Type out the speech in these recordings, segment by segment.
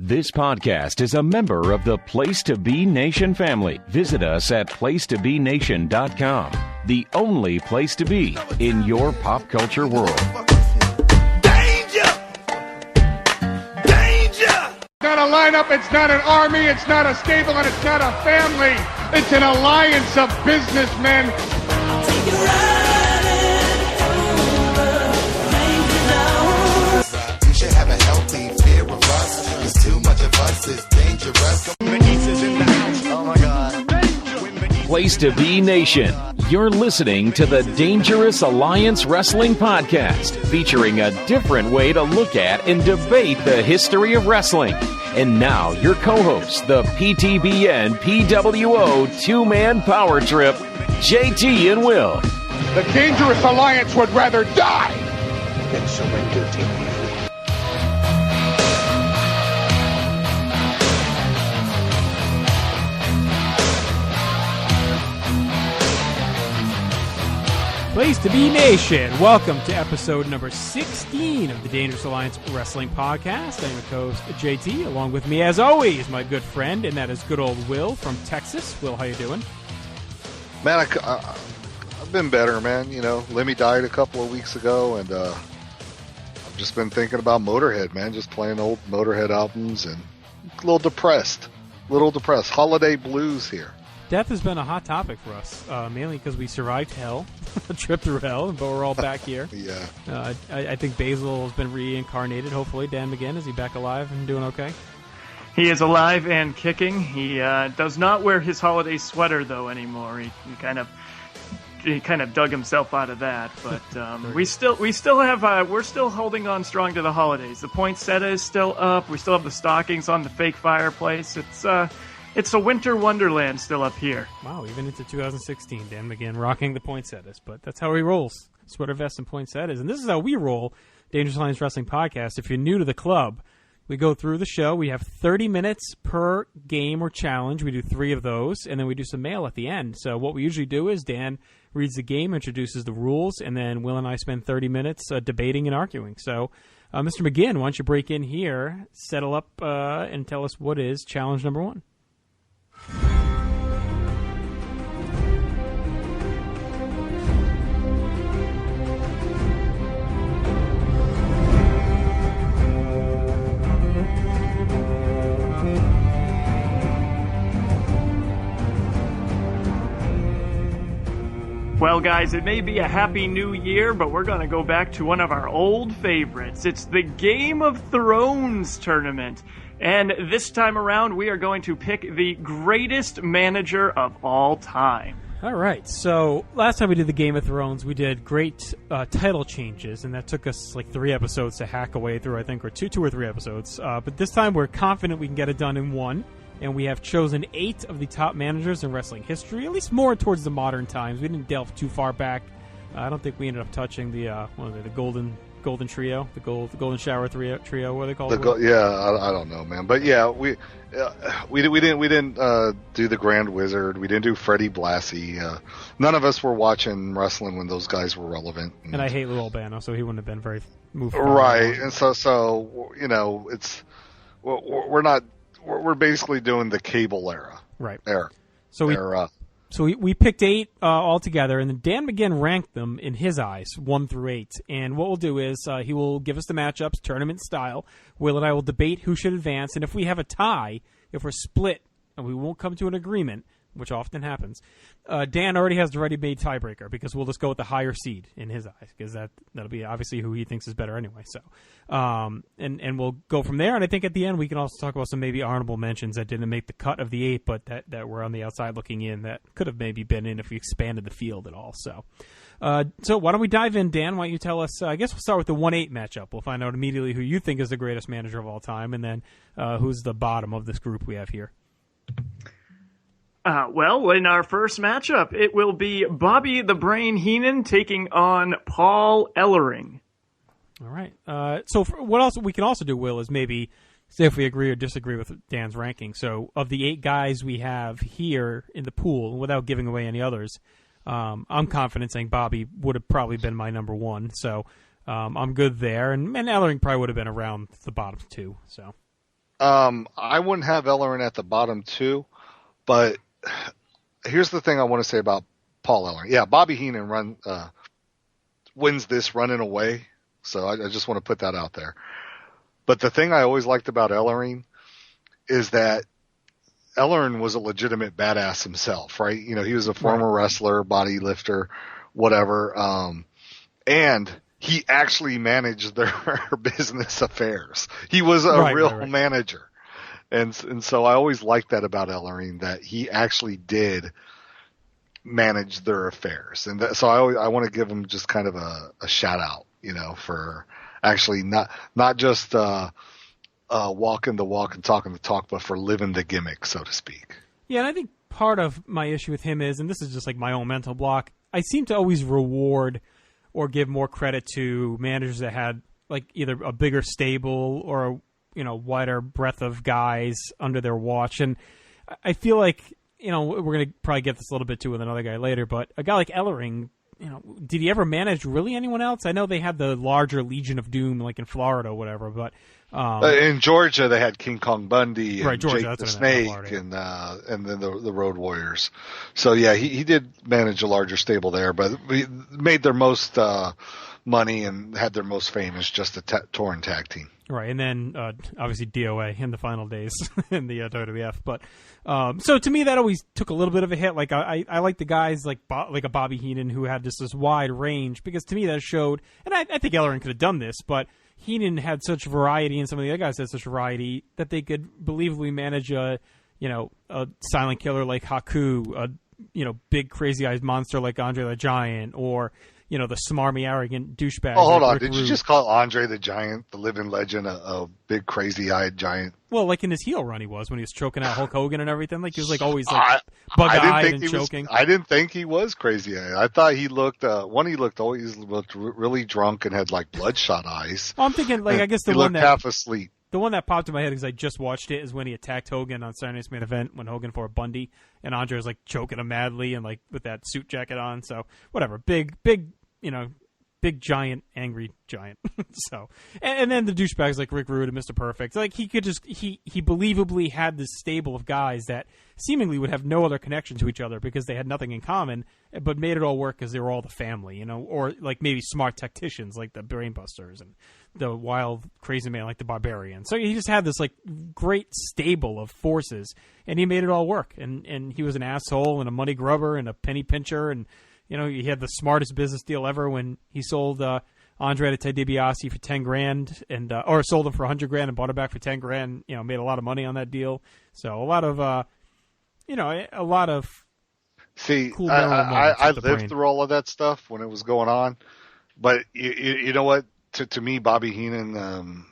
This podcast is a member of the Place to Be Nation family. Visit us at placetobenation.com, the only place to be in your pop culture world. Danger! Danger! It's not a lineup, it's not an army, it's not a stable, and it's not a family. It's an alliance of businessmen. You should have a healthy fear of us. There's too much of us, it's dangerous. Oh my God. Place to Be Nation. You're listening to the Dangerous Alliance Wrestling Podcast, featuring a different way to look at and debate the history of wrestling. And now, your co-hosts, the PTBN PWO two-man power trip, JT and Will. The Dangerous Alliance would rather die Then surrender to me. Place to Be Nation. Welcome to episode number 16 of the Dangerous Alliance Wrestling Podcast. I'm your co-host, JT. Along with me, as always, my good friend, and that is good old Will from Texas. Will, how you doing? Man, I've been better, man. You know, Lemmy died a couple of weeks ago, and I've just been thinking about Motorhead, man. Just playing old Motorhead albums and a little depressed. Holiday blues here. Death has been a hot topic for us, mainly because we survived hell, a trip through hell, but we're all back here. Yeah. I think Basil has been reincarnated, hopefully. Dan McGinn, is he back alive and doing okay? He is alive and kicking. He does not wear his holiday sweater though anymore. He kind of dug himself out of that. But we're still holding on strong to the holidays. The poinsettia is still up. We still have the stockings on the fake fireplace. It's a winter wonderland still up here. Wow, even into 2016, Dan McGinn rocking the poinsettias. But that's how he rolls. Sweater vest and poinsettias. And this is how we roll, Dangerous Alliance Wrestling Podcast. If you're new to the club, we go through the show. We have 30 minutes per game or challenge. We do 3 of those, and then we do some mail at the end. So what we usually do is Dan reads the game, introduces the rules, and then Will and I spend 30 minutes debating and arguing. So, Mr. McGinn, why don't you break in here, settle up, and tell us what is challenge number 1? Well, guys, it may be a happy new year, but we're going to go back to one of our old favorites. It's the Game of Thrones tournament. And this time around, we are going to pick the greatest manager of all time. All right, so last time we did the Game of Thrones, we did great title changes, and that took us like 3 episodes to hack away through, I think, or two or three episodes. But this time we're confident we can get it done in 1, and we have chosen 8 of the top managers in wrestling history, at least more towards the modern times. We didn't delve too far back. I don't think we ended up touching the Golden Trio, the Golden Shower Trio. What are they called? I don't know, man. But yeah, we didn't do the Grand Wizard. We didn't do Freddie Blassie. None of us were watching wrestling when those guys were relevant. And I hate Lou Albano, so he wouldn't have been very moved. Right, and so you know, we're basically doing the cable era. Right. Era. So we picked 8 altogether, and then Dan McGinn ranked them in his eyes, 1 through 8. And what we'll do is he will give us the matchups, tournament style. Will and I will debate who should advance, and if we have a tie, if we're split, and we won't come to an agreement, which often happens, Dan already has the ready-made tiebreaker because we'll just go with the higher seed in his eyes because that'll be obviously who he thinks is better anyway. So, and we'll go from there. And I think at the end we can also talk about some maybe honorable mentions that didn't make the cut of the 8, but that were on the outside looking in that could have maybe been in if we expanded the field at all. So why don't we dive in, Dan? Why don't you tell us? I guess we'll start with the 1-8 matchup. We'll find out immediately who you think is the greatest manager of all time, and then who's the bottom of this group we have here. Well, in our first matchup, it will be Bobby the Brain Heenan taking on Paul Ellering. All right. So what else we can also do, Will, is maybe say if we agree or disagree with Dan's ranking. So of the 8 guys we have here in the pool, without giving away any others, I'm confident saying Bobby would have probably been my number 1. So I'm good there. And Ellering probably would have been around the bottom 2. So. I wouldn't have Ellering at the bottom two, but here's the thing I want to say about Paul Ellering. Yeah, Bobby Heenan wins this running away, so I just want to put that out there. But the thing I always liked about Ellering is that Ellering was a legitimate badass himself, right? You know, he was a former wrestler, body lifter, whatever, and he actually managed their business affairs. He was a real manager. And so I always liked that about Ellering, that he actually did manage their affairs. And so I want to give him just kind of a shout out, you know, for actually not just walking the walk and talking the talk, but for living the gimmick, so to speak. Yeah, and I think part of my issue with him is, and this is just like my own mental block, I seem to always reward or give more credit to managers that had like either a bigger stable or, you know, wider breadth of guys under their watch. And I feel like, you know, we're going to probably get this a little bit too with another guy later, but a guy like Ellering, you know, did he ever manage really anyone else? I know they had the larger Legion of Doom, like in Florida or whatever, but in Georgia they had King Kong Bundy and Georgia, Jake the Snake, and then the Road Warriors. So yeah, he did manage a larger stable there, but he made their most money and had their most fame as just a touring tag team. Right, and then obviously DOA in the final days in the WWF. But so to me, that always took a little bit of a hit. Like I like the guys like a Bobby Heenan who had just this wide range, because to me that showed. And I think Ellering could have done this, but Heenan had such variety, and some of the other guys had such variety that they could believably manage a silent killer like Haku, a big crazy eyed monster like Andre the Giant, or the smarmy, arrogant douchebag. Oh, hold like on. Rick Did you Rude. just call Andre the Giant, the living legend, a big crazy-eyed giant? Well, like in his heel run, he was when he was choking out Hulk Hogan and everything. Like he was like always like bug-eyed and choking. I didn't think he was crazy-eyed. I thought he looked. He looked really drunk and had like bloodshot eyes. Well, I'm thinking like I guess he looked half asleep. The one that popped in my head because I just watched it is when he attacked Hogan on Saturday Night's Main Event when Hogan fought Bundy, and Andre was like choking him madly and like with that suit jacket on. So whatever, big giant, angry giant. So, and then the douchebags like Rick Rude and Mr. Perfect. Like he could just he believably had this stable of guys that seemingly would have no other connection to each other because they had nothing in common, but made it all work because they were all the family, or like maybe smart tacticians like the Brainbusters and the wild crazy man like the Barbarian. So he just had this like great stable of forces, and he made it all work. And he was an asshole and a money grubber and a penny pincher, and he had the smartest business deal ever when he sold Andre to Ted DiBiase for $10,000 and or sold him for $100,000 and bought it back for $10,000. Made a lot of money on that deal. So a lot of see. Cool I lived through all of that stuff when it was going on, but you know what? To me, Bobby Heenan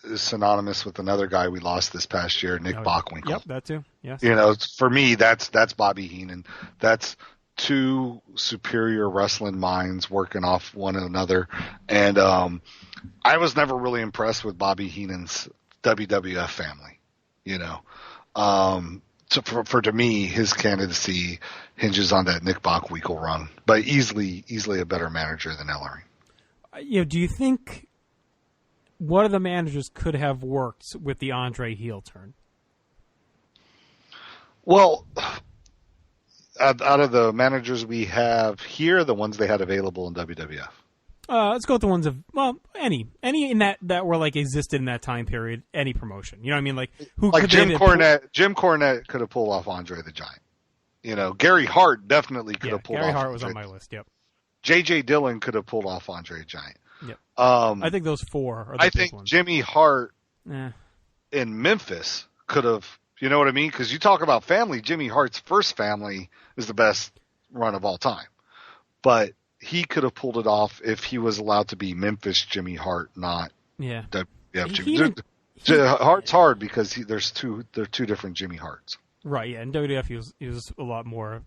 is synonymous with another guy we lost this past year, Nick Bockwinkel. Yep, that too. Yes. For me, that's Bobby Heenan. That's two superior wrestling minds working off one another, and I was never really impressed with Bobby Heenan's WWF family. To me, his candidacy hinges on that Nick Bockwinkel run, but easily a better manager than Ellering. Do you think what other managers could have worked with the Andre heel turn? Well, out of the managers we have here, the ones they had available in WWF. Let's go with the ones of any in that were like existed in that time period. Any promotion, you know what I mean? Like who? Like Jim Cornette. Jim Cornette could have pulled off Andre the Giant. Gary Hart definitely could have pulled off. Gary Hart was on my list. Yep. J.J. Dillon could have pulled off Andre the Giant. Yep. I think those four are the I big think ones. Jimmy Hart in Memphis could have. You know what I mean? Because you talk about family, Jimmy Hart's first family is the best run of all time. But he could have pulled it off if he was allowed to be Memphis Jimmy Hart, not WWF Jimmy. Hart's hard because there are two different Jimmy Harts. Right, yeah. In WWF, he was a lot more,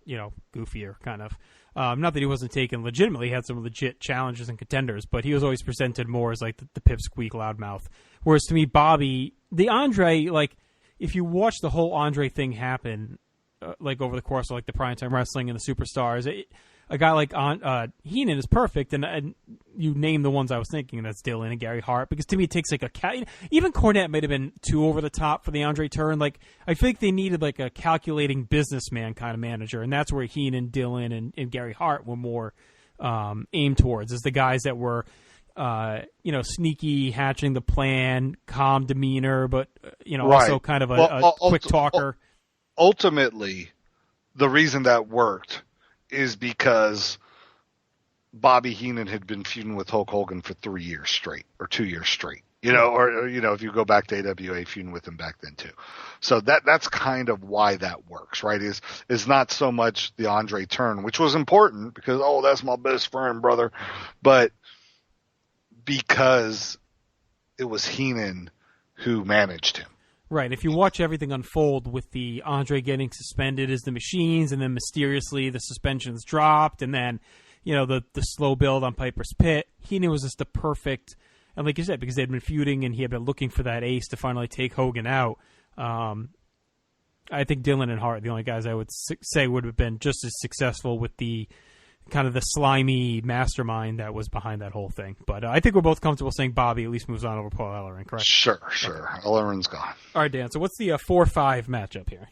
goofier, kind of. Not that he wasn't taken legitimately. He had some legit challenges and contenders, but he was always presented more as, like, the pipsqueak loudmouth. Whereas, to me, Bobby, the Andre, like, if you watch the whole Andre thing happen, like, over the course of, like, the primetime wrestling and the superstars, a guy like Heenan is perfect, and you name the ones I was thinking, and that's Dylan and Gary Hart, because to me it takes like even Cornette might have been too over the top for the Andre turn. Like, I feel like they needed like a calculating businessman kind of manager, and that's where Heenan, Dylan, and Gary Hart were more aimed towards, as the guys that were sneaky, hatching the plan, calm demeanor, but also kind of a quick talker. Ultimately, the reason that worked is because Bobby Heenan had been feuding with Hulk Hogan for 3 years straight, or 2 years straight. Or if you go back to AWA, feuding with him back then too. So that's kind of why that works, right? Is not so much the Andre turn, which was important because, that's my best friend, brother, but because it was Heenan who managed him. Right. If you watch everything unfold with the Andre getting suspended as the Machines, and then mysteriously the suspension's dropped, and then, the slow build on Piper's Pit, Heenan was just the perfect, and like you said, because they'd been feuding and he had been looking for that ace to finally take Hogan out. I think Dylan and Hart are the only guys I would say would have been just as successful with the kind of the slimy mastermind that was behind that whole thing. But I think we're both comfortable saying Bobby at least moves on over Paul Ellering, correct? Sure. Okay. Ellering's gone. All right, Dan, so what's the 4-5 matchup here?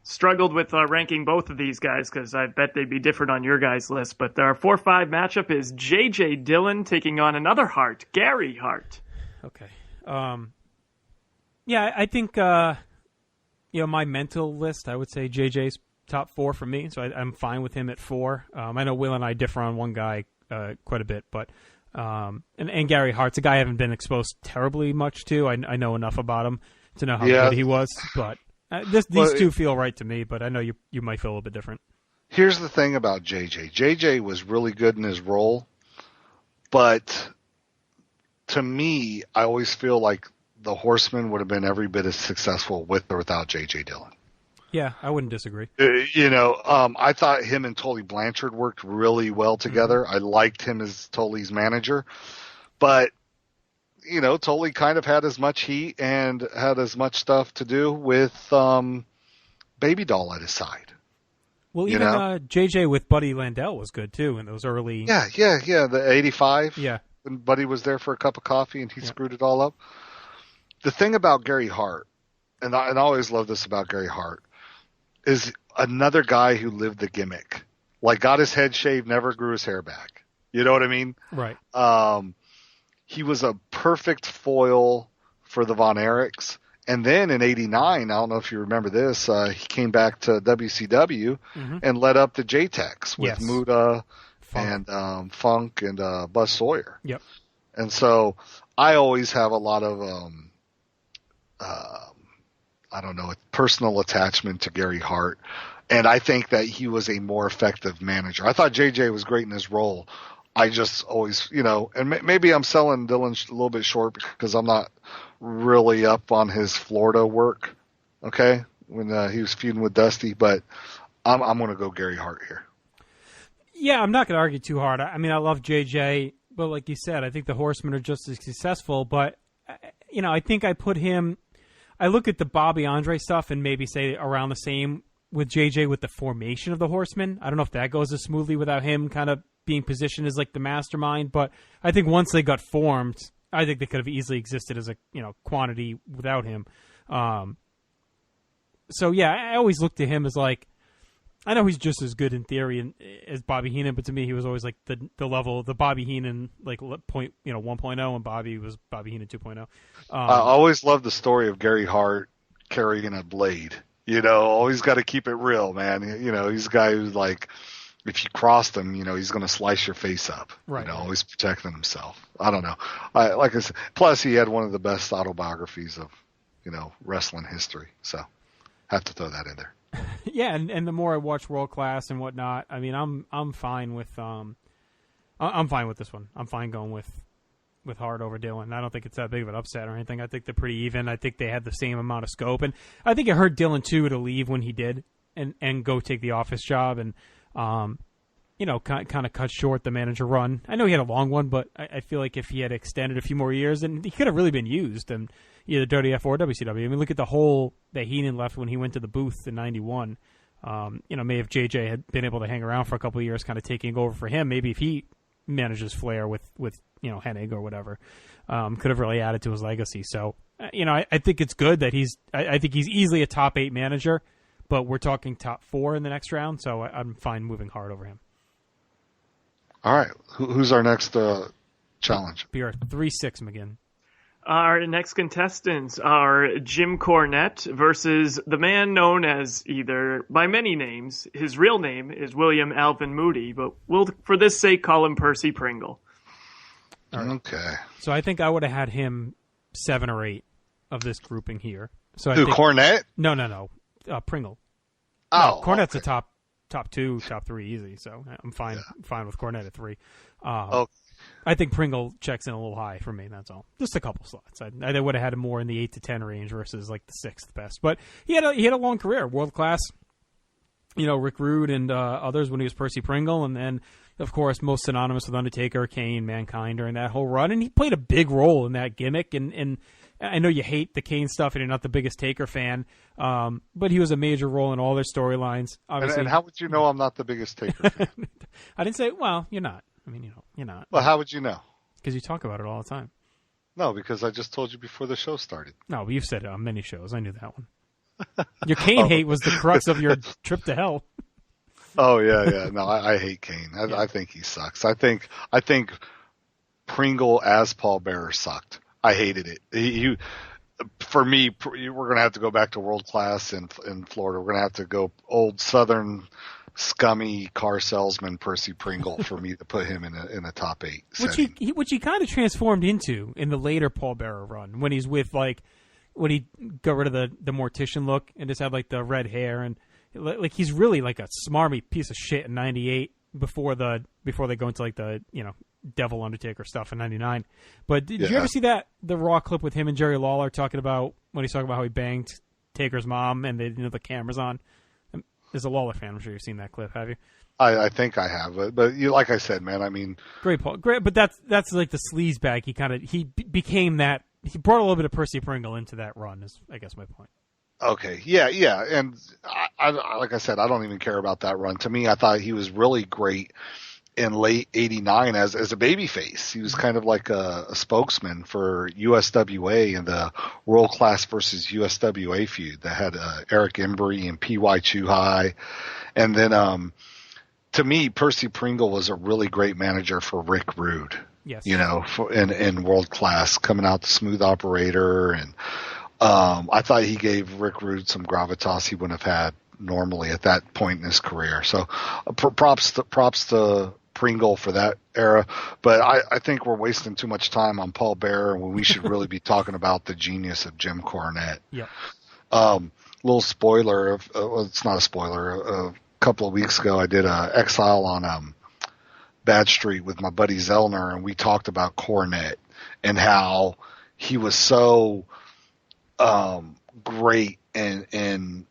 Struggled with ranking both of these guys because I bet they'd be different on your guys' list. But our 4-5 matchup is J.J. Dillon taking on another Hart, Gary Hart. Okay. I think, my mental list, I would say J.J.'s top 4 for me, so I'm fine with him at 4. I know Will and I differ on one guy quite a bit, but and Gary Hart's a guy I haven't been exposed terribly much to. I know enough about him to know how good he was, but these two feel right to me, but I know you might feel a little bit different. Here's the thing about JJ. JJ was really good in his role, but to me, I always feel like the Horsemen would have been every bit as successful with or without JJ Dillon. Yeah, I wouldn't disagree. I thought him and Tully Blanchard worked really well together. Mm-hmm. I liked him as Tully's manager, but Tully kind of had as much heat and had as much stuff to do with Baby Doll at his side. Well, even JJ with Buddy Landell was good too in those early. Yeah, the 85. Yeah, when Buddy was there for a cup of coffee and he screwed it all up. The thing about Gary Hart, and I always love this about Gary Hart, is another guy who lived the gimmick. Like, got his head shaved, never grew his hair back. You know what I mean? Right. He was a perfect foil for the Von Erichs. And then in '89, I don't know if you remember this, he came back to WCW and led up the J-Tex with Muta and Funk and Buzz Sawyer. Yep. And so I always have a lot of personal attachment to Gary Hart. And I think that he was a more effective manager. I thought JJ was great in his role. I just always, and maybe I'm selling Dillon a little bit short because I'm not really up on his Florida work, okay, when he was feuding with Dusty. But I'm going to go Gary Hart here. Yeah, I'm not going to argue too hard. I mean, I love JJ, but like you said, I think the Horsemen are just as successful. But, I think I put him – I look at the Bobby Andre stuff and maybe say around the same with JJ with the formation of the Horsemen. I don't know if that goes as smoothly without him kind of being positioned as like the mastermind, but I think once they got formed, I think they could have easily existed as a quantity without him. So yeah, I always look to him as like, I know he's just as good in theory as Bobby Heenan, but to me he was always like the level, the Bobby Heenan like 1.0, and Bobby was Bobby Heenan 2.0. I always love the story of Gary Hart carrying a blade. Always got to keep it real, man. He's a guy who's like, if you crossed him, he's going to slice your face up. Right. Always protecting himself. I don't know. Like I said, plus he had one of the best autobiographies of, wrestling history. So have to throw that in there. Yeah, and the more I watch World Class and whatnot, I mean, I'm fine with I'm fine with this one. I'm fine going with Hart over Dillon. I don't think it's that big of an upset or anything. I think they're pretty even. I think they had the same amount of scope, and I think it hurt Dillon too to leave when he did and go take the office job and kind of cut short the manager run. I know he had a long one, but I feel like if he had extended a few more years, then he could have really been used in either WWF or WCW. I mean, look at the hole that Heenan left when he went to the booth in '91. Maybe if JJ had been able to hang around for a couple of years, kind of taking over for him, maybe if he manages Flair with Hennig or whatever, could have really added to his legacy. So, I think it's good that I think he's easily a top 8 manager, but we're talking top 4 in the next round, so I'm fine moving hard over him. All right. Who's our next challenge? Be our 3-6, McGinn. Our next contestants are Jim Cornette versus the man known as either by many names. His real name is William Alvin Moody, but we'll, for this sake, call him Percy Pringle. Right. Okay. So I think I would have had him 7 or 8 of this grouping here. So Cornette? No. Pringle. Oh, no, Cornette's okay. a top 2, top 3 easy. So I'm fine. Yeah. Fine with Cornette at 3. Okay. I think Pringle checks in a little high for me. That's all. Just a couple slots. I would have had him more in the 8 to 10 range versus like the 6th best. But he had a long career, world class. Rick Rude and others when he was Percy Pringle, and then of course most synonymous with Undertaker, Kane, Mankind during that whole run. And he played a big role in that gimmick. And I know you hate the Kane stuff and you're not the biggest Taker fan, but he was a major role in all their storylines. Obviously, and how would you know I'm not the biggest Taker fan? I didn't say. Well, you're not. I mean, you're not. Well, how would you know? Because you talk about it all the time. No, because I just told you before the show started. No, but you've said it on many shows. I knew that one. Your Kane hate was the crux of your trip to hell. Oh yeah. No, I hate Kane. I think he sucks. I think Pringle as Paul Bearer sucked. I hated it. For me, we're going to have to go back to world class in Florida. We're going to have to go old Southern scummy car salesman Percy Pringle for me to put him in a top 8 setting. Which he kind of transformed into in the later Paul Bearer run when he's with when he got rid of the mortician look and just had like the red hair and like he's really like a smarmy piece of shit in 98 before they go into like the Devil Undertaker stuff in 99. But did you ever see the Raw clip with him and Jerry Lawler talking about how he banged Taker's mom and the camera's on? As a Lawler fan, I'm sure you've seen that clip, have you? I think I have, but like I said, man, I mean, great, Paul. Great, but that's like the sleaze bag. He became that. He brought a little bit of Percy Pringle into that run. Is I guess my point. Okay, yeah, and I like I said, I don't even care about that run. To me, I thought he was really great in late '89 as a babyface. He was kind of like a spokesman for USWA and the World Class versus USWA feud that had Eric Embry and P.Y. Chuhai. And then to me, Percy Pringle was a really great manager for Rick Rude. Yes. In World Class, coming out the smooth operator. And I thought he gave Rick Rude some gravitas he wouldn't have had normally at that point in his career. So props to Pringle for that era, but I think we're wasting too much time on Paul Bearer when we should really be talking about the genius of Jim Cornette. Yeah. Little spoiler it's not a spoiler. A couple of weeks ago, I did a Exile on Bad Street with my buddy Zellner, and we talked about Cornette and how he was so great in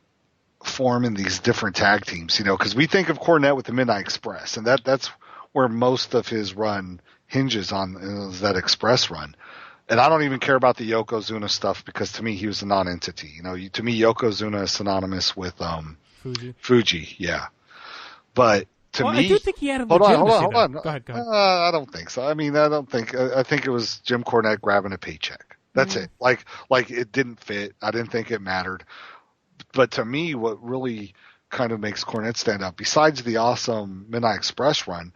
forming these different tag teams. Because we think of Cornette with the Midnight Express, and that's where most of his run hinges on, is that Express run. And I don't even care about the Yokozuna stuff because to me he was a non-entity. To me Yokozuna is synonymous with Fuji, yeah. But to me, I do think he had a hold on. Go ahead. I don't think so. I mean, I think it was Jim Cornette grabbing a paycheck. That's it. Like it didn't fit. I didn't think it mattered. But to me, what really kind of makes Cornette stand out, besides the awesome Midnight Express run,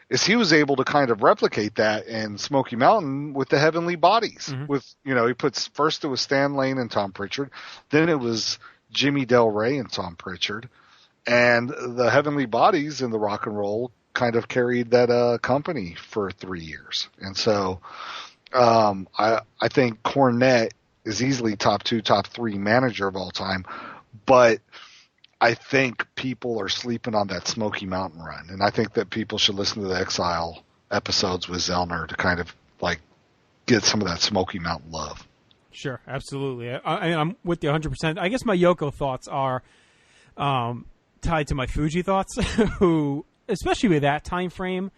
is he was able to kind of replicate that in Smoky Mountain with the Heavenly Bodies. Mm-hmm. With he puts first it was Stan Lane and Tom Pritchard, then it was Jimmy Del Rey and Tom Pritchard, and the Heavenly Bodies in the Rock and Roll kind of carried that company for 3 years. And so I think Cornette is easily top 2, top 3 manager of all time, but I think people are sleeping on that Smoky Mountain run, and I think that people should listen to the Exile episodes with Zellner to kind of like get some of that Smoky Mountain love. Sure, absolutely. I'm with you 100%. I guess my Yoko thoughts are tied to my Fuji thoughts, who, especially with that time frame,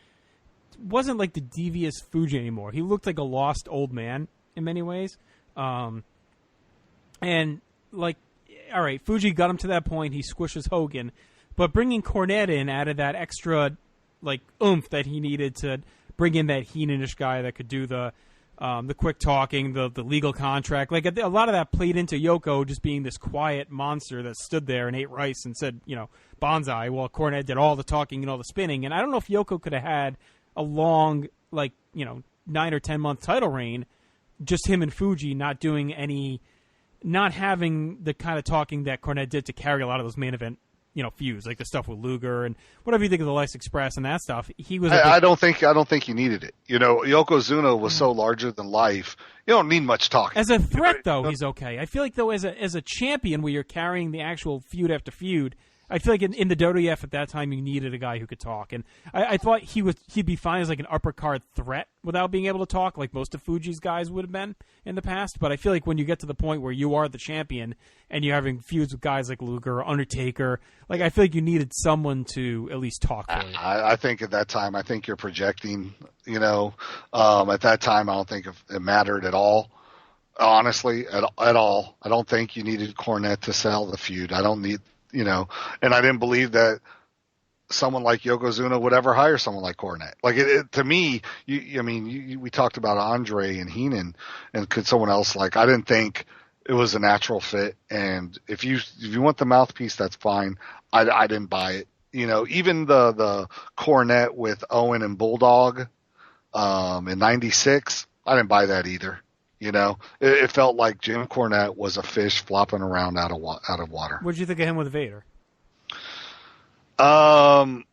wasn't like the devious Fuji anymore. He looked like a lost old man in many ways. And like, all right, Fuji got him to that point. He squishes Hogan, But bringing Cornette in added that extra oomph that he needed to bring in that Heenan-ish guy that could do the quick talking, the legal contract. Like a lot of that played into Yoko just being this quiet monster that stood there and ate rice and said, bonsai, while Cornette did all the talking and all the spinning. And I don't know if Yoko could have had a long, 9 or 10 month title reign, just him and Fuji not having the kind of talking that Cornette did to carry a lot of those main event feuds, like the stuff with Luger and whatever you think of the Lice Express and that stuff. He was. I don't think you needed it. Yokozuna was so larger than life. You don't need much talking. As a threat, though, he's okay. I feel like though, as a champion, where you're carrying the actual feud after feud, I feel like in the WWF at that time, you needed a guy who could talk, and I thought he'd be fine as like an upper card threat without being able to talk, like most of Fuji's guys would have been in the past. But I feel like when you get to the point where you are the champion and you're having feuds with guys like Luger or Undertaker, I feel like you needed someone to at least talk for you. I think at that time, I think you're projecting. At that time, I don't think it mattered at all. Honestly, at all. I don't think you needed Cornette to sell the feud. I don't need. And I didn't believe that someone like Yokozuna would ever hire someone like Cornette. To me, we talked about Andre and Heenan, and could someone else I didn't think it was a natural fit. And if you want the mouthpiece, that's fine. I didn't buy it. Even the Cornette with Owen and Bulldog in '96, I didn't buy that either. It felt like Jim Cornette was a fish flopping around out of water. What did you think of him with Vader? Well,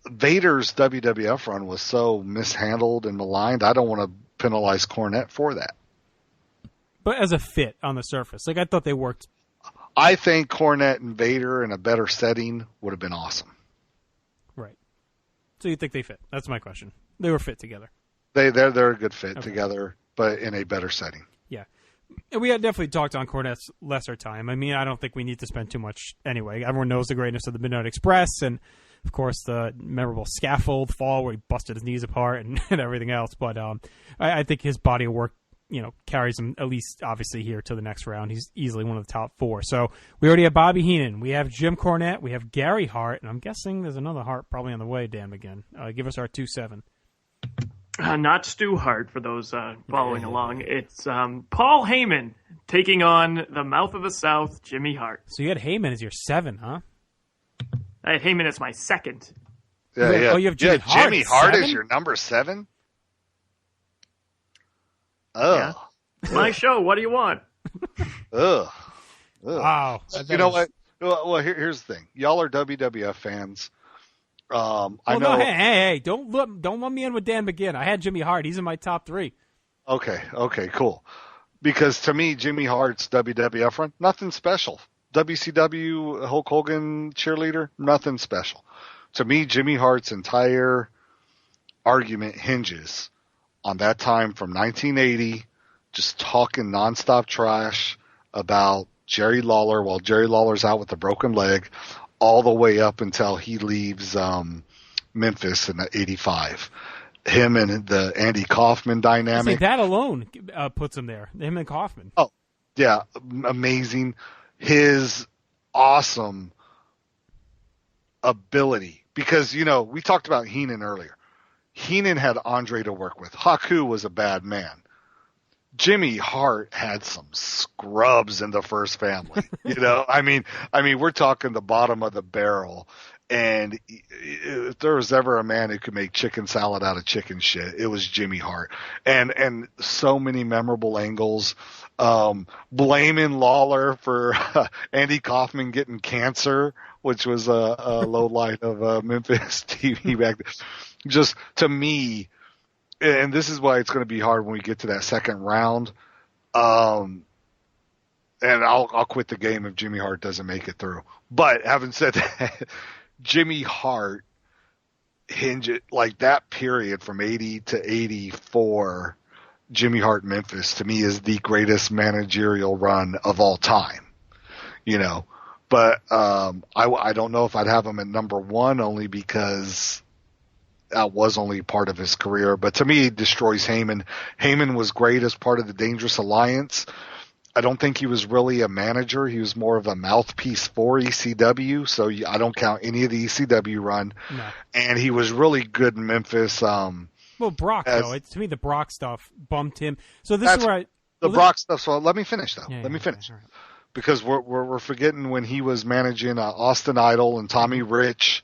Vader's WWF run was so mishandled and maligned. I don't want to penalize Cornette for that. But as a fit on the surface, I thought they worked. I think Cornette and Vader in a better setting would have been awesome. Right. So you think they fit? That's my question. They were fit together. They're a good fit together, but in a better setting. Yeah. And we had definitely talked on Cornette's lesser time. I mean, I don't think we need to spend too much anyway. Everyone knows the greatness of the Midnight Express and, of course, the memorable scaffold fall where he busted his knees apart and everything else. But I think his body of work, carries him at least, obviously, here to the next round. He's easily one of the top 4. So we already have Bobby Heenan. We have Jim Cornette. We have Gary Hart. And I'm guessing there's another Hart probably on the way, Dan McGinn. Give us our 2-7. Not Stu Hart, for those following along. It's Paul Heyman taking on the Mouth of the South, Jimmy Hart. So you had Heyman as your 7, huh? I had Heyman as my 2nd. Yeah. Oh, you have Jimmy Hart. Jimmy Hart 7? is your number 7? Oh. Yeah. It's my show. What do you want? Ugh. Wow. You know what? Well, here's the thing. Y'all are WWF fans. I know. No, hey! Don't let me in with Dan McGinn. I had Jimmy Hart. He's in my top 3. Okay, cool. Because to me, Jimmy Hart's WWF run, nothing special. WCW Hulk Hogan cheerleader, nothing special. To me, Jimmy Hart's entire argument hinges on that time from 1980, just talking nonstop trash about Jerry Lawler while Jerry Lawler's out with a broken leg, all the way up until he leaves Memphis in '85. Him and the Andy Kaufman dynamic. That alone puts him there. Him and Kaufman. Oh, yeah, amazing. His awesome ability. Because, we talked about Heenan earlier. Heenan had Andre to work with. Haku was a bad man. Jimmy Hart had some scrubs in the first family. I mean, we're talking the bottom of the barrel. And if there was ever a man who could make chicken salad out of chicken shit, it was Jimmy Hart. And so many memorable angles. Blaming Lawler for Andy Kaufman getting cancer, which was a low light of Memphis TV back then. Just to me, and this is why it's going to be hard when we get to that second round. And I'll quit the game if Jimmy Hart doesn't make it through. But having said that, Jimmy Hart that period from 80 to 84, Jimmy Hart Memphis to me is the greatest managerial run of all time. But I don't know if I'd have him at number 1 only because that was only part of his career. But to me, it destroys Heyman. Heyman was great as part of the Dangerous Alliance. I don't think he was really a manager. He was more of a mouthpiece for ECW. So I don't count any of the ECW run. No. And he was really good in Memphis. Well, Brock, though, to me, the Brock stuff bumped him. So this is where Brock stuff. So let me finish, though. Yeah, let me finish. Right. Because we're forgetting when he was managing Austin Idol and Tommy Rich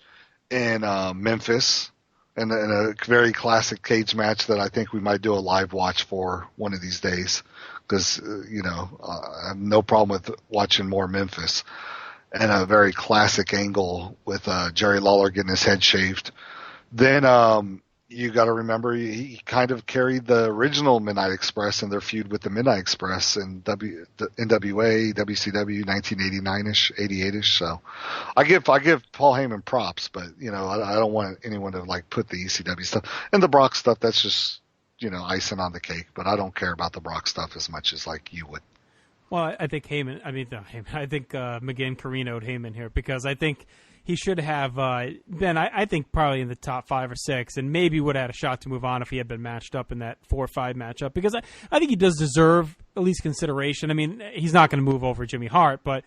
in Memphis, in a very classic cage match that I think we might do a live watch for one of these days. Because I have no problem with watching more Memphis, and a very classic angle with Jerry Lawler getting his head shaved. Then you got to remember he kind of carried the original Midnight Express in their feud with the Midnight Express in the NWA, WCW, 1989ish, 88ish. So I give Paul Heyman props, but I don't want anyone to like put the ECW stuff and the Brock stuff. That's just icing on the cake. But I don't care about the Brock stuff as much as like you would. Well, I think Heyman. I think McGinn Carino'd Heyman here because I think he should have been, I think, probably in the top 5 or 6, and maybe would have had a shot to move on if he had been matched up in that 4 or 5 matchup, because I think he does deserve at least consideration. I mean, he's not going to move over Jimmy Hart, but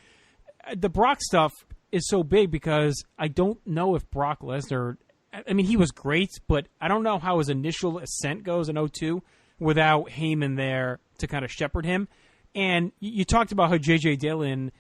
the Brock stuff is so big because I don't know if Brock Lesnar, I mean, he was great, but I don't know how his initial ascent goes in 2002 without Heyman there to kind of shepherd him. And you talked about how J.J. Dillon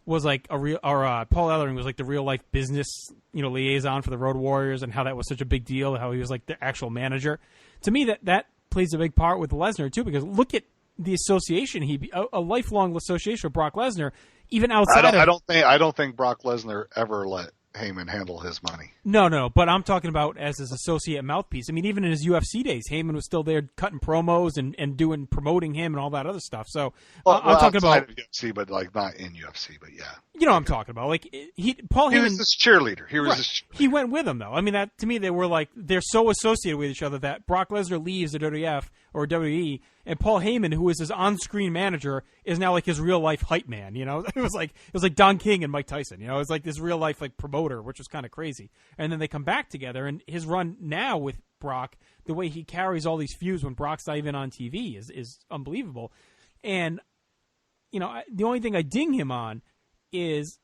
was like a real, or Paul Ellering was like the real life business, liaison for the Road Warriors, and how that was such a big deal. How he was like the actual manager. To me, that plays a big part with Lesnar too, because look at the association a lifelong association with Brock Lesnar, even outside. I don't think Brock Lesnar ever let Heyman handle his money. No, but I'm talking about as his associate mouthpiece. I mean, even in his UFC days, Heyman was still there cutting promos and promoting him and all that other stuff. So I'm talking about UFC, but like not in UFC, but yeah. You know what I'm talking about. Like Paul Heyman. He was this cheerleader. He went with him though. I mean, that to me, they were like they're so associated with each other that Brock Lesnar leaves the WWF or WWE, and Paul Heyman, who is his on-screen manager, is now like his real life hype man. It was like Don King and Mike Tyson. It's like this real life like promoter, which was kind of crazy. And then they come back together, and his run now with Brock, the way he carries all these feuds when Brock's not even on TV is unbelievable. And the only thing I ding him on is,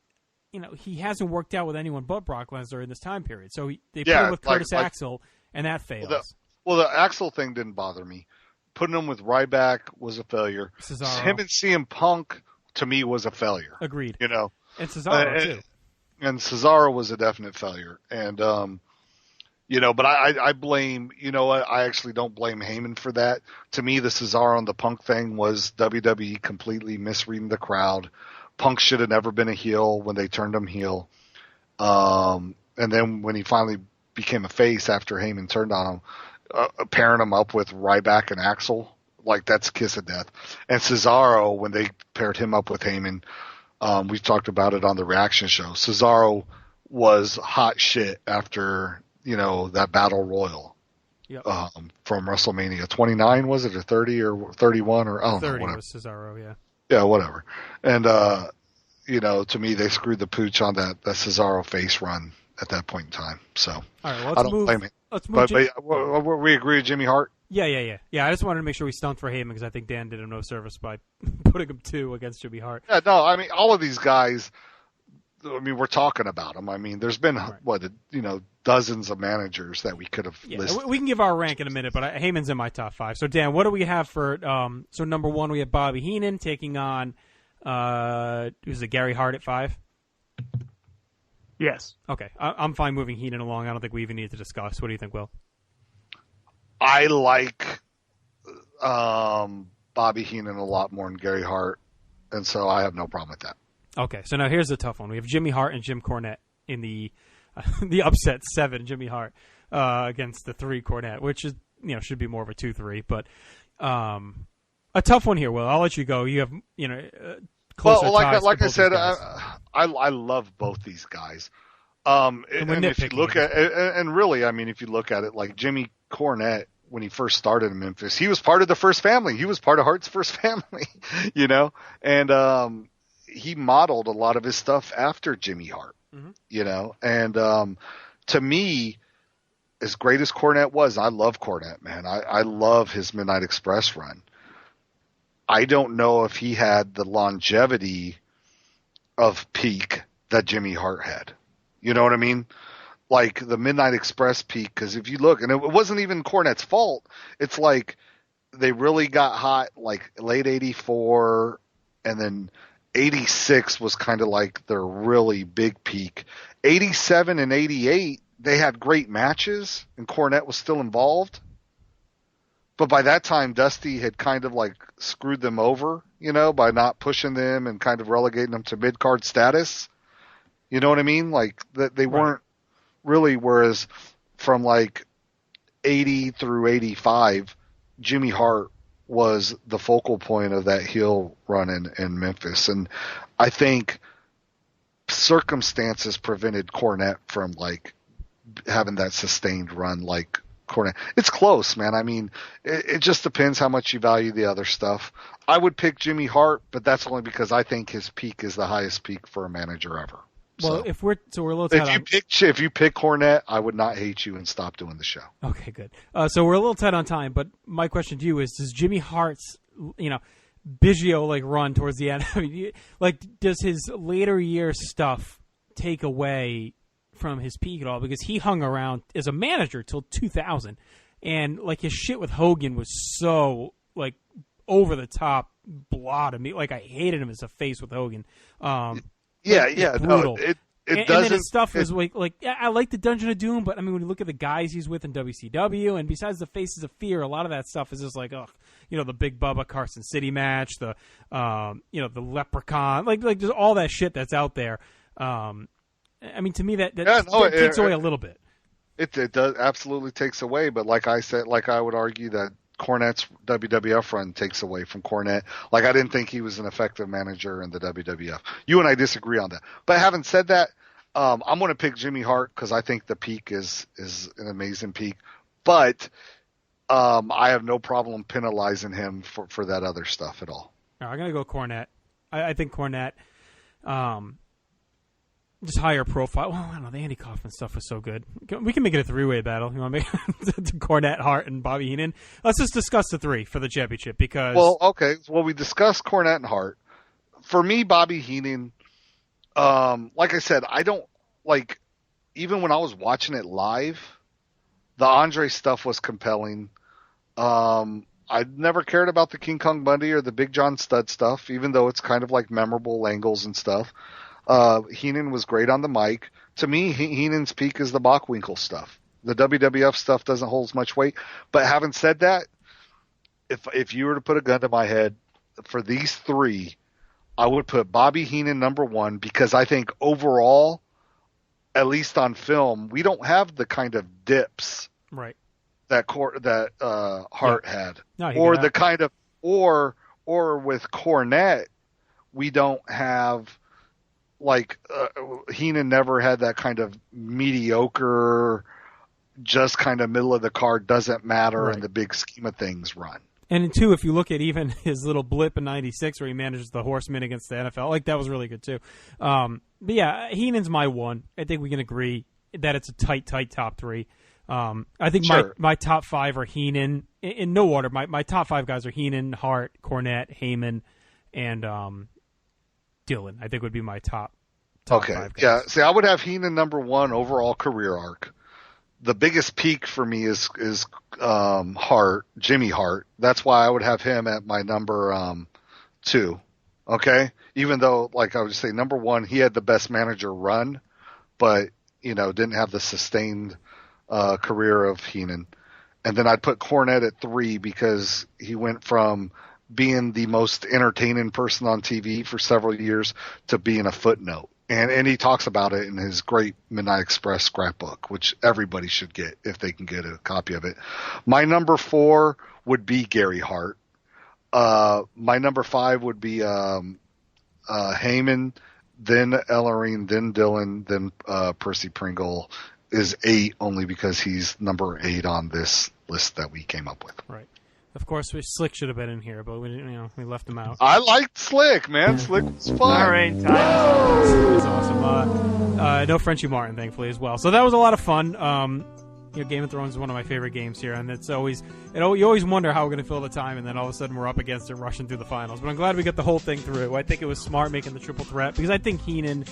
he hasn't worked out with anyone but Brock Lesnar in this time period. So they put him with Curtis Axel, and that fails. Well, the Axel thing didn't bother me. Putting him with Ryback was a failure. Cesaro. Him and CM Punk, to me, was a failure. Agreed. And Cesaro, too. And Cesaro was a definite failure. And, but I blame, I actually don't blame Heyman for that. To me, the Cesaro and the Punk thing was WWE completely misreading the crowd. Punk should have never been a heel when they turned him heel. And then when he finally became a face after Heyman turned on him, pairing him up with Ryback and Axel, like that's kiss of death. And Cesaro, when they paired him up with Heyman, we've talked about it on the reaction show. Cesaro was hot shit after, that battle royal. Yep. From WrestleMania 29, was it, or 30 or 31 or I don't know. 30 whatever. was Cesaro, yeah. Yeah, whatever. And, to me, they screwed the pooch on that Cesaro face run at that point in time. So all right, well, I don't blame it. Let's move. But we agree with Jimmy Hart? Yeah. I just wanted to make sure we stumped for Heyman because I think Dan did him no service by putting him 2 against Jimmy Hart. Yeah, no, I mean, all of these guys, we're talking about them. I mean, there's been, dozens of managers that we could have listed. We can give our rank in a minute, but Heyman's in my top 5. So, Dan, what do we have for, so number 1, we have Bobby Heenan taking on, who's it, Gary Hart at 5? Yes. Okay. I'm fine moving Heenan along. I don't think we even need to discuss. What do you think, Will? I like Bobby Heenan a lot more than Gary Hart, and so I have no problem with that. Okay. So now here's the tough one. We have Jimmy Hart and Jim Cornette in the upset 7, Jimmy Hart, against the 3 Cornette, which is, should be more of a 2-3. But a tough one here, Will. I'll let you go. You have, closer ties like to I both said, these guys. I love both these guys. And if you look at and really, I mean, if you look at it, like Jimmy Cornette, when he first started in Memphis, he was part of the first family. He was part of Hart's first family, and he modeled a lot of his stuff after Jimmy Hart, and to me, as great as Cornette was, I love Cornette, man. I love his Midnight Express run. I don't know if he had the longevity of peak that Jimmy Hart had. You know what I mean? Like the Midnight Express peak, because if you look, and it wasn't even Cornette's fault. It's like they really got hot like late 84, and then 86 was kind of like their really big peak. 87 and 88, they had great matches, and Cornette was still involved. But by that time, Dusty had kind of like screwed them over, you know, by not pushing them and kind of relegating them to mid-card status. You know what I mean? Like that they weren't really, whereas from like 80 through 85, Jimmy Hart was the focal point of that heel run in Memphis. And I think circumstances prevented Cornette from like having that sustained run like Cornette. It's close, man. I mean, it just depends how much you value the other stuff. I would pick Jimmy Hart, but that's only because I think his peak is the highest peak for a manager ever. Well, so, we're a little tight if you pick Cornette, I would not hate you and stop doing the show. Okay, good. So we're a little tight on time, but my question to you is: does Jimmy Hart's, Biggio like run towards the end? I mean, like, does his later year stuff take away from his peak at all? Because he hung around as a manager till 2000, and like his shit with Hogan was so like over the top, blah to me. Like I hated him as a face with Hogan. Brutal. No, and then his stuff was like I like the Dungeon of Doom, but I mean when you look at the guys he's with in WCW, and besides the Faces of Fear, a lot of that stuff is just like the Big Bubba Carson City match, the the Leprechaun, like just all that shit that's out there. I mean to me that takes away a little bit. It does absolutely takes away, but like I said, like I would argue that Cornette's WWF run takes away from Cornette. Like I didn't think he was an effective manager in the WWF. You and I disagree on that. But having said that, I'm going to pick Jimmy Hart because I think the peak is an amazing peak. But I have no problem penalizing him for that other stuff at all. No, I'm going to go Cornette. I think Cornette, just higher profile. Well, I don't know. The Andy Kaufman stuff was so good. We can make it a three-way battle. You want to make it Cornette, Hart, and Bobby Heenan? Let's just discuss the three for the championship because. Well, okay. Well, we discussed Cornette and Hart. For me, Bobby Heenan. Like I said, I don't like. Even when I was watching it live, the Andre stuff was compelling. I never cared about the King Kong Bundy or the Big John Studd stuff, even though it's kind of like memorable angles and stuff. Heenan was great on the mic. To me, Heenan's peak is the Bockwinkel stuff. The WWF stuff doesn't hold as much weight. But having said that, if you were to put a gun to my head for these three, I would put Bobby Heenan number one because I think overall, at least on film, we don't have the kind of dips right that Hart had, or the kind of or with Cornette, we don't have. Like Heenan never had that kind of mediocre, just kind of middle of the card, doesn't matter in the big scheme of things run. And two, if you look at even his little blip in '96 where he manages the Horsemen against the NFL, like that was really good too. But yeah, Heenan's my one. I think we can agree that it's a tight top three. I think my top five are Heenan in no order. My top five guys are Heenan, Hart, Cornette, Heyman, and Dylan, I think would be my top okay. five guys. Yeah. See, I would have Heenan number one overall career arc. The biggest peak for me is Hart, Jimmy Hart. That's why I would have him at my number two. Okay. Even though, like I would say, number one, he had the best manager run, but didn't have the sustained career of Heenan. And then I'd put Cornette at three because he went from being the most entertaining person on TV for several years to being a footnote. And he talks about it in his great Midnight Express scrapbook, which everybody should get if they can get a copy of it. My number four would be Gary Hart. My number five would be Heyman, then Ellering, then Dylan, then Percy Pringle is 8 only because he's number 8 on this list that we came up with. Right. Of course, Slick should have been in here, but we left him out. I liked Slick, man. Slick was fun. All right, it was awesome. No Frenchie Martin, thankfully, as well. So that was a lot of fun. Game of Thrones is one of my favorite games here, and it's always you always wonder how we're going to fill the time, and then all of a sudden we're up against it, rushing through the finals. But I'm glad we got the whole thing through. I think it was smart making the triple threat because I think Heenan,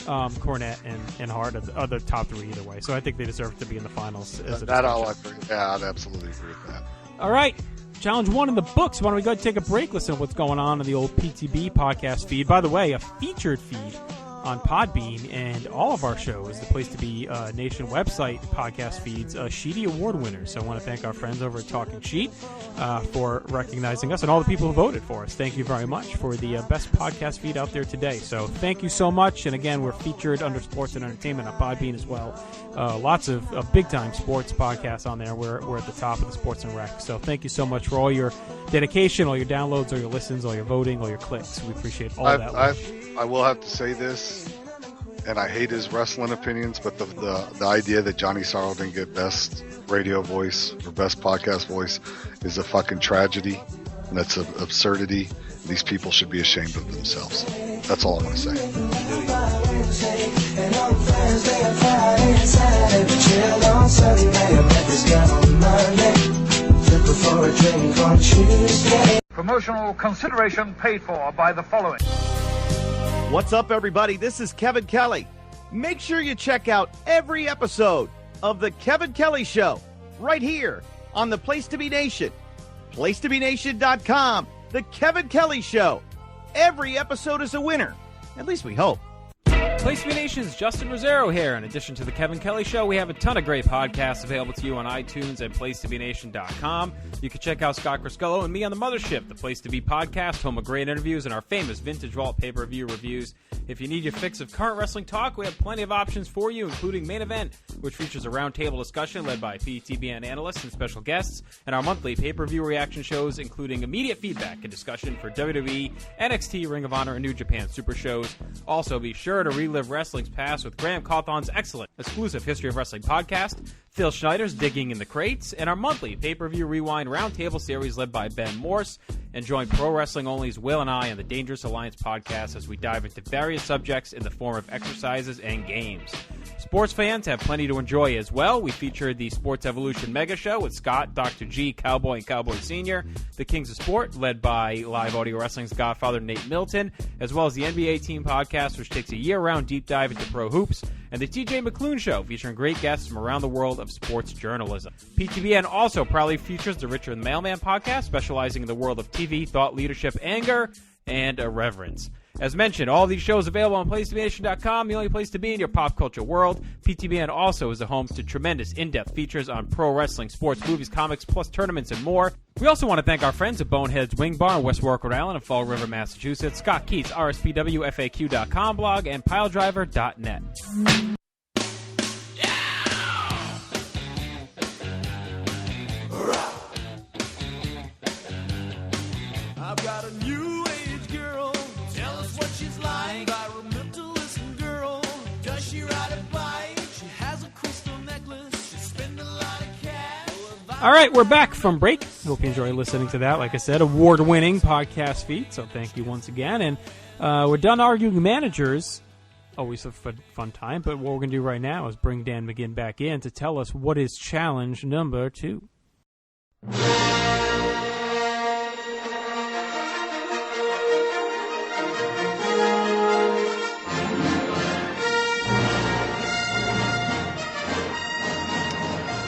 Cornette, and Hart are the top three either way. So I think they deserve to be in the finals. I'd absolutely agree with that. All right. Challenge 1 in the books. Why don't we go take a break, listen to what's going on in the old PTB podcast feed. By the way, a featured feed on Podbean, and all of our shows, the Place to Be Nation website podcast feeds, Sheedy Award winners. So I want to thank our friends over at Talking Sheet for recognizing us, and all the people who voted for us. Thank you very much for the best podcast feed out there today. So thank you so much. And again, we're featured under Sports and Entertainment on Podbean as well. Lots of big-time sports podcasts on there. We're at the top of the sports and rec. So thank you so much for all your dedication, all your downloads, all your listens, all your voting, all your clicks. We appreciate all that. I will have to say this, and I hate his wrestling opinions, but the idea that Johnny Sorrow didn't get best radio voice or best podcast voice is a fucking tragedy, and that's an absurdity. These people should be ashamed of themselves. That's all I want to say. Promotional consideration paid for by the following. What's up, everybody? This is Kevin Kelly. Make sure you check out every episode of The Kevin Kelly Show right here on the Place to Be Nation. PlaceToBeNation.com. The Kevin Kelly Show. Every episode is a winner. At least we hope. Place to Be Nation's Justin Rosero here. In addition to the Kevin Kelly Show, we have a ton of great podcasts available to you on iTunes and PlaceToBeNation.com. You can check out Scott Criscullo and me on the Mothership, the Place to Be podcast, home of great interviews and our famous Vintage Vault pay-per-view reviews. If you need your fix of current wrestling talk, we have plenty of options for you, including Main Event, which features a roundtable discussion led by PTBN analysts and special guests, and our monthly pay-per-view reaction shows, including immediate feedback and discussion for WWE, NXT, Ring of Honor, and New Japan Super Shows. Also, be sure to relive wrestling's past with Graham Cawthon's excellent exclusive History of Wrestling podcast, Phil Schneider's Digging in the Crates, and our monthly pay-per-view rewind roundtable series led by Ben Morse. And join Pro Wrestling Only's Will and I on the Dangerous Alliance podcast as we dive into various subjects in the form of exercises and games. Sports fans have plenty to enjoy as well. We featured the Sports Evolution Mega Show with Scott, Dr. G, Cowboy, and Cowboy Sr., the Kings of Sport, led by Live Audio Wrestling's Godfather Nate Milton, as well as the NBA Team Podcast, which takes a year-round deep dive into pro hoops, and the TJ McClune Show, featuring great guests from around the world of sports journalism. PTBN also proudly features the Richard the Mailman Podcast, specializing in the world of TV, thought leadership, anger, and irreverence. As mentioned, all these shows available on PlaceToBeNation.com, the only place to be in your pop culture world. PTBN also is a home to tremendous in-depth features on pro wrestling, sports, movies, comics, plus tournaments and more. We also want to thank our friends at Bonehead's Wing Bar in West Warwick, Rhode Island, and Fall River, Massachusetts, Scott Keats, RSPWFAQ.com blog, and PileDriver.net. I've got a new age girl. Tell us what she's like. Environmentalist girl. Does she ride a bike? She has a crystal necklace. She spends a lot of cash. All right, we're back from break. Hope you enjoy listening to that. Like I said, award-winning podcast feed. So thank you once again. And we're done arguing managers. Always a fun time. But what we're going to do right now is bring Dan McGinn back in to tell us what is challenge number 2.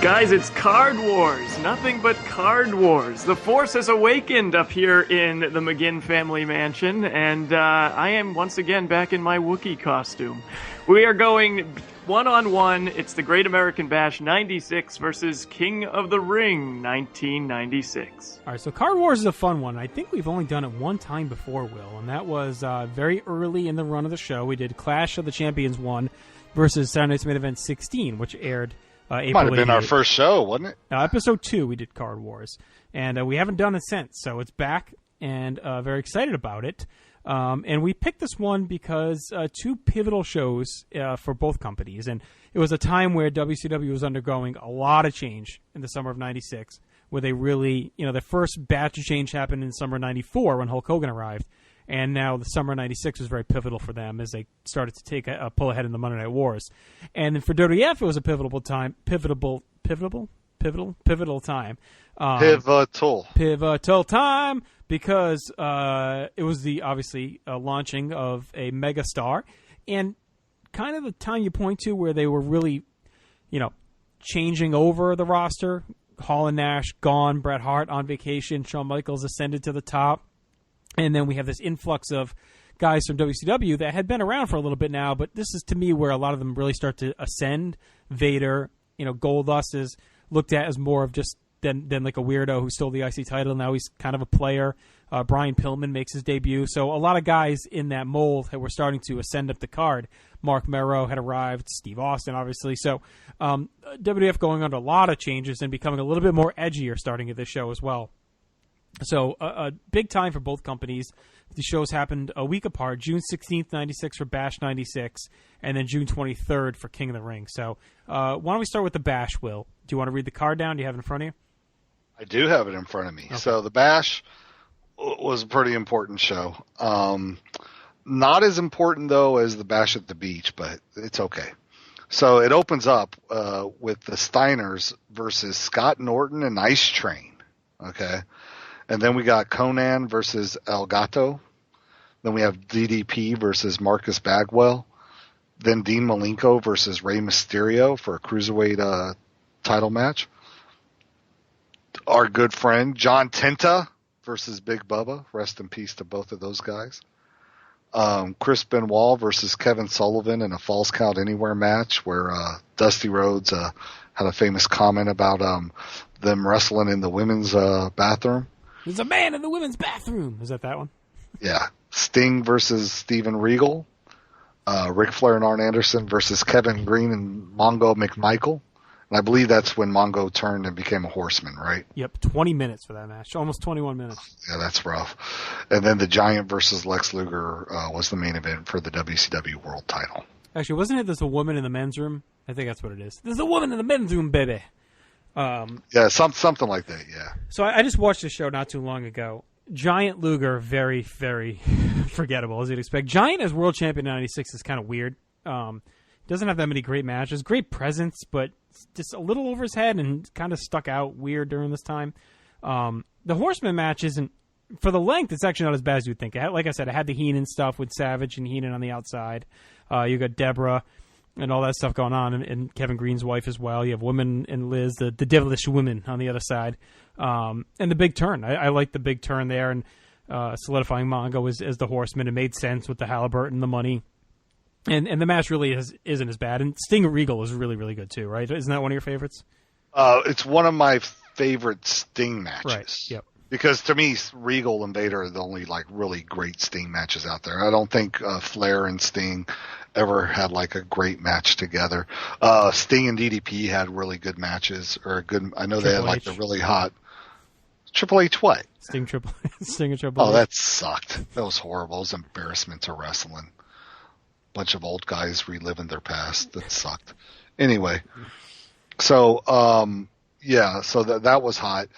Guys, it's Card Wars. Nothing but Card Wars. The force has awakened up here in the McGinn family mansion, and I am once again back in my Wookiee costume. We are going one-on-one. It's the Great American Bash 96 versus King of the Ring 1996. All right, so Card Wars is a fun one. I think we've only done it one time before, Will, and that was very early in the run of the show. We did Clash of the Champions 1 versus Saturday Night's Main Event 16, which aired April Might have been 88. our first show, wasn't it? Episode 2, we did Card Wars, and we haven't done it since, so it's back, and very excited about it. And we picked this one because two pivotal shows for both companies, and it was a time where WCW was undergoing a lot of change in the summer of 96, where they really, the first batch of change happened in summer of 94 when Hulk Hogan arrived. And now the summer of 96 was very pivotal for them as they started to take a pull ahead in the Monday Night Wars. And then for WWF, it was a pivotal pivotal time. Pivotal time, because it was the obviously launching of a mega star, and kind of the time you point to where they were really, changing over the roster. Hall and Nash gone, Bret Hart on vacation, Shawn Michaels ascended to the top, and then we have this influx of guys from WCW that had been around for a little bit now, but this is to me where a lot of them really start to ascend. Vader, Goldust is looked at as more of just than like a weirdo who stole the IC title. Now he's kind of a player. Brian Pillman makes his debut. So a lot of guys in that mold were starting to ascend up the card. Mark Merrow had arrived, Steve Austin, obviously. So WWF going under a lot of changes and becoming a little bit more edgier starting at this show as well. So a big time for both companies. The shows happened a week apart, June 16th, 96 for Bash 96, and then June 23rd for King of the Ring. So why don't we start with the Bash, Will? Do you want to read the card down? Do you have it in front of you? I do have it in front of me. Okay. So the Bash was a pretty important show. Not as important, though, as the Bash at the Beach, but it's okay. So it opens up with the Steiners versus Scott Norton and Ice Train. Okay. And then we got Conan versus El Gato. Then we have DDP versus Marcus Bagwell. Then Dean Malenko versus Rey Mysterio for a Cruiserweight title match. Our good friend John Tenta versus Big Bubba. Rest in peace to both of those guys. Chris Benoit versus Kevin Sullivan in a Falls Count Anywhere match where Dusty Rhodes had a famous comment about them wrestling in the women's bathroom. There's a man in the women's bathroom. Is that one? Yeah. Sting versus Steven Regal. Ric Flair and Arn Anderson versus Kevin Green and Mongo McMichael. And I believe that's when Mongo turned and became a horseman, right? Yep, 20 minutes for that match. Almost 21 minutes. Yeah, that's rough. And then the Giant versus Lex Luger was the main event for the WCW World title. Actually, wasn't it there's a woman in the men's room? I think that's what it is. There's a woman in the men's room, baby. Yeah, something like that, yeah. So I just watched this show not too long ago. Giant Luger, very, very forgettable, as you'd expect. Giant as world champion in 96 is kind of weird. Doesn't have that many great matches. Great presence, but just a little over his head and kind of stuck out weird during this time. The Horseman match isn't, for the length, it's actually not as bad as you'd think. Like I said, it had the Heenan stuff with Savage and Heenan on the outside. You got Deborah and all that stuff going on, and Kevin Green's wife as well. You have women and Liz, the devilish women on the other side. And the big turn. I like the big turn there, and solidifying Mongo as the Horseman. It made sense with the Halliburton, the money. And the match really isn't as bad. And Sting Regal is really, really good too, right? Isn't that one of your favorites? It's one of my favorite Sting matches. Right, yep. Because to me, Regal and Vader are the only really great Sting matches out there. I don't think Flair and Sting ever had a great match together. Sting and DDP had really good matches, I know they had the really hot Triple H what? Sting and Triple H. Oh, that sucked. That was horrible. It was an embarrassment to wrestling. Bunch of old guys reliving their past. That sucked. Anyway, so so that was hot.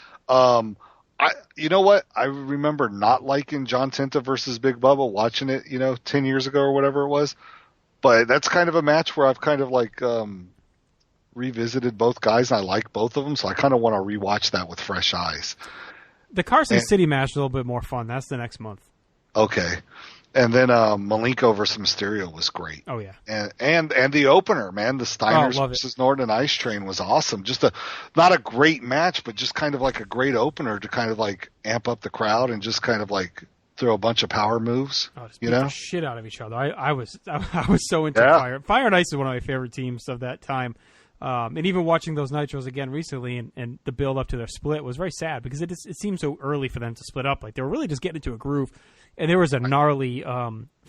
You know what? I remember not liking John Tenta versus Big Bubba, watching it, 10 years ago or whatever it was. But that's kind of a match where I've kind of revisited both guys, and I like both of them, so I kind of want to rewatch that with fresh eyes. The Carson City match is a little bit more fun. That's the next month. Okay. And then Malenko versus Mysterio was great. Oh yeah, and the opener, man, the Steiners versus Norton and Ice Train was awesome. Just not a great match, but just kind of a great opener to kind of amp up the crowd and just kind of throw a bunch of power moves. Just beat the shit out of each other. I was so into Fire. Fire and Ice is one of my favorite teams of that time. And even watching those Nitros again recently, and the build up to their split was very sad because it seemed so early for them to split up. They were really just getting into a groove. And there was a gnarly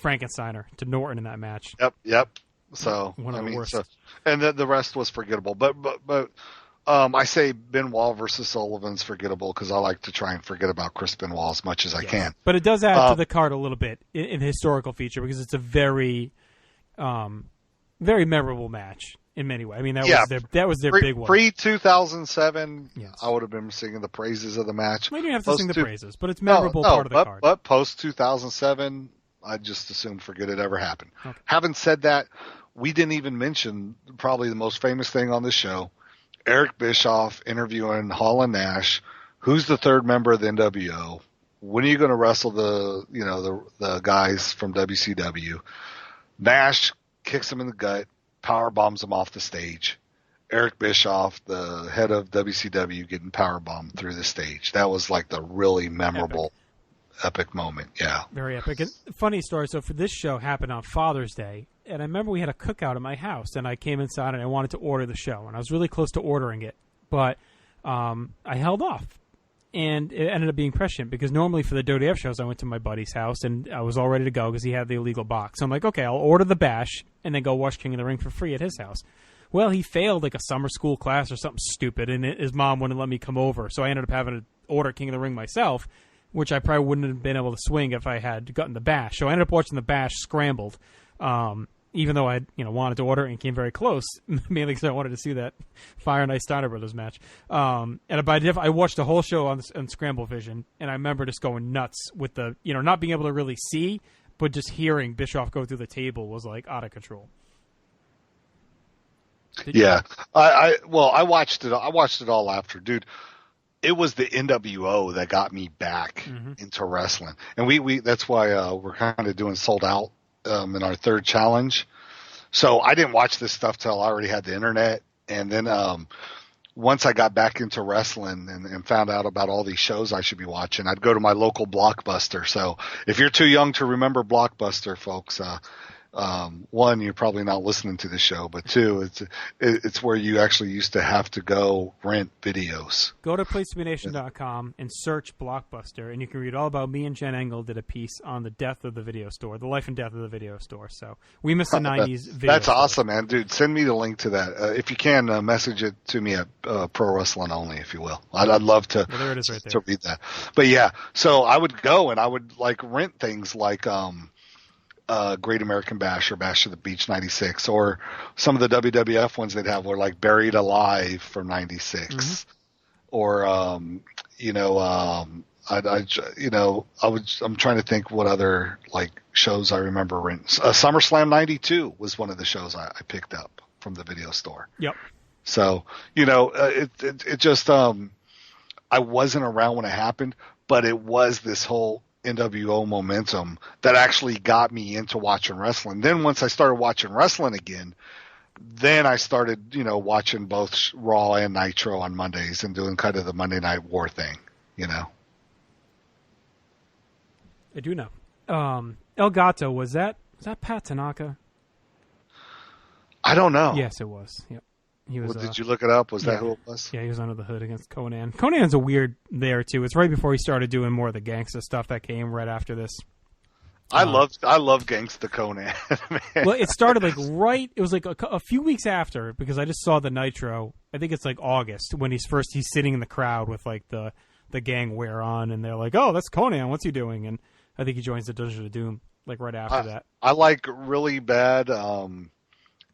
Frankensteiner to Norton in that match. Yep. So one of the worst. And the rest was forgettable. But I say Benoit versus Sullivan's forgettable because I like to try and forget about Chris Benoit as much as I can. But it does add to the card a little bit in the historical feature because it's a very, very memorable match. In many ways, I mean that was their big one. Pre-2007, I would have been singing the praises of the match. We didn't have to sing the praises, but it's memorable part of the card. But post-2007, I just assumed forget it ever happened. Okay. Having said that, we didn't even mention probably the most famous thing on this show, Eric Bischoff interviewing Hall and Nash. Who's the third member of the NWO? When are you going to wrestle the guys from WCW? Nash kicks him in the gut, power bombs him off the stage. Eric Bischoff, the head of WCW, getting power bombed through the stage. That was like the really memorable, epic moment. Yeah, very epic. And funny story. So for this show happened on Father's Day, and I remember we had a cookout at my house, and I came inside and I wanted to order the show, and I was really close to ordering it, but I held off. And it ended up being prescient because normally for the WWF shows, I went to my buddy's house and I was all ready to go because he had the illegal box. So I'm like, okay, I'll order the bash and then go watch King of the Ring for free at his house. Well, he failed like a summer school class or something stupid, and his mom wouldn't let me come over. So I ended up having to order King of the Ring myself, which I probably wouldn't have been able to swing if I had gotten the bash. So I ended up watching the bash scrambled, even though I wanted to order it and came very close, mainly because I wanted to see that Fire and Ice Steiner Brothers match. And I watched the whole show on Scramble Vision, and I remember just going nuts with the not being able to really see, but just hearing Bischoff go through the table was like out of control. Yeah, I watched it. I watched it all after, dude. It was the NWO that got me back into wrestling, and we that's why we're kind of doing Sold Out in our third challenge. So I didn't watch this stuff till I already had the internet, and then once I got back into wrestling and found out about all these shows I should be watching, I'd go to my local Blockbuster. So if you're too young to remember Blockbuster, folks, one, you're probably not listening to the show, but two, it's where you actually used to have to go rent videos. Go to PlaceToBeNation.com and search Blockbuster, and you can read all about me and Jen Engel did a piece on the death of the video store, the life and death of the video store. So we missed the 90s video That's store. awesome, man. Dude, send me the link to that. If you can, message it to me at Pro Wrestling Only, if you will. I'd love to, there it is right there. to read that. But yeah, so I would go and I would like rent things like Great American Bash or Bash of the Beach 96, or some of the WWF ones they'd have were like Buried Alive from 96, or I'm trying to think what other like shows I remember renting. SummerSlam 92 was one of the shows I picked up from the video store. Yep. So it just I wasn't around when it happened, but it was this whole NWO momentum that actually got me into watching wrestling. Then once I started watching wrestling again, then I started, watching both Raw and Nitro on Mondays and doing kind of the Monday Night War thing, I do know. El Gato, was that Pat Tanaka? I don't know. Yes, it was. Yep. He was, did you look it up? Was that who it was? Yeah, he was under the hood against Conan. Conan's a weird there, too. It's right before he started doing more of the gangsta stuff that came right after this. I love Gangsta Conan. Man. Well, it started it was like a few weeks after, because I just saw the Nitro. I think it's like August when he's sitting in the crowd with like the gang wear on, and they're like, "Oh, that's Conan. What's he doing?" And I think he joins the Dungeon of Doom like right after that. I like really bad,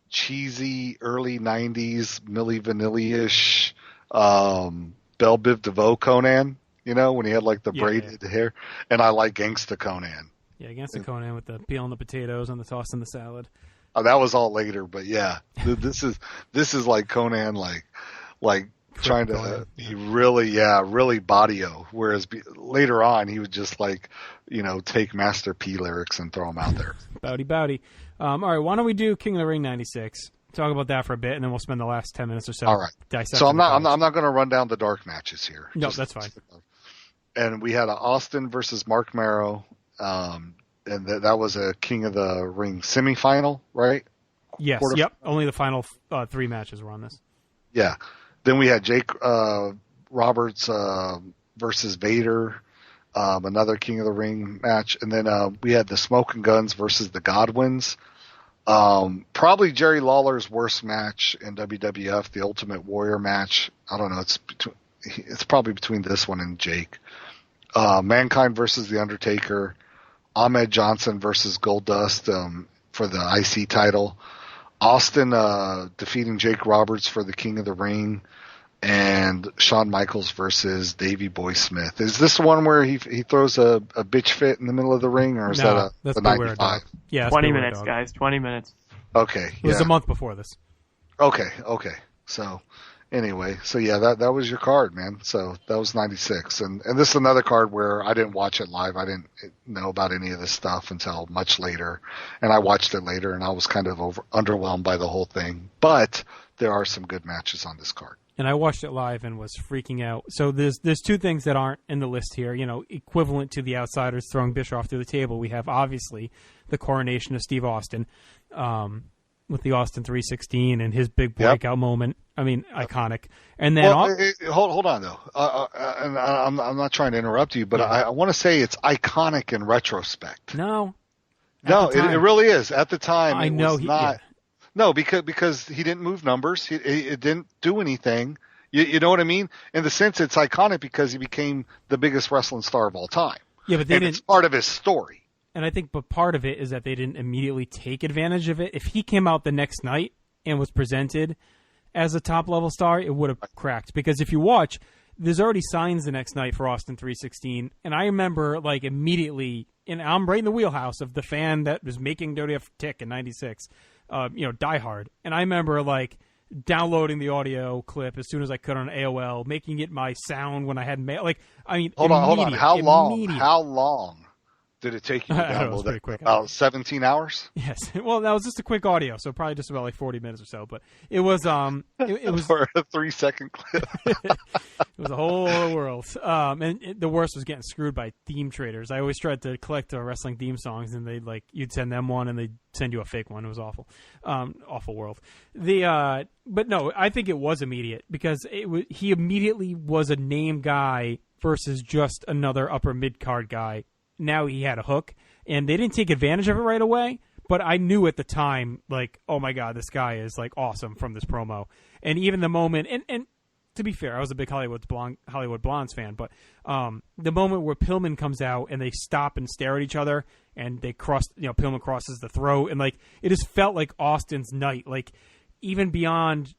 cheesy early '90s Milli Vanilli-ish Belle Biv DeVoe Conan. When he had like the braided hair, and I like Gangsta Conan. Yeah, against the Conan with the peeling the potatoes and the tossing the salad. Oh, that was all later, but yeah, this is like Conan, like trying to really body-o. Whereas later on, he would just take Master P lyrics and throw them out there. Bowdy. All right, why don't we do King of the Ring '96? Talk about that for a bit, and then we'll spend the last 10 minutes or so. All right. So I'm not going to run down the dark matches here. No, that's fine. And we had Austin versus Mark Marrow. And that was a King of the Ring semifinal, right? Yes. Yep. Only the final 3 matches were on this. Yeah. Then we had Jake Roberts versus Vader, another King of the Ring match, and then we had the Smoking Guns versus the Godwins. Probably Jerry Lawler's worst match in WWF, the Ultimate Warrior match. I don't know. It's probably between this one and Jake. Mankind versus the Undertaker. Ahmed Johnson versus Goldust for the IC title. Austin defeating Jake Roberts for the King of the Ring. And Shawn Michaels versus Davey Boy Smith. Is this the one where he throws a bitch fit in the middle of the ring, or is that the 95? Yeah, 20 minutes, guys. 20 minutes. Okay. It was a month before this. Okay. So, anyway, so yeah, that was your card, man. So that was 96. And this is another card where I didn't watch it live. I didn't know about any of this stuff until much later. And I watched it later, and I was kind of underwhelmed by the whole thing. But there are some good matches on this card. And I watched it live and was freaking out. So there's two things that aren't in the list here. You know, equivalent to the Outsiders throwing Bischoff through the table. We have obviously the coronation of Steve Austin, with the Austin 316 and his big breakout moment. I mean, iconic. And then hold on though. And I'm not trying to interrupt you, but I want to say it's iconic in retrospect. No, it really is. At the time, I know was not. Yeah. No, because he didn't move numbers. It didn't do anything. You know what I mean? In the sense, it's iconic because he became the biggest wrestling star of all time. Yeah, but it's part of his story. And I think, but part of it is that they didn't immediately take advantage of it. If he came out the next night and was presented as a top-level star, it would have cracked. Because if you watch, there's already signs the next night for Austin 316. And I remember, like, immediately, and I'm right in the wheelhouse of the fan that was making WWF tick in 96, Die Hard. And I remember, like, downloading the audio clip as soon as I could on AOL, making it my sound when I had mail. Like, I mean, hold on. How long did it take you to download that? Quick. About 17 hours? Yes. Well, that was just a quick audio, so probably just about like 40 minutes or so. But it was it was for a 3-second clip. It was a whole world. The worst was getting screwed by theme traders. I always tried to collect wrestling theme songs, and you'd send them one, and they'd send you a fake one. It was awful, awful world. But no, I think it was immediate because he immediately was a name guy versus just another upper mid card guy. Now he had a hook, and they didn't take advantage of it right away, but I knew at the time, like, oh my God, this guy is, like, awesome from this promo. And even the moment, and to be fair, I was a big Hollywood Blondes fan, but the moment where Pillman comes out and they stop and stare at each other, and they cross, Pillman crosses the throat, and, like, it just felt like Austin's night. Like, even beyond,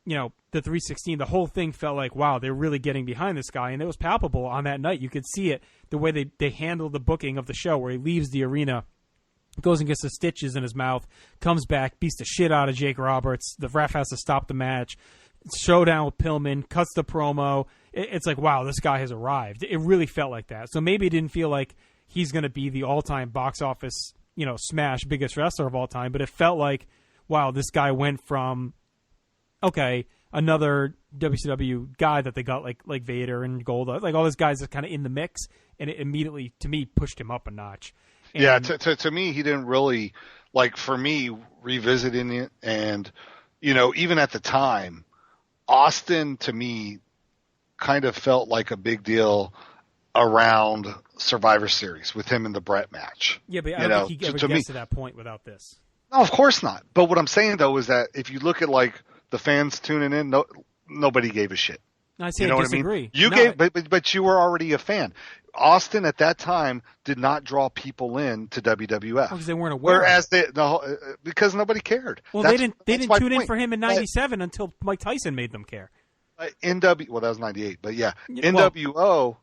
the 316, the whole thing felt like, wow, they're really getting behind this guy, and it was palpable on that night. You could see it, the way they handled the booking of the show, where he leaves the arena, goes and gets the stitches in his mouth, comes back, beats the shit out of Jake Roberts. The ref has to stop the match. Showdown with Pillman, cuts the promo. It's like, wow, this guy has arrived. It really felt like that. So maybe it didn't feel like he's going to be the all-time box office, smash biggest wrestler of all time, but it felt like, wow, this guy went from, okay, another WCW guy that they got like Vader and Goldust, like all those guys that kind of in the mix, and it immediately, to me, pushed him up a notch. And yeah, to me, he didn't really, like, for me, revisiting it, and, even at the time, Austin, to me, kind of felt like a big deal around Survivor Series with him in the Brett match. Yeah, but I don't think he ever gets to that point without this. No, of course not. But what I'm saying, though, is that if you look at, like, the fans tuning in, nobody gave a shit. I say I disagree. You gave, but you were already a fan. Austin at that time did not draw people in to WWF because they weren't aware. Whereas because nobody cared. Well, they didn't tune in for him in '97 until Mike Tyson made them care. Well, that was '98, but yeah, NWO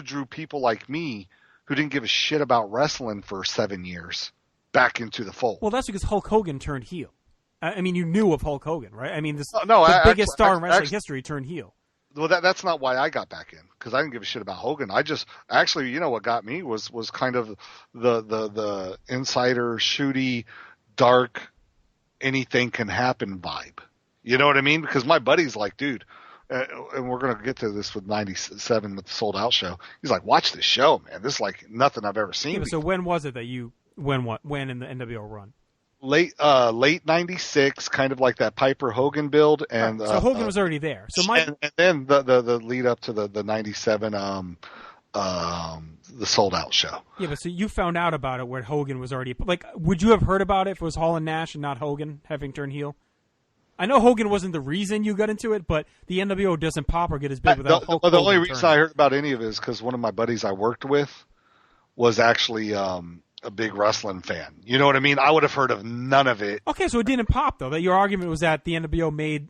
drew people like me who didn't give a shit about wrestling for 7 years back into the fold. Well, that's because Hulk Hogan turned heel. I mean, you knew of Hulk Hogan, right? I mean, the biggest star in wrestling history turned heel. Well, that's not why I got back in, because I didn't give a shit about Hogan. I just actually, what got me was kind of the insider, shooty, dark, anything can happen vibe. You know what I mean? Because my buddy's like, dude, and we're gonna get to this with '97 with the Souled Out show. He's like, watch this show, man. This is like nothing I've ever seen. Yeah, so when was it that you when in the NWO run? Late '96, kind of like that Piper Hogan build, and so Hogan was already there. So and then the lead up to the '97 the Souled Out show. Yeah, but so you found out about it where Hogan was already like. Would you have heard about it if it was Hall and Nash and not Hogan having turned heel? I know Hogan wasn't the reason you got into it, but the NWO doesn't pop or get as big without Hulk Hogan. The only reason I heard about any of it is because one of my buddies I worked with was actually a big wrestling fan. You know what I mean? I would have heard of none of it. Okay, so it didn't pop, though. That your argument was that the NWO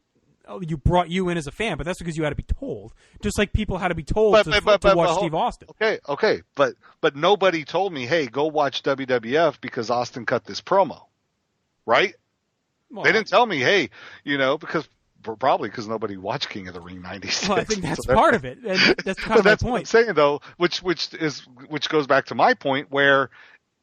brought you in as a fan, but that's because you had to be told. Just like people had to be told to watch Steve Austin. Okay, but nobody told me, hey, go watch WWF because Austin cut this promo, right? They didn't tell me, hey, because probably because nobody watched King of the Ring '96. Well, I think that's part of it. And that's kind of that's my point. what I'm saying, though, which goes back to my point where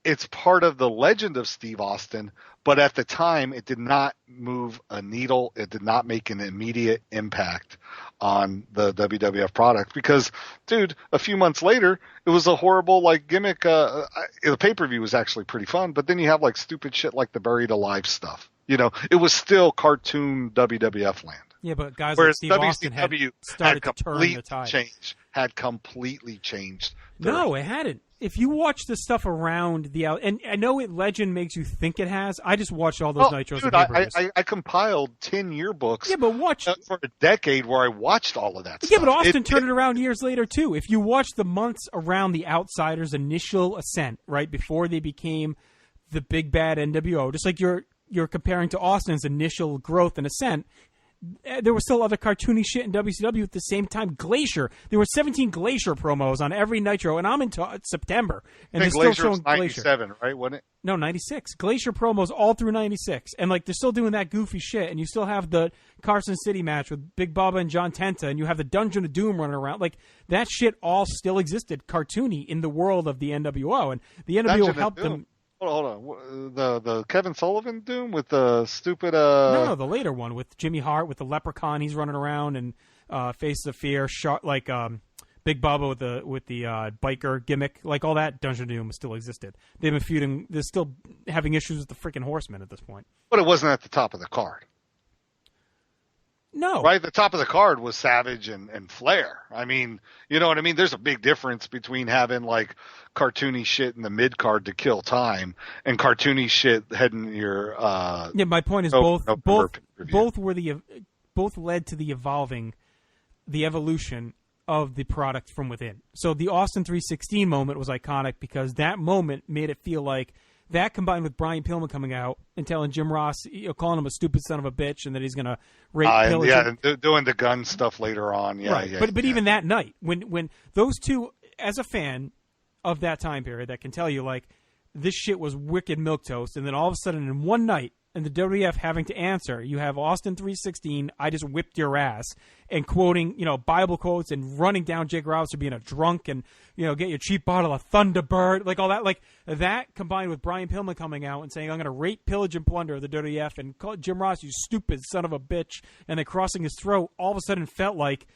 it's part of the legend of Steve Austin, but at the time it did not move a needle. It did not make an immediate impact on the WWF product because, dude, a few months later, it was a horrible gimmick. The pay-per-view was actually pretty fun, but then you have stupid shit like the Buried Alive stuff. It was still cartoon WWF land. Yeah, but guys Whereas like Steve Austin had started to turn the tide. Had completely changed. No, it hadn't. If you watch the stuff around and I know Legend makes you think it has. I just watched all those Nitros. Dude, I compiled 10 yearbooks. Yeah, but watch for a decade where I watched all of that. Yeah, stuff. but Austin turned it around years later too. If you watch the months around the Outsiders' initial ascent, right before they became the big bad NWO, just like you're comparing to Austin's initial growth and ascent. There was still other cartoony shit in WCW at the same time. Glacier. There were 17 Glacier promos on every Nitro, and I'm in September, and they're still showing Glacier. 97, right? Wasn't it? No, 96. Glacier promos all through 96, and they're still doing that goofy shit. And you still have the Carson City match with Big Bubba and John Tenta, and you have the Dungeon of Doom running around. That shit all still existed, cartoony in the world of the NWO, and the NWO helped them. Hold on. The Kevin Sullivan Doom with the stupid... No, the later one with Jimmy Hart with the leprechaun. He's running around and Faces of Fear, Big Bubba with the biker gimmick. All that Dungeon Doom still existed. They've been feuding. They're still having issues with the freaking Horsemen at this point. But it wasn't at the top of the card. No. Right? The top of the card was Savage and Flair. I mean, you know what I mean? There's a big difference between having cartoony shit in the mid card to kill time and cartoony shit heading your Yeah, my point is both led to the evolution of the product from within. So the Austin 316 moment was iconic because that moment made it feel like that combined with Brian Pillman coming out and telling Jim Ross, calling him a stupid son of a bitch, and that he's going to rape pillage. Yeah, doing the gun stuff later on. Yeah, right. Yeah, but even that night, when those two, as a fan of that time period, that can tell you this shit was wicked milquetoast, and then all of a sudden in one night, and the WWF having to answer, you have Austin 316, I just whipped your ass, and quoting, Bible quotes and running down Jake Roberts for being a drunk and, get your cheap bottle of Thunderbird, all that. That combined with Brian Pillman coming out and saying, I'm going to rape, pillage, and plunder the WWF and call Jim Ross, you stupid son of a bitch, and then crossing his throat, all of a sudden felt like,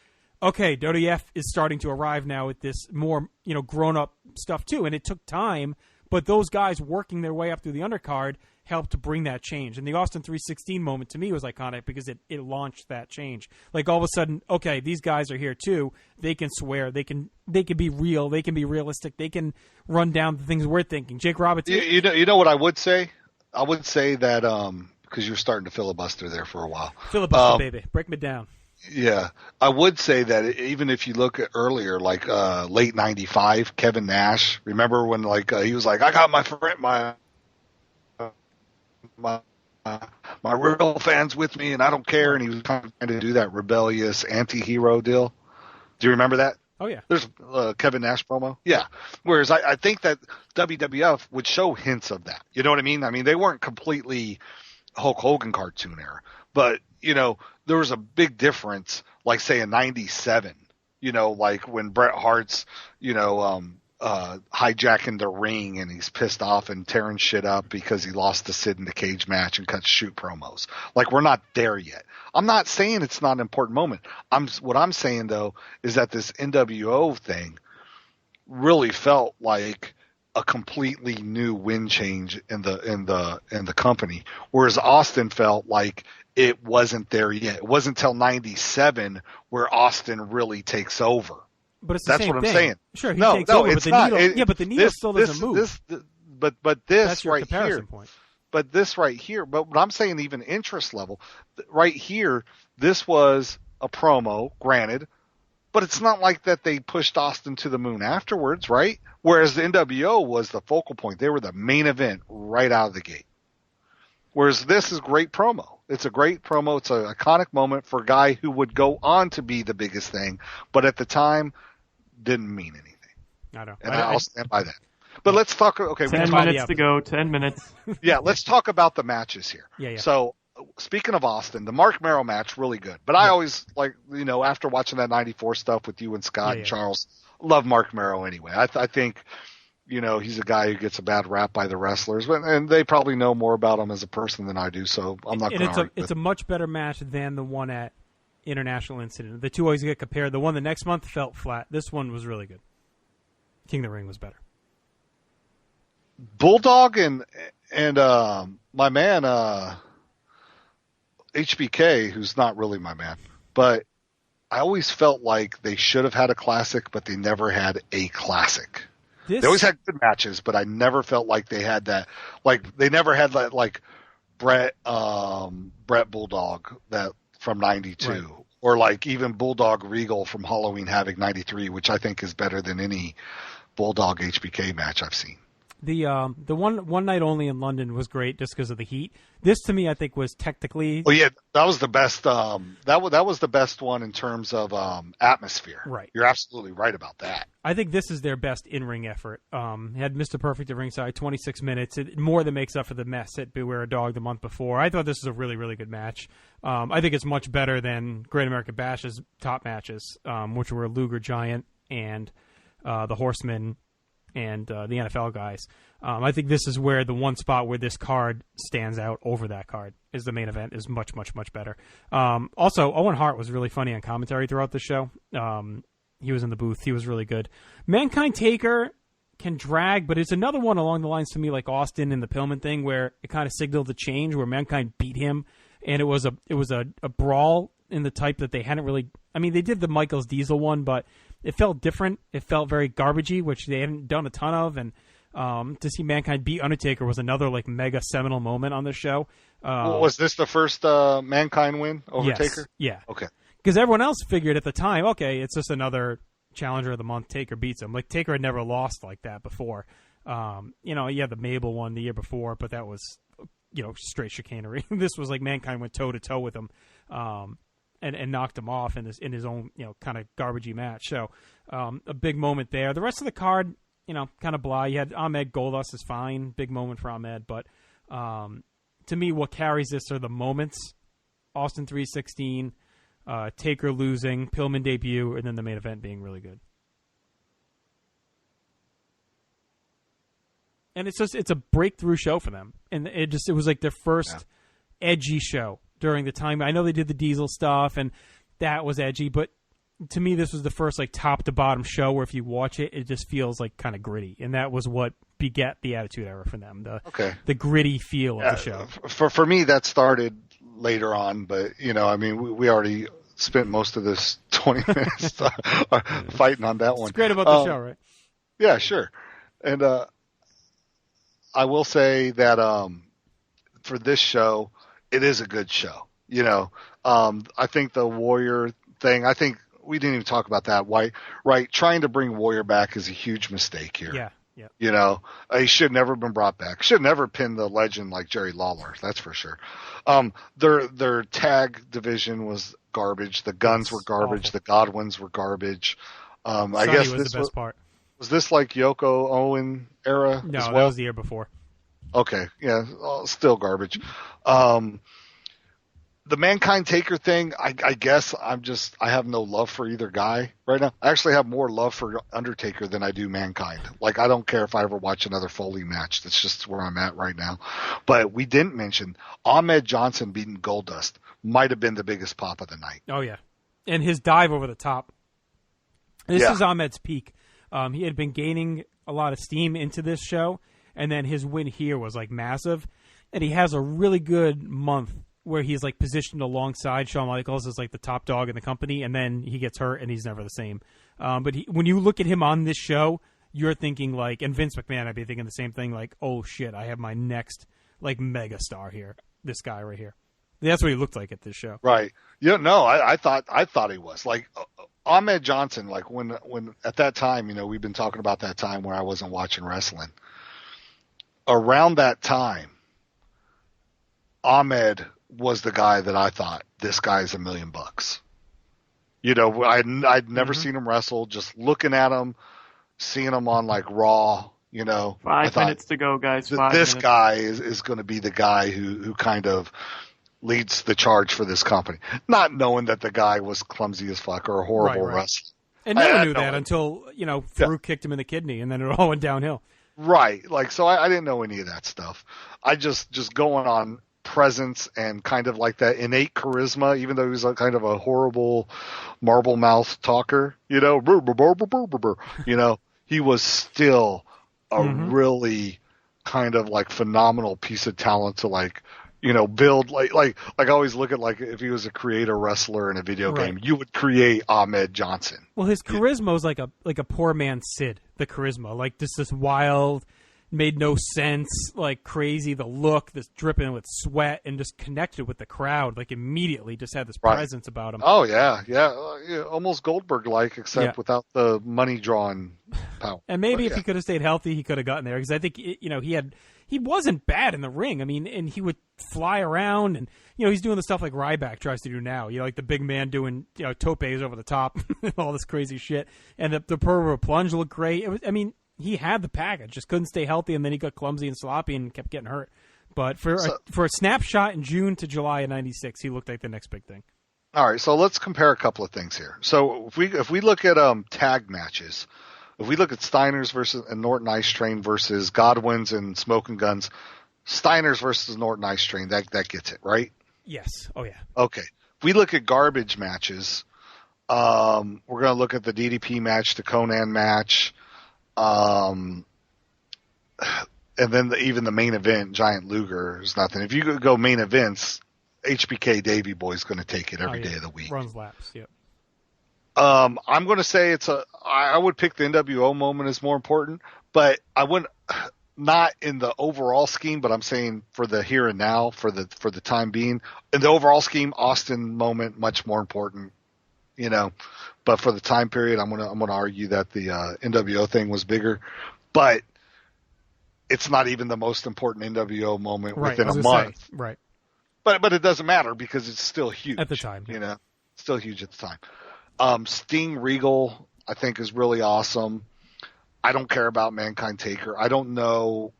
okay, WWF is starting to arrive now with this more, grown-up stuff too. And it took time, but those guys working their way up through the undercard helped to bring that change. And the Austin 316 moment to me was iconic because it launched that change. All of a sudden, okay, these guys are here too. They can swear. They can be real. They can be realistic. They can run down the things we're thinking. Jake Roberts. You know what I would say? I would say that because you're starting to filibuster there for a while. Filibuster, baby. Break me down. Yeah, I would say that even if you look at earlier, late '95, Kevin Nash. Remember when he was like, I got my friend, my real fans with me, and I don't care. And he was kind of trying to do that rebellious anti-hero deal. Do you remember that? Oh yeah. There's Kevin Nash promo. Yeah. Whereas I think that WWF would show hints of that. You know what I mean? I mean, they weren't completely Hulk Hogan cartoon era, but there was a big difference, say in '97, when Bret Hart's, hijacking the ring and he's pissed off and tearing shit up because he lost to Sid in the cage match and cut shoot promos. We're not there yet. I'm not saying it's not an important moment. What I'm saying though is that this NWO thing really felt like a completely new wind change in the company, whereas Austin felt like it wasn't there yet. It wasn't until '97 where Austin really takes over. But that's what I'm saying. Sure, he takes over, but the needle, but the needle still doesn't move. But this that's your right comparison here, point. But this right here, but what I'm saying, even interest level, right here, this was a promo, granted, but it's not like that they pushed Austin to the moon afterwards, right? Whereas the NWO was the focal point. They were the main event right out of the gate. Whereas this is great promo. It's a great promo. It's an iconic moment for a guy who would go on to be the biggest thing, but at the time didn't mean anything. I know. And I'll stand by that. But let's talk. Okay, 10 minutes to go. 10 minutes. Yeah, let's talk about the matches here. Yeah. So speaking of Austin, the Mark Merrill match, really good. But I always, like, after watching that 94 stuff with you and Scott and Charles, love Mark Merrill anyway. I think, he's a guy who gets a bad rap by the wrestlers, and they probably know more about him as a person than I do, so I'm not going to argue. It's a much better match than the one at International Incident. The two always get compared. The one the next month felt flat. This one was really good. King of the Ring was better. Bulldog and my man HBK, who's not really my man, but I always felt like they should have had a classic, but they never had a classic. They always had good matches, but I never felt like they had that. Like they never had that, like Brett Bulldog that from '92, right. Or like even Bulldog Regal from Halloween Havoc '93, which I think is better than any Bulldog HBK match I've seen. The one night only in London was great just because of the heat. This to me I think was technically. Oh yeah, that was the best. That was the best one in terms of atmosphere. Right, you're absolutely right about that. I think this is their best in-ring effort. Had Mr. Perfect at ringside, 26 minutes. It more than makes up for the mess at Beware a Dog the month before. I thought this was a really, really good match. I think it's much better than Great American Bash's top matches, which were Luger Giant and the Horsemen and the NFL guys. I think this is where the one spot where this card stands out over that card is the main event is much, much, much better. Also, Owen Hart was really funny on commentary throughout the show. He was in the booth. He was really good. Mankind Taker can drag, but it's another one along the lines to me like Austin and the Pillman thing where it kind of signaled a change where Mankind beat him, and it was a brawl in the type that they hadn't really. I mean, they did the Michaels Diesel one, but it felt different. It felt very garbagey, which they hadn't done a ton of, and to see Mankind beat Undertaker was another like mega seminal moment on the show. Was this the first Mankind win over Taker? Yeah. Okay. Because everyone else figured at the time, okay, it's just another Challenger of the Month. Taker beats him. Like Taker had never lost like that before. The Mabel one the year before, but that was straight chicanery. This was like Mankind went toe to toe with him. And knocked him off in his own kind of garbagey match. So a big moment there. The rest of the card, kind of blah. You had Ahmed Goldust is fine, big moment for Ahmed. But to me, what carries this are the moments: Austin 316, Taker losing, Pillman debut, and then the main event being really good. And it's a breakthrough show for them, and it was like their first edgy show. During the time, I know they did the Diesel stuff, and that was edgy, but to me, this was the first like top to bottom show where if you watch it, it just feels like kind of gritty, and that was what begat the Attitude Era for them. The gritty feel of the show. For me, that started later on, but we already spent most of this 20 minutes fighting on that one. It's great about the show, right? Yeah, sure. And I will say that for this show. It is a good show, I think the Warrior thing, I think we didn't even talk about that. Why, right? Trying to bring Warrior back is a huge mistake here. Yeah. He should never have been brought back. Should never pin the legend like Jerry Lawler. That's for sure. Their tag division was garbage. The Guns were garbage. Awful. The Godwins were garbage. I Sonny guess was this the best part. Was this like Yoko Owen era? No, as well? That was the year before. Okay, yeah, still garbage. The Mankind Taker thing, I guess I have no love for either guy right now. I actually have more love for Undertaker than I do Mankind. Like, I don't care if I ever watch another Foley match. That's just where I'm at right now. But we didn't mention Ahmed Johnson beating Goldust might have been the biggest pop of the night. Oh, yeah. And his dive over the top. This is Ahmed's peak. He had been gaining a lot of steam into this show, and then his win here was like massive. And he has a really good month where he's like positioned alongside Shawn Michaels as like the top dog in the company, and then he gets hurt and he's never the same. But when you look at him on this show, you're thinking like, and Vince McMahon, I'd be thinking the same thing, like, oh shit, I have my next like mega star here, this guy right here. That's what he looked like at this show. Right. Yeah. No, I thought he was like Ahmed Johnson. Like when at that time, we've been talking about that time where I wasn't watching wrestling. Around that time, Ahmed was the guy that I thought, this guy's $1 million. I'd never seen him wrestle. Just looking at him, seeing him on like Raw. 5 minutes to go, guys. This guy is going to be the guy who kind of leads the charge for this company, not knowing that the guy was clumsy as fuck or a horrible Right. wrestler. And no one knew no that idea. until, Farouk kicked him in the kidney, and then it all went downhill. Right. Like, so I didn't know any of that stuff. I just going on presence and kind of like that innate charisma, even though he was a kind of a horrible marble mouth talker, you know, he was still a really kind of like phenomenal piece of talent to like, build like I always look at like if he was a creator wrestler in a video game, you would create Ahmed Johnson. Well, his charisma was like a poor man's Sid. The charisma, like this wild, made no sense, like crazy. The look, this dripping with sweat, and just connected with the crowd. Like immediately, just had this presence about him. Oh yeah, almost Goldberg like, except without the money drawing power. And maybe if he could have stayed healthy, he could have gotten there because I think he wasn't bad in the ring. I mean, and he would fly around, and he's doing the stuff like Ryback tries to do now. Like the big man doing topes over the top, all this crazy shit. And the Purple Plunge looked great. He had the package, just couldn't stay healthy, and then he got clumsy and sloppy and kept getting hurt. But for a snapshot in June to July of '96, he looked like the next big thing. All right, so let's compare a couple of things here. So if we look at tag matches. If we look at Steiner's versus and Norton Ice Train versus Godwin's and Smoking Guns, Steiner's versus Norton Ice Train, that gets it, right? Yes. Oh, yeah. Okay. If we look at garbage matches, we're going to look at the DDP match, the Conan match, and then even the main event, Giant Luger, is nothing. If you go main events, HBK Davey Boy's going to take it every day of the week. Runs laps, yep. I'm going to say I would pick the NWO moment as more important, but I wouldn't, not in the overall scheme, but I'm saying for the here and now, for the time being, in the overall scheme, Austin moment, much more important, but for the time period, I'm going to argue that the, NWO thing was bigger, but it's not even the most important NWO moment within a month. Right. But it doesn't matter because it's still huge at the time, still huge at the time. Sting Regal, I think, is really awesome. I don't care about Mankind Taker. I don't know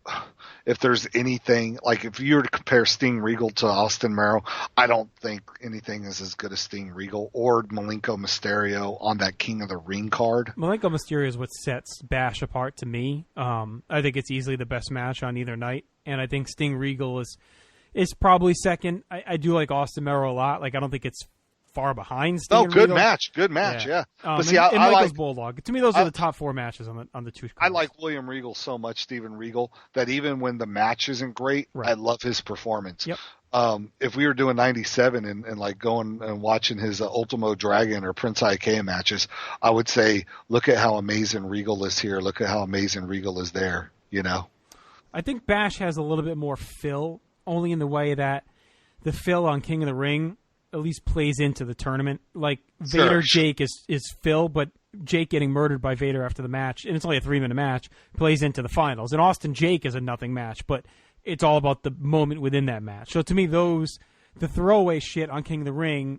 if there's anything, like if you were to compare Sting Regal to Austin Merrow, I don't think anything is as good as Sting Regal or Malenko Mysterio on that King of the Ring card. Malenko Mysterio is what sets Bash apart to me. I think it's easily the best match on either night, and I think Sting Regal is probably second. I do like Austin Merrow a lot. Like I don't think it's far behind Sting and good Regal. Good match, yeah. But see, I Michael's Bulldog. To me, those are the top four matches on the two. I like William Regal so much, Steven Regal, that even when the match isn't great, I love his performance. Yep. If we were doing 97 and like going and watching his Ultimo Dragon or Prince Ikea matches, I would say, look at how amazing Regal is here. Look at how amazing Regal is there, I think Bash has a little bit more fill, only in the way that the fill on King of the Ring at least plays into the tournament. Like Vader Jake is Phil, but Jake getting murdered by Vader after the match, and it's only a 3-minute match, plays into the finals. And Austin Jake is a nothing match, but it's all about the moment within that match. So to me, the throwaway shit on King of the Ring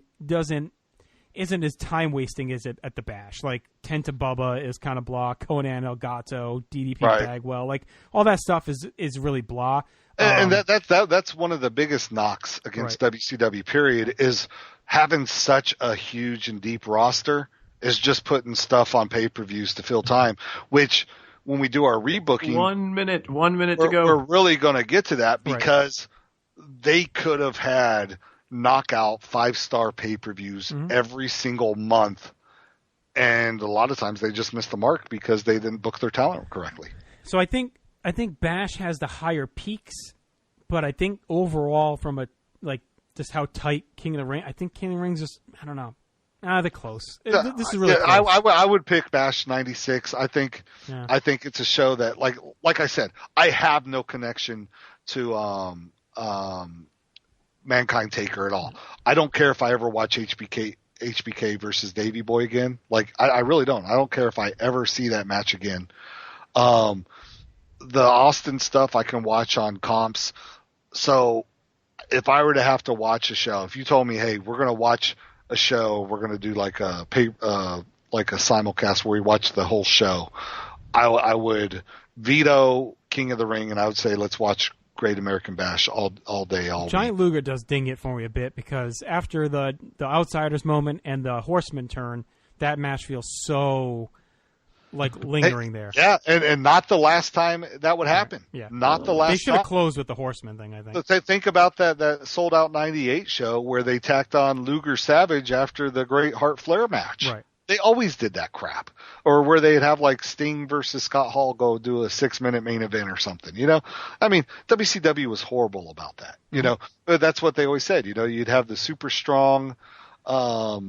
isn't as time wasting as it at the Bash. Like Tenta Bubba is kind of blah, Conan Elgato, DDP Bagwell, like all that stuff is really blah. And that's one of the biggest knocks against WCW period is having such a huge and deep roster is just putting stuff on pay-per-views to fill time, which when we do our rebooking, 1 minute to go. We're really going to get to that because they could have had knockout 5-star pay-per-views every single month. And a lot of times they just missed the mark because they didn't book their talent correctly. So I think Bash has the higher peaks, but I think overall from just how tight King of the Ring, I think King of the Ring's just, I don't know. They're close. This is really close. I would pick Bash 96. I think it's a show that like I said, I have no connection to Mankind Taker at all. I don't care if I ever watch HBK versus Davey Boy again. Like I really don't. I don't care if I ever see that match again. The Austin stuff I can watch on comps. So if I were to have to watch a show, if you told me, hey, we're going to watch a show, we're going to do like a simulcast where we watch the whole show, I would veto King of the Ring and I would say let's watch Great American Bash all day, all Giant week. Luger does ding it for me a bit because after the Outsiders moment and the Horseman turn, that match feels so like lingering there. Yeah, and not the last time that would happen. Yeah. Not the last They should have time. closed with the Horseman thing, I think. So think about that Sold Out 98 show where they tacked on Luger Savage after the Great Heart Flair match. Right. They always did that crap. Or where they'd have like Sting versus Scott Hall go do a 6-minute main event or something, you know? I mean, WCW was horrible about that, you know? But that's what they always said, you know? You'd have the super strong, what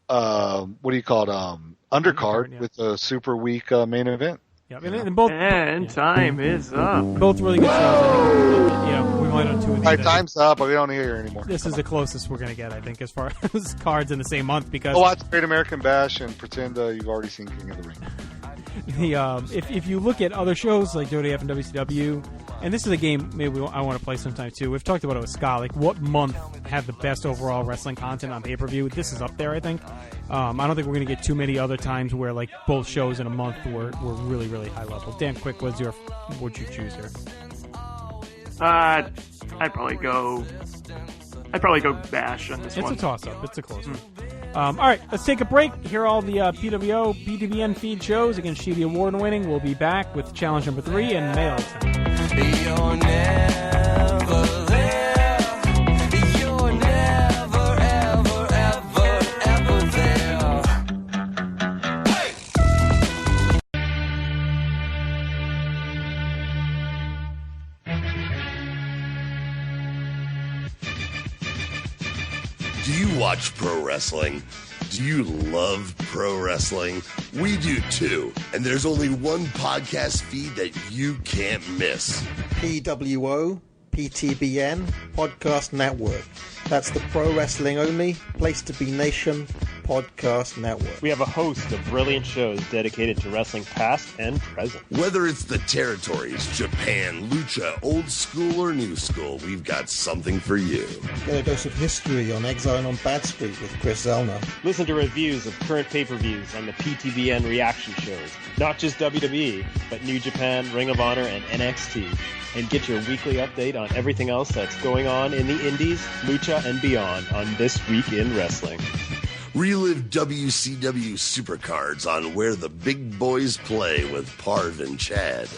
do you call it? Undercard with a super weak main event. Yeah, and both. And time is up. Both really good shows. I think, we've only done 2 of these. All right, time's up, but we don't hear anymore. This is the closest we're going to get, I think, as far as cards in the same month. Because Go watch Great American Bash and pretend you've already seen King of the Ring. If you look at other shows like WWF and WCW, and this is a game maybe I want to play sometime too. We've talked about it with Scott. Like, what month had the best overall wrestling content on pay-per-view? This is up there, I think. I don't think we're going to get too many other times where like both shows in a month were really, really high level. Dan, quick, what'd you choose here? I'd probably go Bash on this one. It's a toss-up. It's a close one. All right, let's take a break. Hear all the PWO, BTBN feed shows against Stevie Award-winning. We'll be back with challenge number 3 and mail time. You're never there. You're never, ever, ever, ever there. Do you watch pro wrestling? Do you love pro wrestling? We do too. And there's only one podcast feed that you can't miss. PWO, PTBN, Podcast Network. That's the pro wrestling only, place to be nation, podcast network. We have a host of brilliant shows dedicated to wrestling past and present. Whether it's the territories, Japan, lucha, old school or new school, we've got something for you. Get a dose of history on Exile on Bad Street with Chris Zellner. Listen to reviews of current pay-per-views on the PTBN reaction shows. Not just WWE, but New Japan, Ring of Honor, and NXT. And get your weekly update on everything else that's going on in the indies, lucha, and beyond on This Week in Wrestling. Relive WCW Supercards on Where the Big Boys Play with Parv and Chad.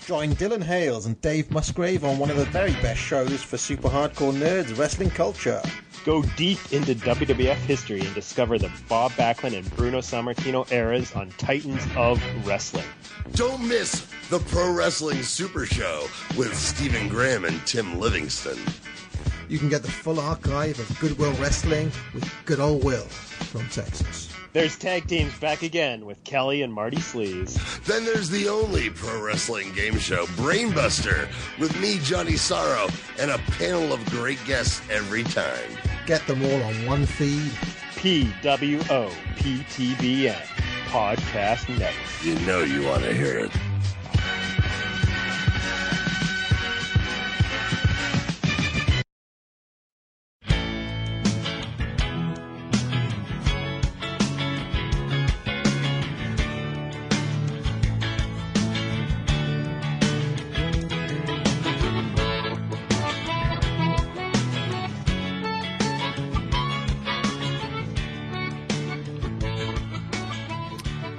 Join Dylan Hales and Dave Musgrave on one of the very best shows for super hardcore nerds, wrestling culture. Go deep into WWF history and discover the Bob Backlund and Bruno Sammartino eras on Titans of Wrestling. Don't miss the Pro Wrestling Super Show with Stephen Graham and Tim Livingston. You can get the full archive of Goodwill Wrestling with Good Old Will from Texas. There's tag teams back again with Kelly and Marty Sleaze. Then there's the only pro wrestling game show, Brainbuster, with me, Johnny Sorrow, and a panel of great guests every time. Get them all on one feed. PWO PTBN Podcast Network. You know you want to hear it.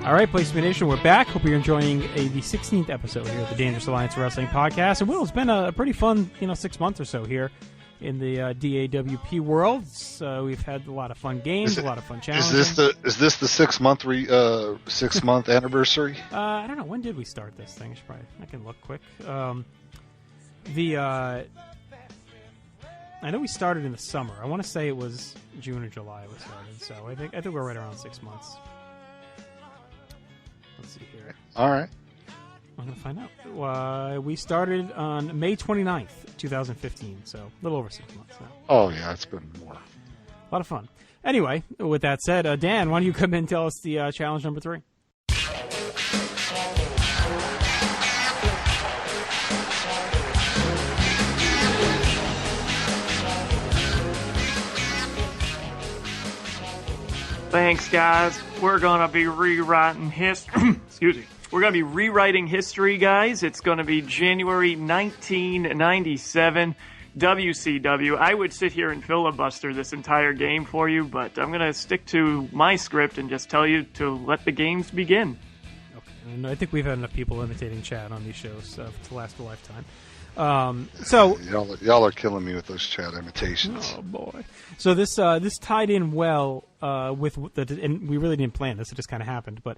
All right, Place to Be Nation, we're back. Hope you're enjoying the 16th episode here of the Dangerous Alliance Wrestling Podcast. And, Will, it's been a pretty fun, 6 months or so here in the DAWP world. So we've had a lot of fun games, a lot of fun challenges. Is this the 6 month 6 month anniversary? I don't know. When did we start this thing? I can look quick. I know we started in the summer. I want to say it was June or July we started. So I think we're right around 6 months. Let's see here. All right. I'm going to find out. We started on May 29th, 2015, so a little over 6 months now. Oh, yeah, it's been more. A lot of fun. Anyway, with that said, Dan, why don't you come in and tell us the challenge number 3? Thanks, guys. We're gonna be rewriting history. Excuse me. We're going to be rewriting history, guys. It's going to be January 1997. WCW. I would sit here and filibuster this entire game for you, but I'm going to stick to my script and just tell you to let the games begin. Okay. And I think we've had enough people imitating Chad on these shows to last a lifetime. So y'all are killing me with those Chad imitations. Oh boy! So this tied in well with and we really didn't plan this; it just kind of happened. But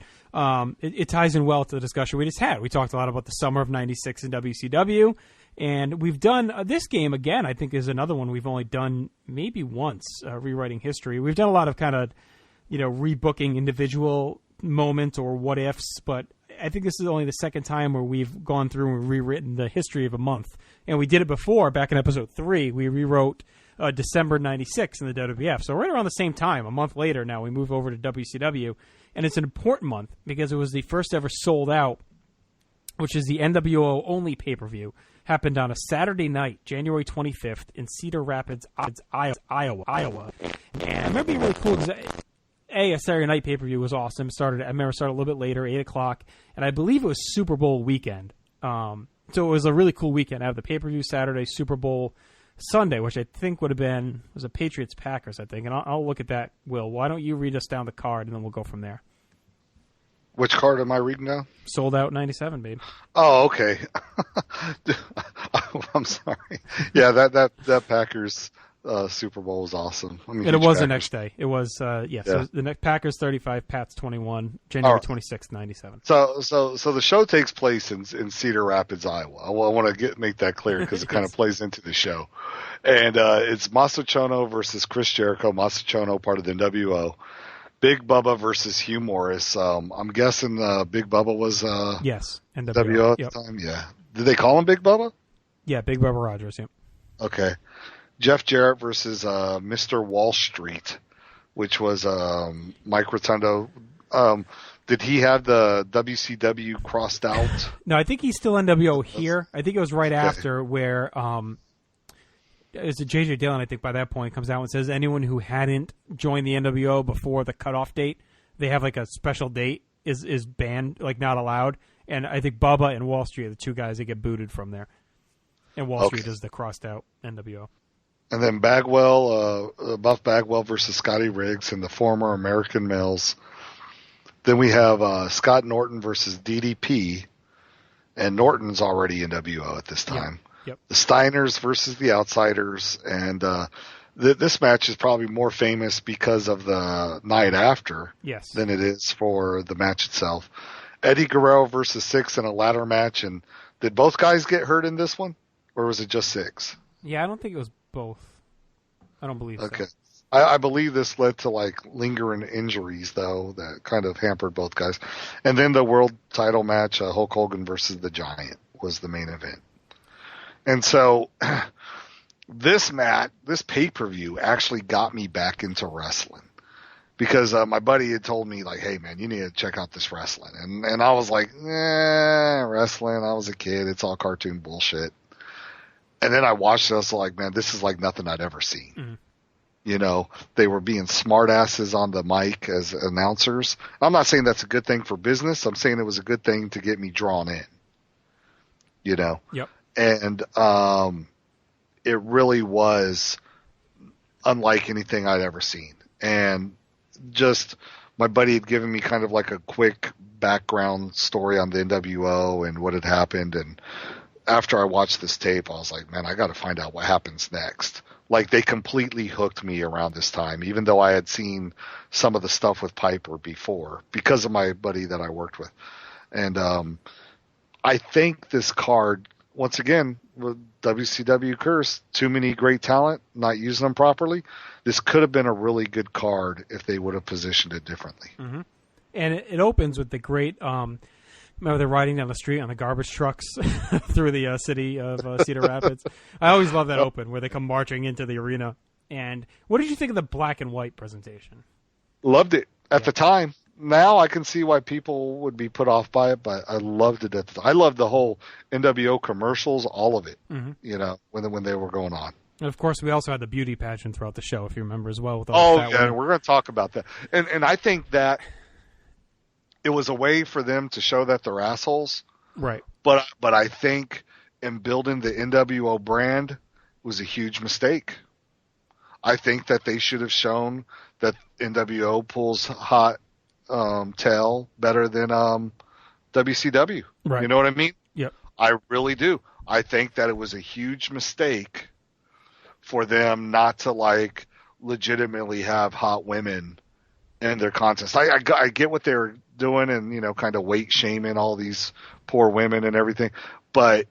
it ties in well to the discussion we just had. We talked a lot about the summer of '96 in WCW. And we've done this game again. I think is another one we've only done maybe once. Rewriting history. We've done a lot of kind of, rebooking individual moments or what ifs. But I think this is only the second time where we've gone through and rewritten the history of a month. And we did it before back in episode 3. We rewrote December '96 in the WWF. So right around the same time, a month later. Now we move over to WCW, and it's an important month because it was the first ever Souled Out, which is the NWO only pay-per-view. Happened on a Saturday night, January 25th, in Cedar Rapids, Iowa. And I remember being really cool because, a Saturday night pay-per-view was awesome. I remember it started a little bit later, 8 o'clock, and I believe it was Super Bowl weekend. So it was a really cool weekend. I have the pay-per-view Saturday, Super Bowl Sunday, which I think would have been, was a Patriots-Packers, I think. And I'll look at that, Will. Why don't you read us down the card, and then we'll go from there. Which card am I reading now? Sold Out 97, babe. Oh, okay. I'm sorry. Yeah, that Packers Super Bowl was awesome. And it was the next day. It was yes. Yeah. The next Packers 35, Pats 21, January 26th, 97. So the show takes place in Cedar Rapids, Iowa. I want to make that clear because it kind of plays into the show. And it's Masachono versus Chris Jericho. Masachono, part of the NWO. Big Bubba versus Hugh Morris. I'm guessing Big Bubba was yes, NWO at the time. Yeah. Did they call him Big Bubba? Yeah, Big Bubba Rogers. Yep. Okay. Jeff Jarrett versus Mr. Wall Street, which was Mike Rotundo. Did he have the WCW crossed out? No, I think he's still NWO here. I think it was right after where it's a J.J. Dillon, I think, by that point, comes out and says anyone who hadn't joined the NWO before the cutoff date, they have like a special date, is banned, like not allowed. And I think Bubba and Wall Street are the two guys that get booted from there. And Wall Street is the crossed out NWO. And then Bagwell, Buff Bagwell versus Scotty Riggs and the former American Males. Then we have Scott Norton versus DDP. And Norton's already NWO at this time. Yep. The Steiners versus the Outsiders, and this match is probably more famous because of the night after than it is for the match itself. Eddie Guerrero versus Six in a ladder match, and did both guys get hurt in this one, or was it just Six? Yeah, I don't think it was both. I don't believe so. Okay. I believe this led to like lingering injuries, though, that kind of hampered both guys. And then the world title match, Hulk Hogan versus the Giant, was the main event. And so this pay-per-view actually got me back into wrestling because my buddy had told me, like, hey, man, you need to check out this wrestling. And I was like, wrestling. I was a kid. It's all cartoon bullshit. And then I watched it. I was like, man, this is like nothing I'd ever seen. Mm-hmm. You know, they were being smartasses on the mic as announcers. I'm not saying that's a good thing for business. I'm saying it was a good thing to get me drawn in. You know? Yep. And it really was unlike anything I'd ever seen. And just my buddy had given me kind of like a quick background story on the NWO and what had happened. And after I watched this tape, I was like, man, I got to find out what happens next. Like, they completely hooked me around this time, even though I had seen some of the stuff with Piper before because of my buddy that I worked with. And I think this card, once again, with WCW curse, too many great talent, not using them properly. This could have been a really good card if they would have positioned it differently. Mm-hmm. And it opens with the great, remember they're riding down the street on the garbage trucks through the city of Cedar Rapids. I always love that open where they come marching into the arena. And what did you think of the black and white presentation? Loved it at the time. Now I can see why people would be put off by it, but I loved it. I loved the whole NWO commercials, all of it, you know, when they were going on. And of course, we also had the beauty pageant throughout the show, if you remember as well. With all we're going to talk about that. And I think that it was a way for them to show that they're assholes. Right. But I think in building the NWO brand was a huge mistake. I think that they should have shown that NWO pulls hot tail better than WCW. Right. You know what I mean? Yep. I really do. I think that it was a huge mistake for them not to like legitimately have hot women in their contests. I get what they're doing and, you know, kind of weight shaming all these poor women and everything, but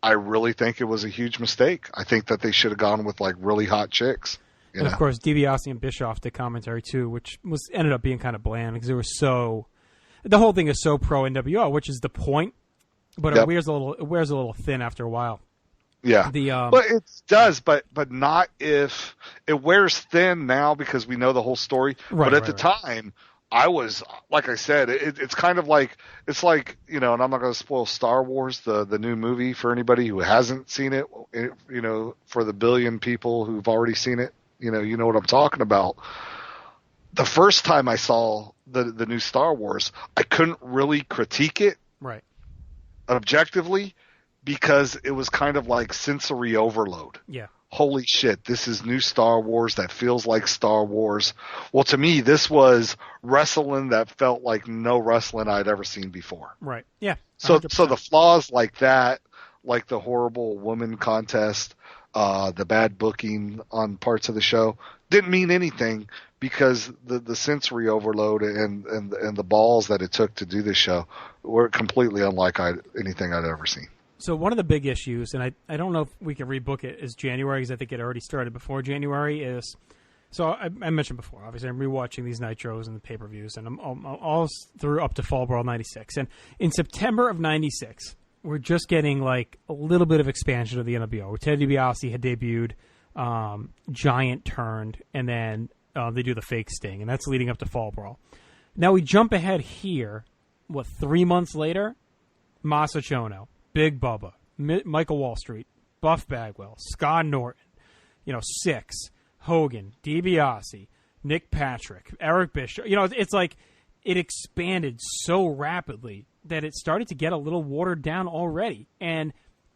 I really think it was a huge mistake. I think that they should have gone with like really hot chicks. And of course, DiBiase and Bischoff did commentary too, which ended up being kind of bland because the whole thing is so pro NWO, which is the point, but it wears a little thin after a while. Yeah, but it does, but not if it wears thin now because we know the whole story. Right, but at the time, I was, like I said, it's kind of like, it's like, you know, and I'm not going to spoil Star Wars, the new movie for anybody who hasn't seen it, you know, for the billion people who've already seen it, you know what I'm talking about. The first time I saw the new Star Wars, I couldn't really critique it right objectively because it was kind of like sensory overload. Yeah. Holy shit, this is new Star Wars that feels like Star Wars. Well, to me, this was wrestling that felt like no wrestling I'd ever seen before. Right. Yeah. 100%. So the flaws like that, like the horrible woman contest, the bad booking on parts of the show, didn't mean anything because the sensory overload and the balls that it took to do this show were completely unlike anything I'd ever seen. So one of the big issues, and I don't know if we can rebook it as January because I think it already started before January, is so I mentioned before, obviously I'm rewatching these Nitros and the pay-per-views, and I'm all through up to Fall Brawl 96. And in September of 96, we're just getting like a little bit of expansion of the NWO. Ted DiBiase had debuted, Giant turned, and then they do the fake Sting, and that's leading up to Fall Brawl. Now we jump ahead here, 3 months later? Masa Chono, Big Bubba, Michael Wall Street, Buff Bagwell, Scott Norton, Six, Hogan, DiBiase, Nick Patrick, Eric Bishop. It's like it expanded so rapidly that it started to get a little watered down already. And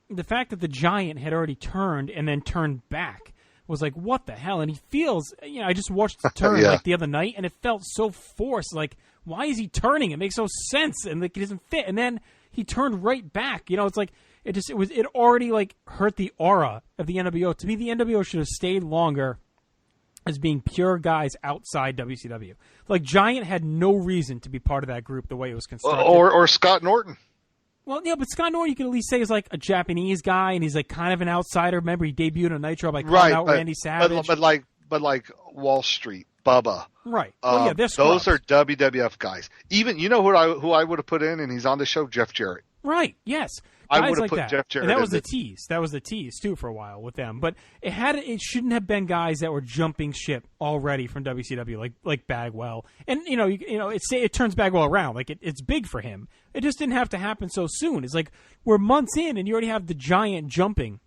the fact that the Giant had already turned and then turned back was like, what the hell? And he feels, I just watched the turn like the other night, and it felt so forced. Like, why is he turning? It makes no sense, and like it doesn't fit. And then he turned right back. It's like it already like hurt the aura of the NWO. To me, the NWO should have stayed longer as being pure guys outside WCW. Like Giant had no reason to be part of that group the way it was constructed. Or Scott Norton. Well, yeah, but Scott Norton you can at least say is like a Japanese guy, and he's like kind of an outsider. Remember, he debuted on Nitro by calling out Randy Savage. But like Wall Street, Bubba. Right. Those are WWF guys. Even who I would have put in, and he's on the show, Jeff Jarrett. Right. Yes. I would have put Jeff Jarrett. And that was the tease. That was the tease too for a while with them. But it shouldn't have been guys that were jumping ship already from WCW, like Bagwell. And it turns Bagwell around. Like it's big for him. It just didn't have to happen so soon. It's like we're months in, and you already have the Giant jumping.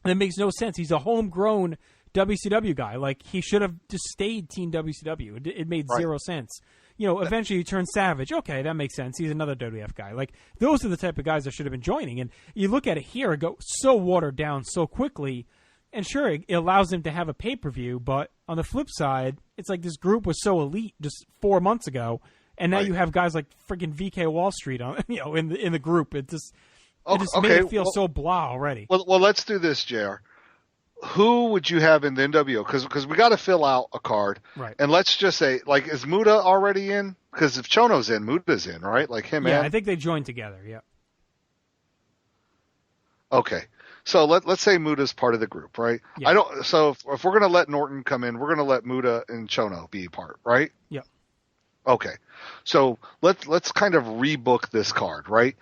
And it makes no sense. He's a homegrown WCW guy. Like he should have just stayed Team WCW. It made zero sense. Eventually you turn Savage. Okay, that makes sense. He's another WWF guy. Like, those are the type of guys that should have been joining. And you look at it here, it goes so watered down so quickly. And sure, it allows him to have a pay-per-view, but on the flip side, it's like this group was so elite just 4 months ago, and now you have guys like freaking VK Wall Street on, in the group. It just made it feel so blah already. Well, let's do this, JR. Who would you have in the NWO? Because we got to fill out a card. Right. And let's just say, like, is Muda already in? Because if Chono's in, Muda's in, right? Like him Yeah, and... I think they joined together, yeah. Okay. So let's say Muda's part of the group, right? Yeah. So if we're going to let Norton come in, we're going to let Muda and Chono be part, right? Yeah. Okay. So let's kind of rebook this card, right?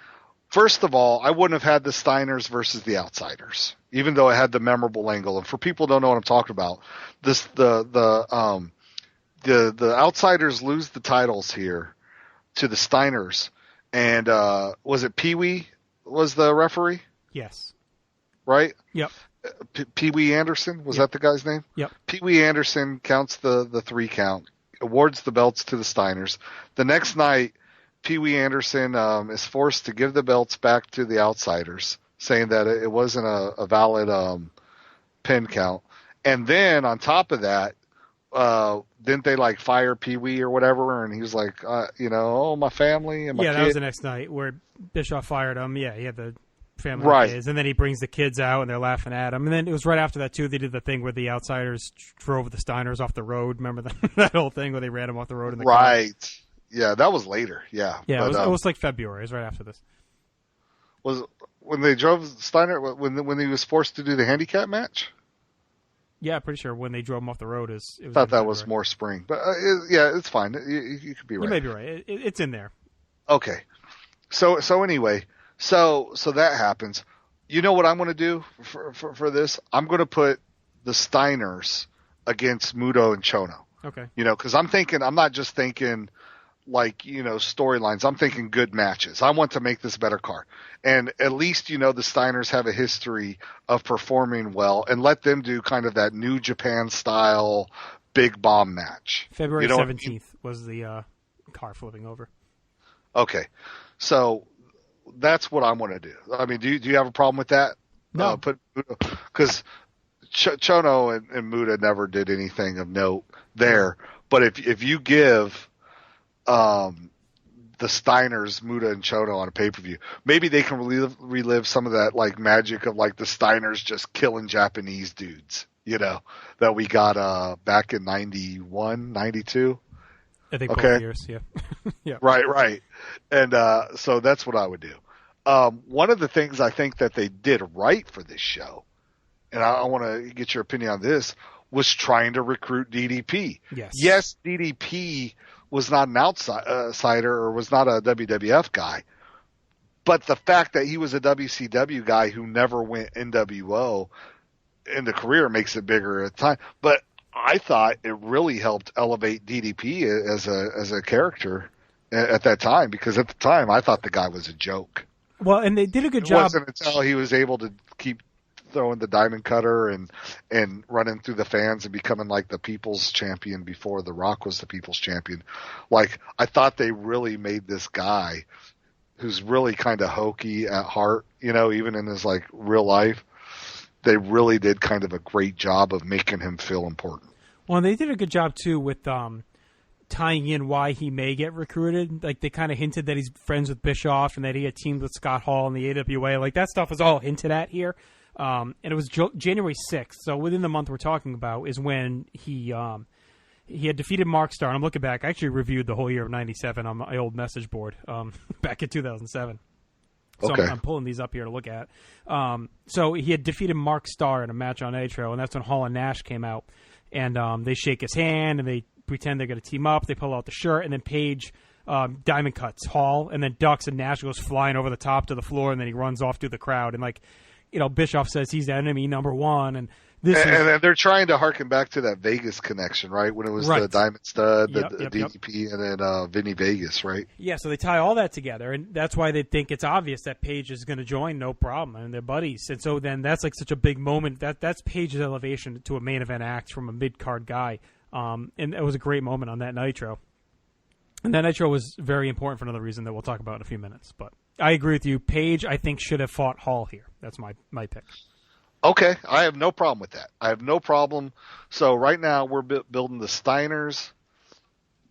First of all, I wouldn't have had the Steiners versus the Outsiders, even though it had the memorable angle. And for people who don't know what I'm talking about, the Outsiders lose the titles here to the Steiners, and was it Pee Wee was the referee? Yes. Right? Yep. Pee Wee Anderson, was that the guy's name? Yep. Pee Wee Anderson counts the 3 count, awards the belts to the Steiners. The next night, Pee Wee Anderson is forced to give the belts back to the Outsiders, saying that it wasn't a valid pin count. And then on top of that, didn't they like fire Pee Wee or whatever? And he was like, my family and my that kid. was the next night where Bischoff fired him. Yeah, he had the family Right. kids, and then he brings the kids out and they're laughing at him. And then it was right after that too. They did the thing where the Outsiders drove the Steiners off the road. Remember that whole thing where they ran them off the road in the car? Right. Yeah, that was later. Yeah. Yeah, but, it was like February. It was right after this. Was when they drove Steiner when he was forced to do the handicap match? Yeah, pretty sure when they drove him off the road is. I thought that was more spring, but it's fine. You could be right. You may be right. It's in there. Okay. So anyway, so that happens. You know what I'm going to do for this? I'm going to put the Steiners against Muto and Chono. Okay. Because I'm not just thinking like, storylines. I'm thinking good matches. I want to make this better card. And at least, the Steiners have a history of performing well, and let them do kind of that New Japan style big bomb match. February 17th was the car flipping over. Okay. So that's what I'm going to do. I mean, do you have a problem with that? No. Because Chono and Muta never did anything of note there. But if you give the Steiners, Muta and Chono on a pay-per-view, maybe they can relive some of that like magic of like the Steiners just killing Japanese dudes, that we got back in 91, 92. I think both years, yeah. Yeah. Right. And so that's what I would do. One of the things I think that they did right for this show, and I want to get your opinion on this, was trying to recruit DDP. Yes, DDP was not an outsider or was not a WWF guy, but the fact that he was a WCW guy who never went NWO in the career makes it bigger at the time. But I thought it really helped elevate DDP as a character at that time, because at the time I thought the guy was a joke. Well, and they did a good job. It wasn't until he was able to keep throwing the diamond cutter and running through the fans and becoming like the people's champion before The Rock was the people's champion. Like, I thought they really made this guy who's really kind of hokey at heart, even in his like real life. They really did kind of a great job of making him feel important. Well, and they did a good job too with tying in why he may get recruited. Like, they kind of hinted that he's friends with Bischoff and that he had teamed with Scott Hall in the AWA. Like, that stuff was all hinted at here. And it was January 6th, so within the month we're talking about is when he had defeated Mark Starr. And I'm looking back. I actually reviewed the whole year of 97 on my old message board back in 2007. So okay. I'm pulling these up here to look at. So he had defeated Mark Starr in a match on Nitro, and that's when Hall and Nash came out. And they shake his hand, and they pretend they're going to team up. They pull out the shirt, and then Page diamond cuts Hall, and then ducks, and Nash goes flying over the top to the floor, and then he runs off through the crowd. And, like, Bischoff says he's enemy number one, and and they're trying to harken back to that Vegas connection, right? When it was the Diamond Stud, the DDP, and then Vinny Vegas, right? Yeah, so they tie all that together, and that's why they think it's obvious that Page is going to join, no problem, and they're buddies. And so then that's like such a big moment. That's Page's elevation to a main event act from a mid-card guy, and it was a great moment on that Nitro. And that Nitro was very important for another reason that we'll talk about in a few minutes. But I agree with you. Page, I think, should have fought Hall here. That's my pick. Okay, I have no problem with that. I have no problem. So right now we're building the Steiners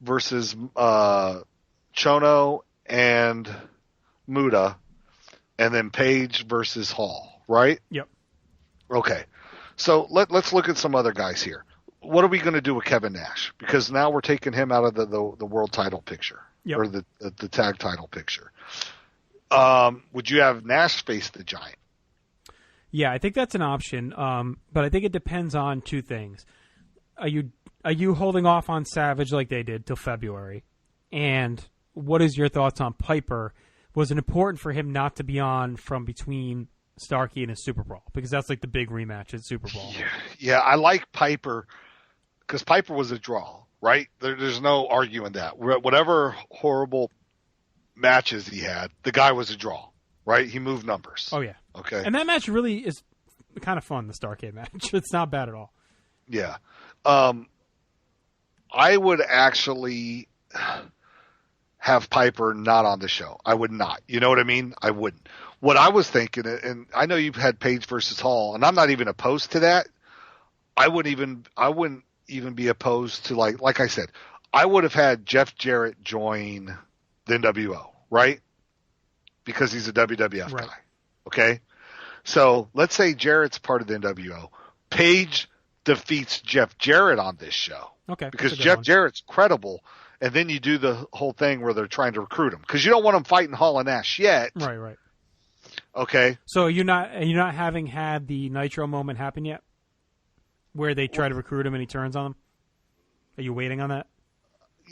versus Chono and Muta, and then Page versus Hall, right? Yep. Okay, so let's look at some other guys here. What are we going to do with Kevin Nash? Because now we're taking him out of the world title picture, or the tag title picture. Would you have Nash face the Giant? Yeah, I think that's an option, but I think it depends on two things. Are you holding off on Savage like they did till February? And what is your thoughts on Piper? Was it important for him not to be on from between Starkey and his Super Brawl? Because that's like the big rematch at Super Brawl. Yeah, I like Piper because Piper was a draw, right? There's no arguing that. Whatever horrible matches he had, the guy was a draw. Right? He moved numbers. Oh, yeah. Okay. And that match really is kind of fun, the Starcade match. It's not bad at all. Yeah. I would actually have Piper not on the show. I would not. You know what I mean? I wouldn't. What I was thinking, and I know you've had Page versus Hall, and I'm not even opposed to that. I wouldn't even be opposed to like I said, I would have had Jeff Jarrett join the NWO, right? Because he's a WWF guy. Okay? So let's say Jarrett's part of the NWO. Page defeats Jeff Jarrett on this show. Okay. Because Jeff Jarrett's credible, and then you do the whole thing where they're trying to recruit him. Because you don't want him fighting Hall and Nash yet. Right. Okay. So you're not having had the Nitro moment happen yet? Where they try to recruit him and he turns on them? Are you waiting on that?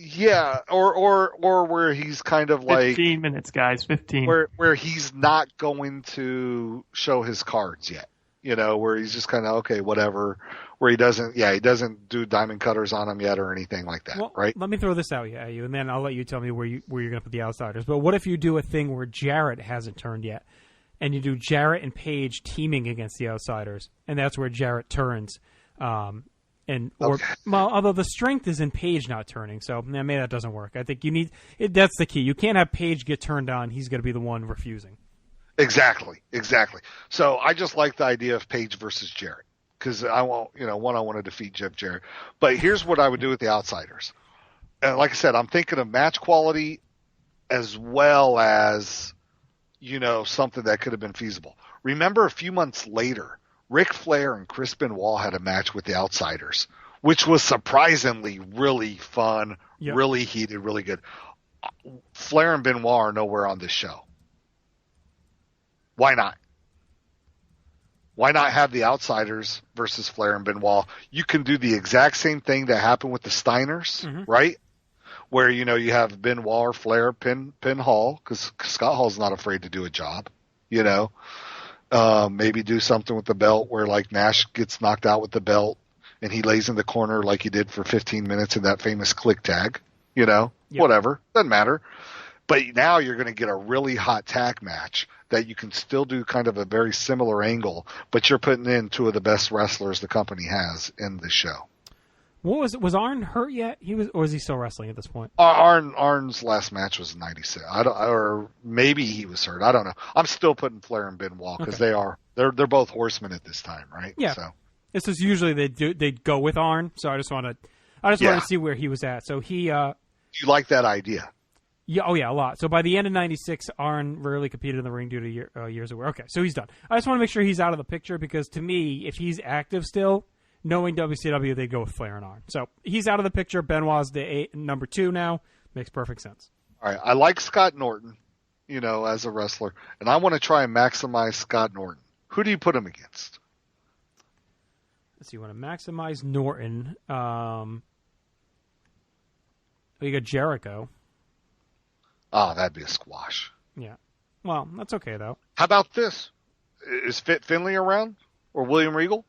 Yeah, or where he's kind of like 15 minutes, guys. 15. Where he's not going to show his cards yet. You know, where he's just kind of okay, whatever. Where he doesn't do diamond cutters on him yet or anything like that. Well, right? Let me throw this out at you, and then I'll let you tell me where you're going to put the outsiders. But what if you do a thing where Jarrett hasn't turned yet, and you do Jarrett and Page teaming against the outsiders, and that's where Jarrett turns. Although the strength is in Page not turning, so maybe that doesn't work. I think you need it. That's the key. You can't have Page get turned on. He's going to be the one refusing. Exactly. So I just like the idea of Page versus Jarrett because I want to defeat Jeff Jarrett. But here's what I would do with the outsiders. And like I said, I'm thinking of match quality as well as something that could have been feasible. Remember, a few months later, Ric Flair and Chris Benoit had a match with the Outsiders, which was surprisingly really fun, really heated, really good. Flair and Benoit are nowhere on this show. Why not? Why not have the Outsiders versus Flair and Benoit? You can do the exact same thing that happened with the Steiners, right? Where, you have Benoit or Flair pin Hall, because Scott Hall's not afraid to do a job, maybe do something with the belt where like Nash gets knocked out with the belt and he lays in the corner like he did for 15 minutes in that famous click tag, whatever, doesn't matter. But now you're going to get a really hot tag match that you can still do kind of a very similar angle, but you're putting in two of the best wrestlers the company has in the show. What was Arn hurt yet? Or is he still wrestling at this point? Arn's last match was in '96. Or maybe he was hurt. I don't know. I'm still putting Flair and Benoit because they're both horsemen at this time, right? Yeah. So this is usually they go with Arn. So I just want to see where he was at. So he. You like that idea? Yeah. Oh yeah, a lot. So by the end of '96, Arn rarely competed in the ring due to years of wear. Okay, so he's done. I just want to make sure he's out of the picture because to me, if he's active still. Knowing WCW, they'd go with Flair and Arn. So he's out of the picture. Benoit's the number 2 now. Makes perfect sense. All right. I like Scott Norton, as a wrestler, and I want to try and maximize Scott Norton. Who do you put him against? Let's see. You want to maximize Norton. You got Jericho. Oh, that'd be a squash. Yeah. Well, that's okay, though. How about this? Is Finley around? Or William Regal?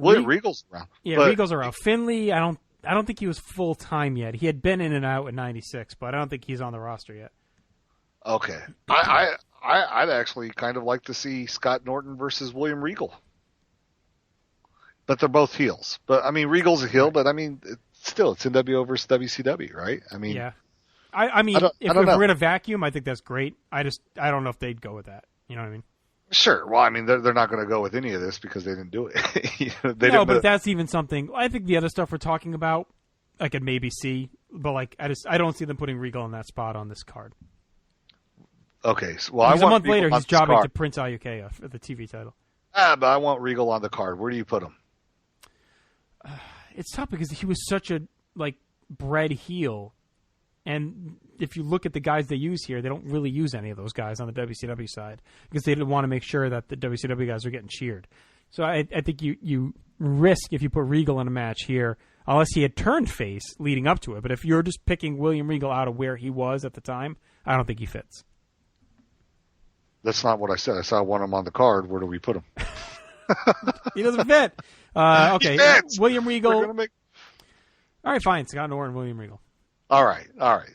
Regal's around. Yeah, Regal's around. Finley, I don't think he was full time yet. He had been in and out in '96, but I don't think he's on the roster yet. Okay, I'd actually kind of like to see Scott Norton versus William Regal, but they're both heels. But I mean, Regal's a heel, but I mean, it's NWO versus WCW, right? I mean, yeah. I mean, if we're in a vacuum, I think that's great. I don't know if they'd go with that. You know what I mean? Sure. Well, I mean, they're not going to go with any of this because they didn't do it. But that's even something. I think the other stuff we're talking about, I could maybe see, but like I don't see them putting Regal in that spot on this card. Okay. So, well, a month later, he's jobbing to Prince Iukea for the TV title. But I want Regal on the card. Where do you put him? It's tough because he was such a bred heel. And if you look at the guys they use here, they don't really use any of those guys on the WCW side because they didn't want to make sure that the WCW guys are getting cheered. So I think you risk if you put Regal in a match here, unless he had turned face leading up to it. But if you're just picking William Regal out of where he was at the time, I don't think he fits. That's not what I said. I said I want him on the card. Where do we put him? He doesn't fit. Okay, he fits. William Regal. All right, fine. Scott Norton, William Regal. All right. There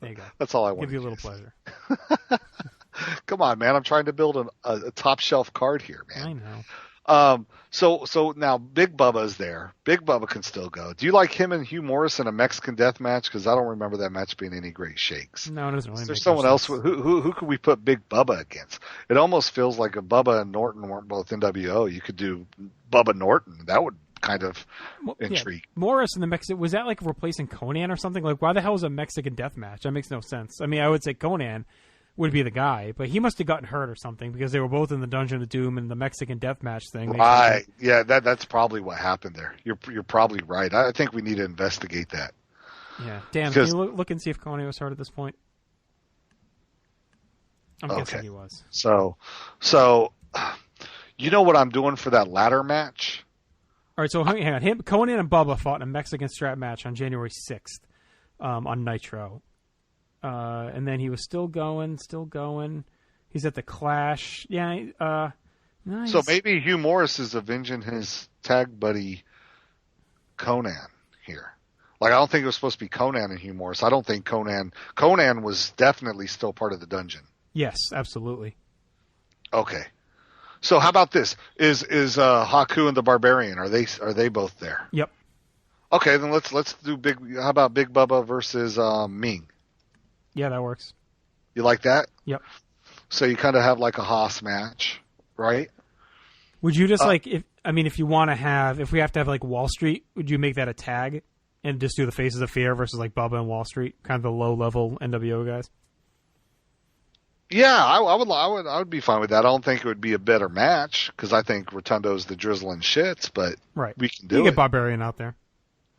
you go. That's all I want. Give you a little pleasure. Come on, man. I'm trying to build a top shelf card here, man. I know. So now Big Bubba's there. Big Bubba can still go. Do you like him and Hugh Morris in a Mexican death match? Because I don't remember that match being any great shakes. No, it doesn't really. Is there someone else? Who could we put Big Bubba against? It almost feels like if Bubba and Norton weren't both NWO, you could do Bubba Norton. That would kind of intrigue. Yeah. Morris in the Mexican, was that like replacing Conan or something? Like, why the hell is a Mexican death match? That makes no sense. I mean, I would say Conan would be the guy, but he must have gotten hurt or something because they were both in the Dungeon of Doom and the Mexican death match thing. Right. Yeah, that's probably what happened there. You're probably right. I think we need to investigate that. Yeah. Dan, can you look and see if Conan was hurt at this point? I'm guessing he was. So, you know what I'm doing for that ladder match? All right, so hang on. Conan and Bubba fought in a Mexican strap match on January 6th on Nitro. And then he was still going. He's at the Clash. Yeah. Nice. So maybe Hugh Morris is avenging his tag buddy Conan here. Like, I don't think it was supposed to be Conan and Hugh Morris. I don't think Conan was definitely still part of the dungeon. Yes, absolutely. Okay. So how about this? Is Haku and the Barbarian, are they both there? Yep. Okay, then let's do how about Big Bubba versus Ming? Yeah, that works. You like that? Yep. So you kind of have like a Haas match, right? Would you just if we have to have like Wall Street, would you make that a tag and just do the Faces of Fear versus like Bubba and Wall Street, kind of the low level NWO guys? Yeah, I would be fine with that. I don't think it would be a better match because I think Rotundo's the drizzling shits, but right. We can do you get Barbarian out there.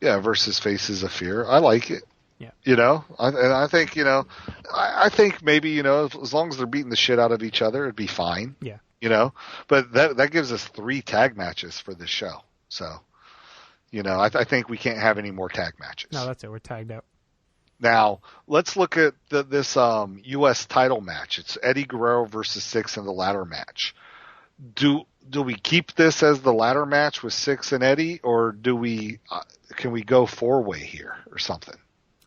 Yeah, versus Faces of Fear. I like it. Yeah. You know, I think, I think maybe, as long as they're beating the shit out of each other, it'd be fine. Yeah. But that gives us 3 tag matches for this show. So, I think we can't have any more tag matches. No, that's it. We're tagged out. Now, let's look at this U.S. title match. It's Eddie Guerrero versus Six in the ladder match. Do we keep this as the ladder match with Six and Eddie, or can we go 4-way here or something?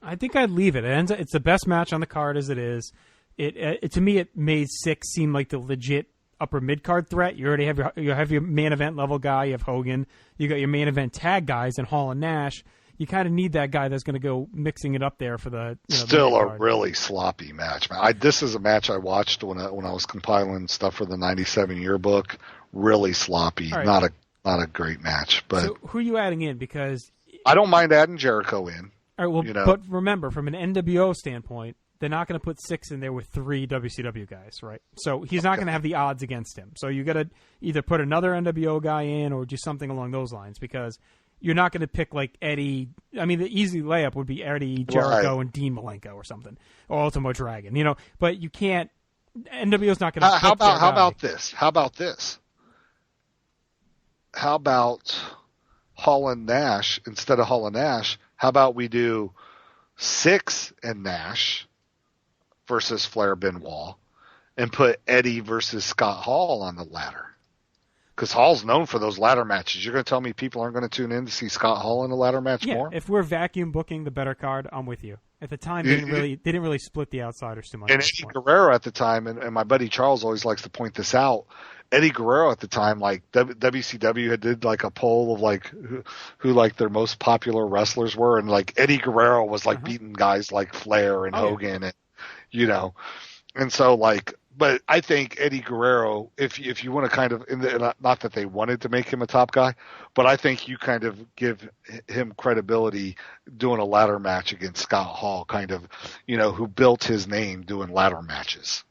I think I'd leave it. It's the best match on the card as it is. It to me, it made Six seem like the legit upper mid card threat. You already have your main event level guy. You have Hogan. You got your main event tag guys in Hall and Nash. You kind of need that guy that's going to go mixing it up there for the still the a really sloppy match, man. This is a match I watched when I was compiling stuff for the '97 yearbook. Really sloppy, right. Not a great match. But so who are you adding in? Because I don't mind adding Jericho in. All right, well, but remember, from an NWO standpoint, they're not going to put Six in there with 3 WCW guys, right? So he's not going to have the odds against him. So you got to either put another NWO guy in or do something along those lines because you're not going to pick like Eddie. I mean, the easy layup would be Eddie, Jericho, and Dean Malenko or something, or Ultimo Dragon. But you can't. NWO's not going to. How about this? How about Hall and Nash instead of Hall and Nash? How about we do Six and Nash versus Flair Benoit and put Eddie versus Scott Hall on the ladder? Because Hall's known for those ladder matches. You're going to tell me people aren't going to tune in to see Scott Hall in a ladder match more? If we're vacuum booking the better card, I'm with you. At the time, they didn't really split the outsiders too much. And Eddie Guerrero at the time, and my buddy Charles always likes to point this out, Eddie Guerrero at the time, like WCW had did like a poll of like who like their most popular wrestlers were, and like Eddie Guerrero was like beating guys like Flair and Hogan, and and so like, but I think Eddie Guerrero, if you want to kind of, not that they wanted to make him a top guy, but I think you kind of give him credibility doing a ladder match against Scott Hall, kind of, who built his name doing ladder matches.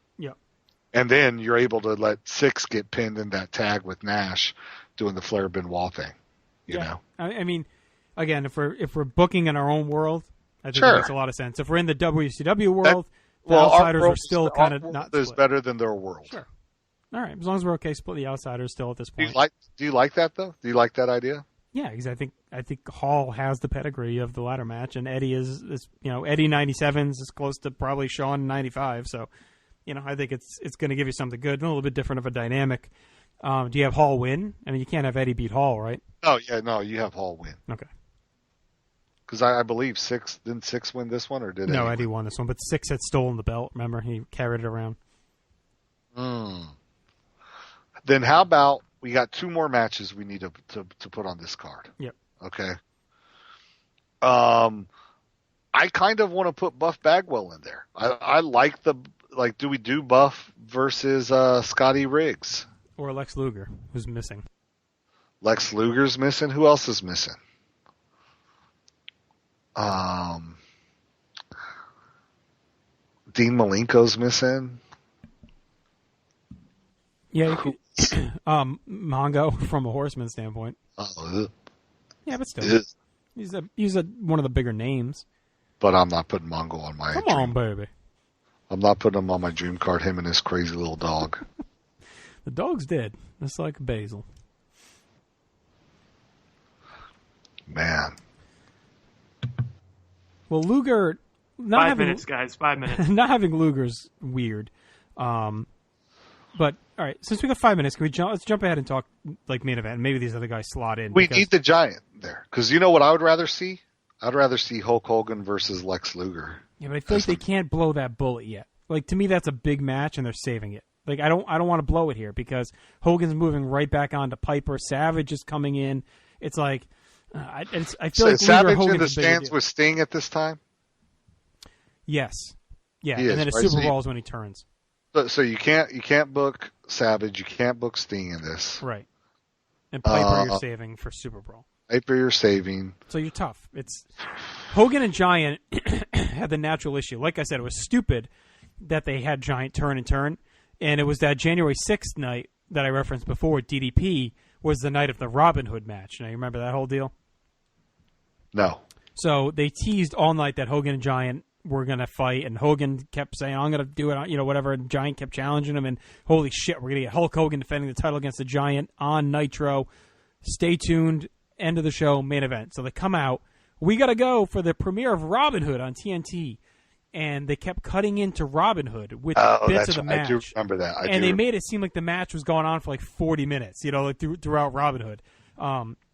And then you're able to let Six get pinned in that tag with Nash doing the Flair Benoit thing. You know? I mean, again, if we're booking in our own world, I think it makes a lot of sense. If we're in the WCW world, the outsiders are still kind of not split. Is better than their world. Sure. All right, as long as we're okay, split the outsiders still at this point. Do you like that though? Do you like that idea? Yeah, because I think Hall has the pedigree of the ladder match, and Eddie is Eddie 97s is close to probably Shawn 95, so. I think it's going to give you something good, and a little bit different of a dynamic. Do you have Hall win? I mean, you can't have Eddie beat Hall, right? Oh, yeah, no, you have Hall win. Okay. Because I believe didn't Six win this one, or did No, Eddie won this one, but Six had stolen the belt, remember? He carried it around. Then how about two more matches we need to put on this card. Yep. Okay. I kind of want to put Buff Bagwell in there. I like do we do Buff versus Scotty Riggs? Or Lex Luger, who's missing. Lex Luger's missing. Who else is missing? Dean Malenko's missing. Yeah, you could, Mongo from a Horseman standpoint. Yeah, but still, he's one of the bigger names. But I'm not putting Mongo on my. Come on, baby. I'm not putting him on my dream card. Him and his crazy little dog. The dog's dead. It's like Basil. Man. Well, Luger. 5 minutes, guys. 5 minutes. Not having Luger's weird. But all right, since we got 5 minutes, can we let's jump ahead and talk like main event? Maybe these other guys slot in. We need the Giant there because you know what I would rather see. I'd rather see Hulk Hogan versus Lex Luger. Yeah, but I feel like they can't blow that bullet yet. Like to me, that's a big match, and they're saving it. Like I don't want to blow it here because Hogan's moving right back onto Piper. Savage is coming in. It's like I feel like Savage Luger, in the stands with Sting at this time. Yes, yeah, and then a Super Bowl is when he turns. So you can't book Savage, you can't book Sting in this, right? And Piper you're saving for Super Bowl. Piper you're saving. So you're tough. It's Hogan and Giant had the natural issue. Like I said, it was stupid that they had Giant turn and turn, and it was that January 6th night that I referenced before. DDP was the night of the Robin Hood match. Now you remember that whole deal? No. So they teased all night that Hogan and Giant were going to fight, and Hogan kept saying, I'm going to do it, whatever, and Giant kept challenging him, and holy shit, we're going to get Hulk Hogan defending the title against the Giant on Nitro. Stay tuned, end of the show, main event. So they come out, we got to go for the premiere of Robin Hood on TNT, and they kept cutting into Robin Hood with bits of the match. I do remember that. They made it seem like the match was going on for like 40 minutes, like throughout Robin Hood.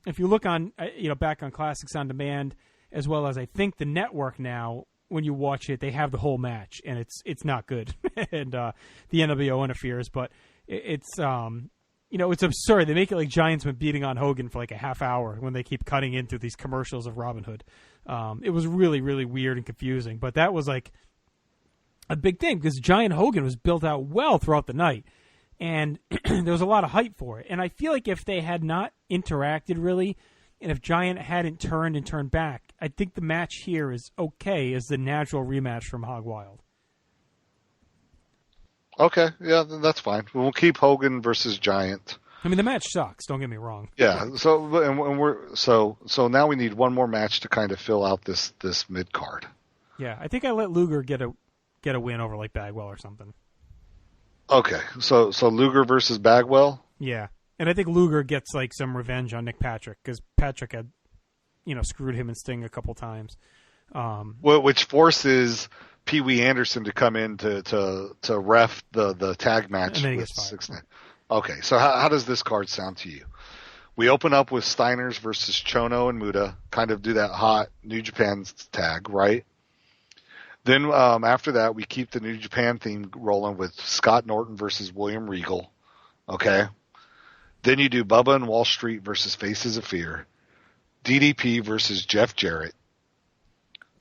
If you look on, back on Classics on Demand, as well as I think the network now, when you watch it, they have the whole match, and it's not good. And the NWO interferes, but it's it's absurd. They make it like Giant's been beating on Hogan for like a half hour when they keep cutting into these commercials of Robin Hood. It was really, really weird and confusing, but that was like a big thing because Giant Hogan was built out well throughout the night, and there was a lot of hype for it. And I feel like if they had not interacted really, and if Giant hadn't turned and turned back, I think the match here is okay as the natural rematch from Hog Wild. Okay, yeah, that's fine. We'll keep Hogan versus Giant. I mean, the match sucks. Don't get me wrong. Yeah. So now we need one more match to kind of fill out this mid card. Yeah, I think I let Luger get a win over like Bagwell or something. Okay, so Luger versus Bagwell. Yeah. And I think Luger gets like some revenge on Nick Patrick because Patrick had, screwed him and Sting a couple times. Which forces Pee Wee Anderson to come in to ref the tag match. And then he gets fired. Okay, so how does this card sound to you? We open up with Steiners versus Chono and Muta, kind of do that hot New Japan tag, right? Then after that, we keep the New Japan theme rolling with Scott Norton versus William Regal. Okay. Then you do Bubba and Wall Street versus Faces of Fear. DDP versus Jeff Jarrett.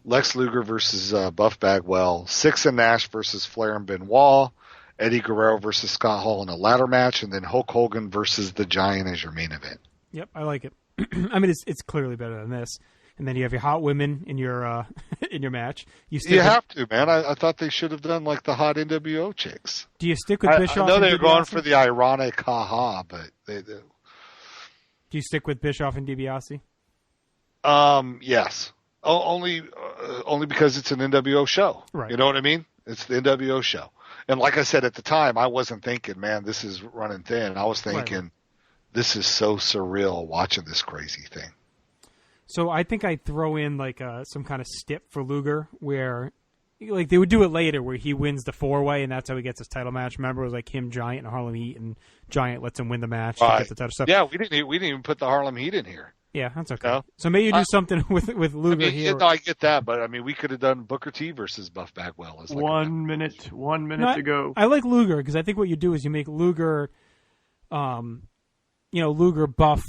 Lex Luger versus Buff Bagwell. Six and Nash versus Flair and Benoit. Eddie Guerrero versus Scott Hall in a ladder match. And then Hulk Hogan versus The Giant as your main event. Yep, I like it. I mean, it's clearly better than this. And then you have your hot women in your match. You have to, man. I thought they should have done like the hot NWO chicks. Do you stick with Bischoff? I know they're going for the ironic haha, but they do. Do you stick with Bischoff and DiBiase? Yes. Only because it's an NWO show. Right. You know what I mean? It's the NWO show. And like I said at the time, I wasn't thinking, man, this is running thin. I was thinking, this is so surreal watching this crazy thing. So I think I'd throw in like some kind of stip for Luger where like they would do it later where he wins the 4-way and that's how he gets his title match. Remember it was like him, Giant, and Harlem Heat, and Giant lets him win the match to get the title stuff. Yeah, we didn't even put the Harlem Heat in here. Yeah, that's okay. No? So maybe you do something with Luger here. No, I get that, but I mean we could have done Booker T versus Buff Bagwell as like 1 minute to go. I like Luger because I think what you do is you make Luger Luger buff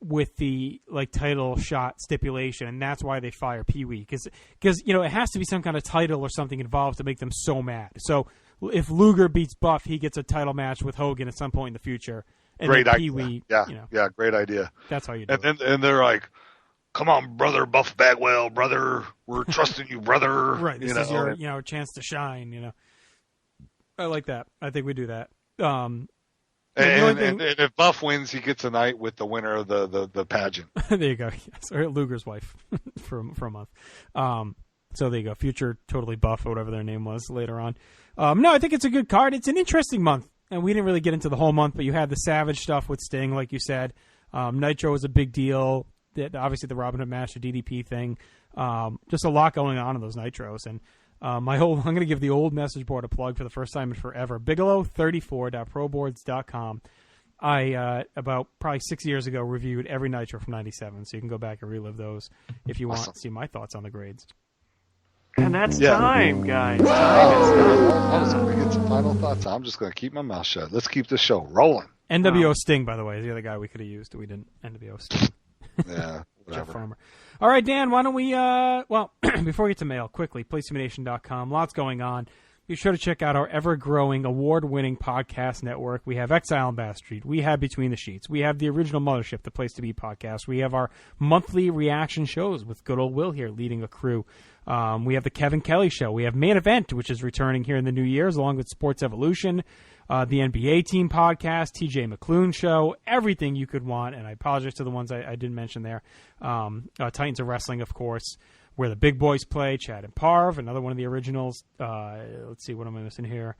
with the title shot stipulation, and that's why they fire Pee Wee because it has to be some kind of title or something involved to make them so mad. So if Luger beats Buff, he gets a title match with Hogan at some point in the future. And great idea. Pee Wee, yeah, great idea. That's how you do it. And they're like, "Come on, brother, Buff Bagwell, brother, we're trusting you, brother." Right, this is your chance to shine. I like that. I think we do that. And if Buff wins, he gets a night with the winner of the pageant. There you go. Yes, or Luger's wife for a month. So there you go. Future Totally Buff or whatever their name was later on. No, I think it's a good card. It's an interesting month, and we didn't really get into the whole month, but you had the Savage stuff with Sting, like you said. Nitro was a big deal. Obviously, the Robin Hood Master DDP thing. Just a lot going on in those Nitros, and I'm going to give the old message board a plug for the first time in forever. Bigelow34.proboards.com. I, about probably 6 years ago, reviewed every Nitro from 97, so you can go back and relive those if you want to see my thoughts on the grades. And that's time, guys. Time is done. I was going to get some final thoughts. I'm just going to keep my mouth shut. Let's keep the show rolling. NWO Sting, by the way, is the other guy we could have used. We didn't. NWO Sting. Yeah, whatever. Jeff Farmer. All right, Dan, why don't we, before we get to mail, quickly, PlayStationNation.com, lots going on. Be sure to check out our ever-growing, award-winning podcast network. We have Exile on Bass Street. We have Between the Sheets. We have the original Mothership, the Place to Be podcast. We have our monthly reaction shows with good old Will here leading a crew. We have the Kevin Kelly Show. We have Main Event, which is returning here in the new years, along with Sports Evolution, the NBA Team podcast, TJ McClune Show, everything you could want. And I apologize to the ones I didn't mention there. Titans of Wrestling, of course, where the big boys play, Chad and Parv, another one of the originals. Let's see, what am I missing here?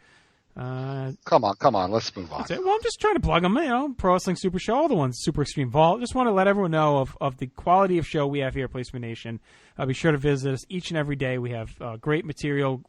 Come on, let's move on. Well, I'm just trying to plug them, Pro Wrestling Super Show, all the ones, Super Extreme Vault. Just want to let everyone know of the quality of show we have here at Placement Nation. Be sure to visit us each and every day. We have great material,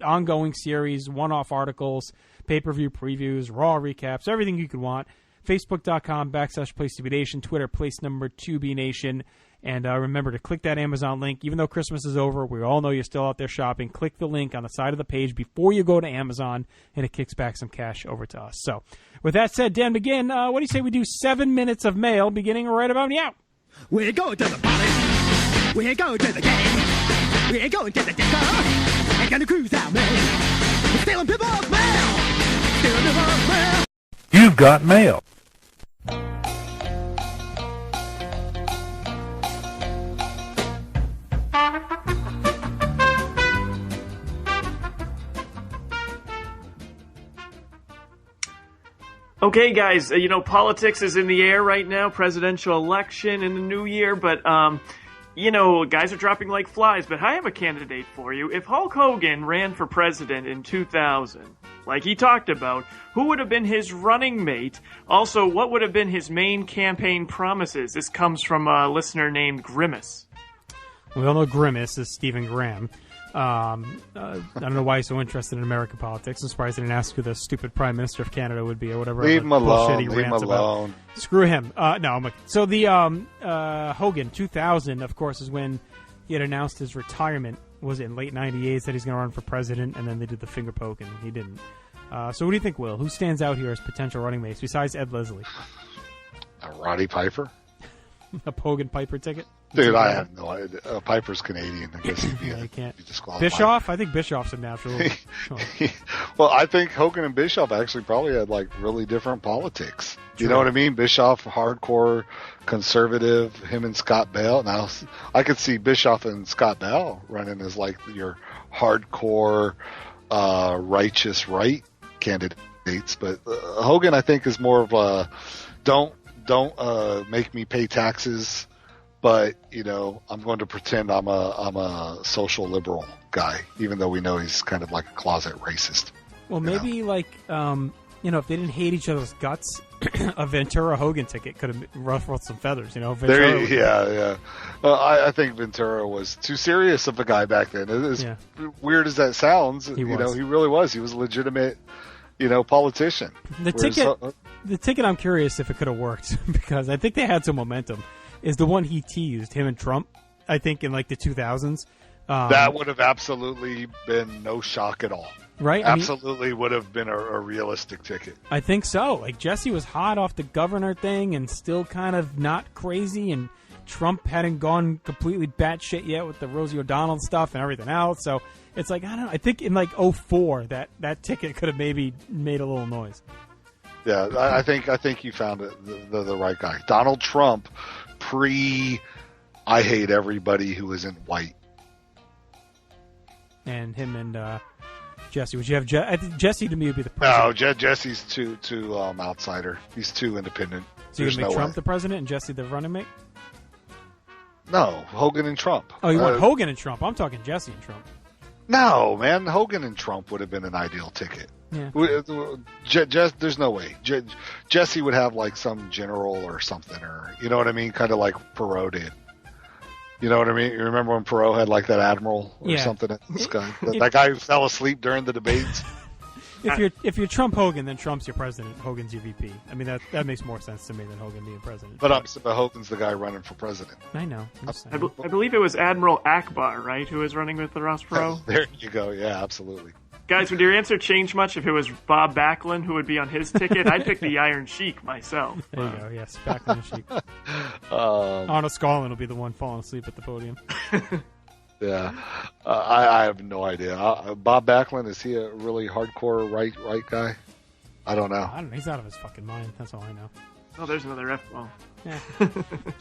ongoing series, one-off articles, pay-per-view previews, Raw recaps, everything you could want. Facebook.com/Place2BNation, Twitter, Place2BNation. And remember to click that Amazon link. Even though Christmas is over, we all know you're still out there shopping. Click the link on the side of the page before you go to Amazon, and it kicks back some cash over to us. So, with that said, Dan McGinn, what do you say we do 7 minutes of mail beginning right about now? We're going to the party. We're going to the game. We're going to the disco. We're going to cruise out, man. We're stealing people's mail. Stealing people's mail. You've got mail. Okay, guys, politics is in the air right now, presidential election in the new year, but, guys are dropping like flies, but I have a candidate for you. If Hulk Hogan ran for president in 2000, like he talked about, who would have been his running mate? Also, what would have been his main campaign promises? This comes from a listener named Grimace. We all know Grimace is Stephen Graham. I don't know why he's so interested in American politics. I'm surprised they didn't ask who the stupid Prime Minister of Canada would be or whatever. Leave him alone. Leave him alone. About. Screw him. So the Hogan 2000, of course, is when he had announced his retirement. Was it in late '98? Said he's going to run for president, and then they did the finger poke, and he didn't. So what do you think, Will? Who stands out here as potential running mates besides Ed Leslie? Roddy Piper. A Hogan Piper ticket? Dude, I have no idea. Piper's Canadian. I guess he'd be you can't. Disqualified. Bischoff? I think Bischoff's a natural. Well, I think Hogan and Bischoff actually probably had really different politics. You know what I mean? Bischoff, hardcore conservative, him and Scott Bell. Now, I could see Bischoff and Scott Bell running as your hardcore, righteous right candidates. But Hogan, I think, is more of a don't make me pay taxes, but I'm going to pretend I'm a social liberal guy, even though we know he's kind of like a closet racist. Well, maybe if they didn't hate each other's guts, a Ventura Hogan ticket could have ruffled some feathers. Ventura I think Ventura was too serious of a guy back then. As weird as that sounds, he really was. He was a legitimate, politician. The ticket, I'm curious if it could have worked because I think they had some momentum. Is the one he teased, him and Trump, I think in the 2000s. That would have absolutely been no shock at all. right? Absolutely would have been a realistic ticket. I think so. Like, Jesse was hot off the governor thing and still kind of not crazy, and Trump hadn't gone completely batshit yet with the Rosie O'Donnell stuff and everything else. So it's like, I don't know. I think in like 2004 that ticket could have maybe made a little noise. Yeah, I think you found the right guy. Donald Trump, I hate everybody who isn't white. And him and Jesse. Would you have Jesse to me would be the president? No, Jesse's too outsider. He's too independent. So you're going to make Trump the president and Jesse the running mate? No, Hogan and Trump. Oh, you want Hogan and Trump? I'm talking Jesse and Trump. No, man. Hogan and Trump would have been an ideal ticket. Yeah. There's no way. Jesse would have like some general or something, or you know what I mean? Kind of like Perot did. You know what I mean? You remember when Perot had like that admiral or something in the sky? That guy who fell asleep during the debates? If you're Trump Hogan, then Trump's your president. Hogan's your VP. I mean, that makes more sense to me than Hogan being president. But Hogan's the guy running for president. I know. I believe it was Admiral Akbar, right, who was running with the Ross Perot? There you go. Yeah, absolutely. Guys, would your answer change much if it was Bob Backlund who would be on his ticket? I'd pick the Iron Sheik myself. There you go. Yes, Backlund and Sheik. Arnold Scarlett will be the one falling asleep at the podium. Yeah, I have no idea. Bob Backlund, is he a really hardcore right guy? I don't know. I don't know. He's out of his fucking mind. That's all I know. Oh, there's another F-ball. Yeah.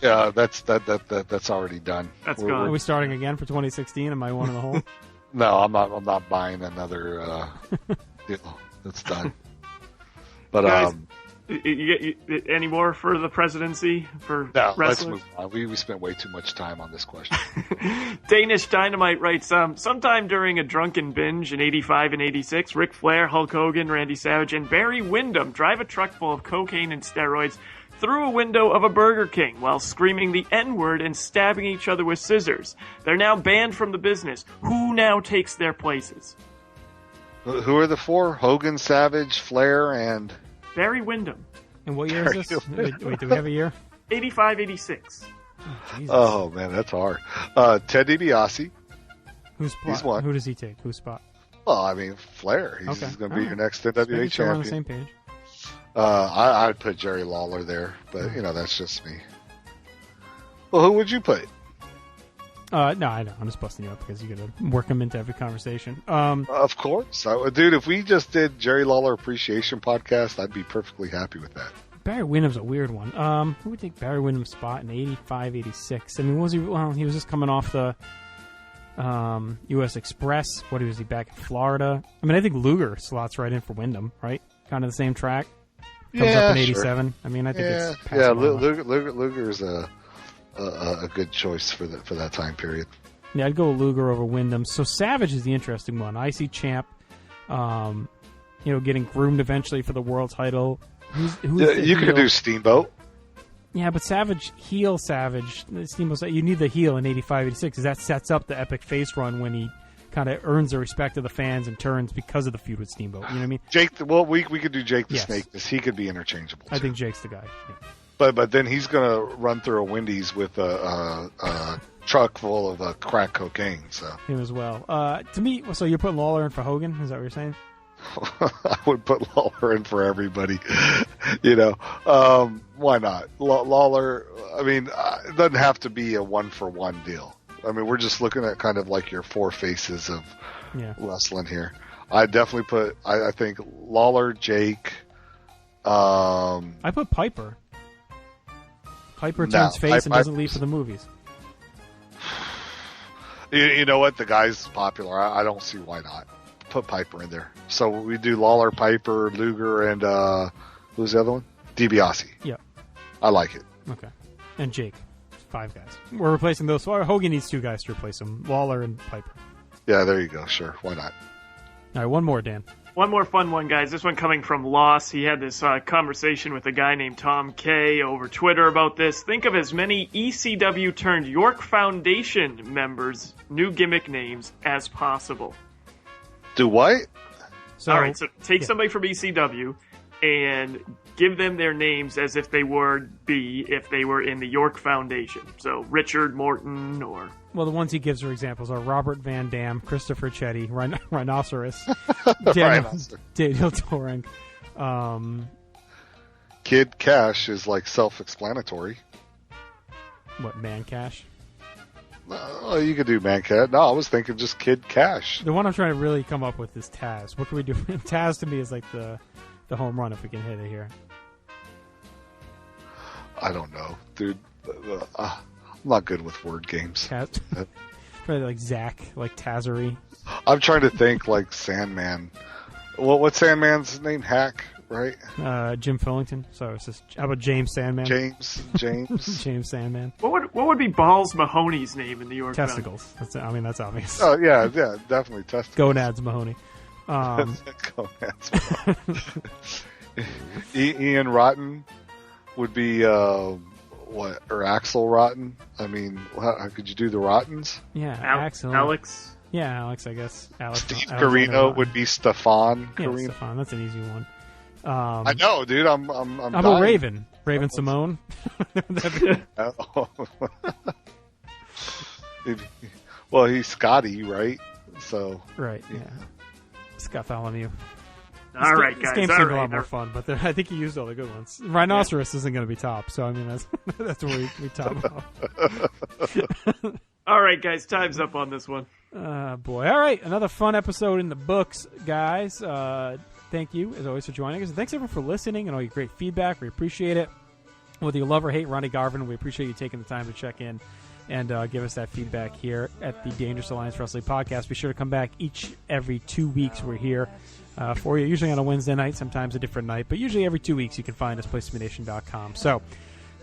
Yeah, that's already done. That's gone. Are we starting again for 2016? Am I one in the hole? No, I'm not buying another deal. It's done. But guys, you any more for the presidency for no, wrestling? Let's move on. We spent way too much time on this question. Danish Dynamite writes, sometime during a drunken binge in 85 and 86, Ric Flair, Hulk Hogan, Randy Savage, and Barry Windham drive a truck full of cocaine and steroids through a window of a Burger King while screaming the N-word and stabbing each other with scissors. They're now banned from the business. Who now takes their places? Who are the four? Hogan, Savage, Flair, and... Barry Windham. And what year is this? Wait, do we have a year? 85, 86. Oh, man, that's hard. Ted DiBiase. He's one. Who does he take? Whose spot? Well, I mean, Flair. He's going to be your next NWA champion. We're on the same page. I'd put Jerry Lawler there, but, that's just me. Well, who would you put? No, I know. I'm just busting you up because you got to work him into every conversation. Of course. Dude, if we just did Jerry Lawler Appreciation Podcast, I'd be perfectly happy with that. Barry Windham's a weird one. Who would take Barry Windham's spot in 85, 86? I mean, was he? Well, he was just coming off the U.S. Express. What was he back in Florida? I mean, I think Luger slots right in for Windham, right? Kind of the same track. Comes up in 87. Sure. I mean, I think it's Luger's a good choice for that time period. Yeah, I'd go Luger over Windham. So Savage is the interesting one. IC champ, getting groomed eventually for the world title. You could do Steamboat. Yeah, but Savage, Steamboat, you need the heel in 85, 86 because that sets up the epic face run when he kind of earns the respect of the fans and turns because of the feud with Steamboat. You know what I mean? Jake, we could do Jake the Snake because he could be interchangeable. I think Jake's the guy. Yeah. But then he's going to run through a Wendy's with a truck full of crack cocaine. So him as well. To me, so you're putting Lawler in for Hogan? Is that what you're saying? I would put Lawler in for everybody. Why not? Lawler. I mean, it doesn't have to be a 1-for-1 deal. I mean, we're just looking at kind of like your four faces of wrestling here. I definitely put. I think Lawler, Jake. I put Piper. Piper turns face and doesn't leave for the movies. You know what? The guy's popular. I don't see why not. Put Piper in there. So we do Lawler, Piper, Luger, and who's the other one? DiBiase. Yeah. I like it. Okay. And Jake. 5 guys. We're replacing those. Hogan needs 2 guys to replace him. Lawler and Piper. Yeah, there you go. Sure. Why not? All right, one more, Dan. One more fun one, guys. This one coming from Loss. He had this conversation with a guy named Tom K over Twitter about this. Think of as many ECW turned York Foundation members' new gimmick names as possible. Do what? All right, so take somebody from ECW and give them their names as if they would be if they were in the York Foundation. So Richard Morton or... Well, the ones he gives are examples are Robert Van Dam, Christopher Chetty, Rhinoceros, Daniel Doring. Kid Cash is like self-explanatory. What, Man Cash? You could do Man Cash. No, I was thinking just Kid Cash. The one I'm trying to really come up with is Taz. What can we do? Taz to me is like the home run if we can hit it here. I don't know, dude. I'm not good with word games. Probably like Zach, like Tazzery. I'm trying to think like Sandman. What's Sandman's name? Hack, right? Jim Fillington. So it's just, how about James Sandman? James. James Sandman. What would be Balls Mahoney's name in the York? Testicles. That's obvious. Oh yeah, definitely testicles. Gonads Mahoney. Gonads Mahoney. Ian Rotten would be or Axel Rotten? I mean, how could you do the Rottens? Yeah, Axel. Alex. Yeah, Alex, I guess. Steve Carino would be Stefan Carino. Yeah, Stefan. That's an easy one. I know, dude. I'm a Raven. Raven Simone. Well, he's Scotty, right? So. Right. Yeah. Scott Tholomew. All right, guys. This game seemed a lot more fun, but I think he used all the good ones. Rhinoceros isn't going to be top, so I mean that's where we top off. All right, guys. Time's up on this one. Boy. All right, another fun episode in the books, guys. Thank you, as always, for joining us. And thanks, everyone, for listening and all your great feedback. We appreciate it. Whether you love or hate Ronnie Garvin, we appreciate you taking the time to check in and give us that feedback here at the Dangerous Alliance Wrestling Podcast. Be sure to come back every 2 weeks. We're here for you, usually on a Wednesday night, sometimes a different night, but usually every 2 weeks you can find us, PlaceToBeNation.com. So,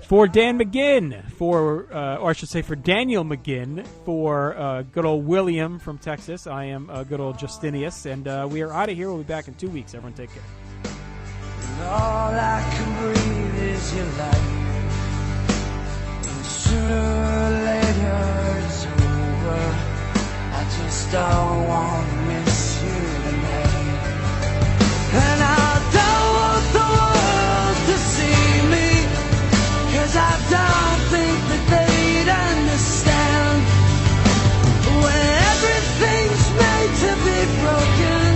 for Dan McGinn, or I should say for Daniel McGinn, for good old William from Texas, I am good old Justinius, and we are out of here. We'll be back in 2 weeks. Everyone take care. And all I can breathe is your light. And sooner or later it's over. I just don't want to miss you tonight. And I don't want the world to see me, 'cause I don't think that they'd understand. When everything's made to be broken,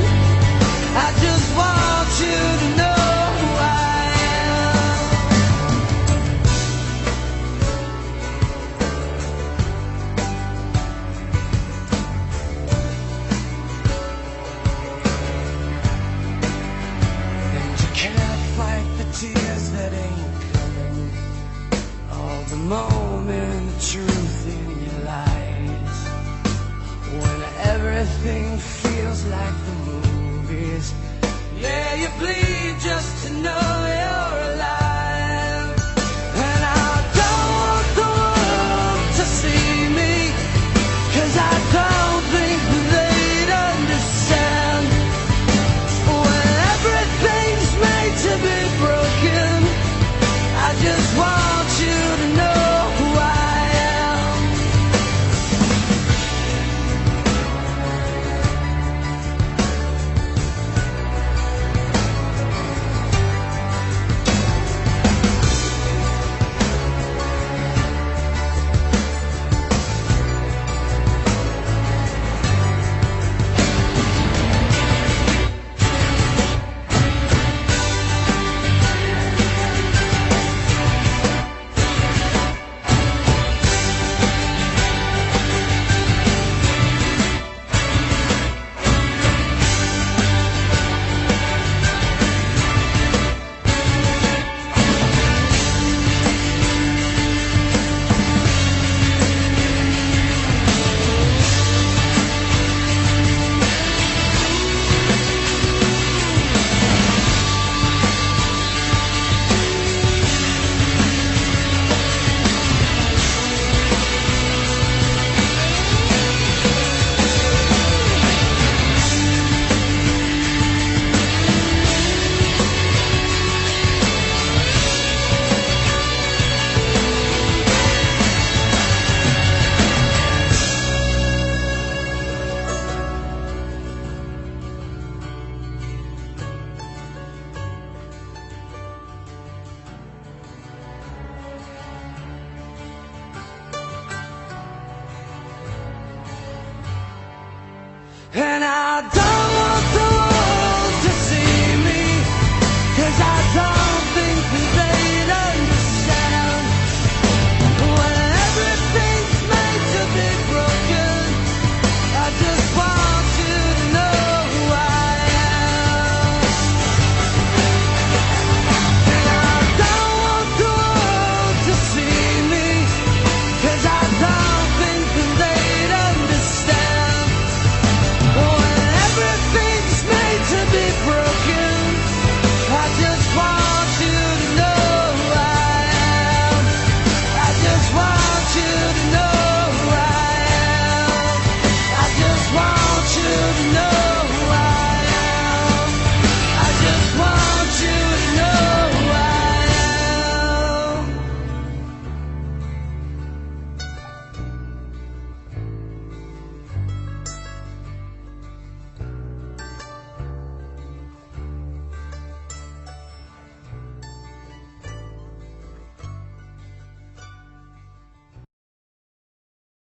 I just want you to know who I am. And you can't fight the tears that ain't coming, all the moment of truth in your lies. When everything feels like the movies, yeah, you bleed just to know you're alive.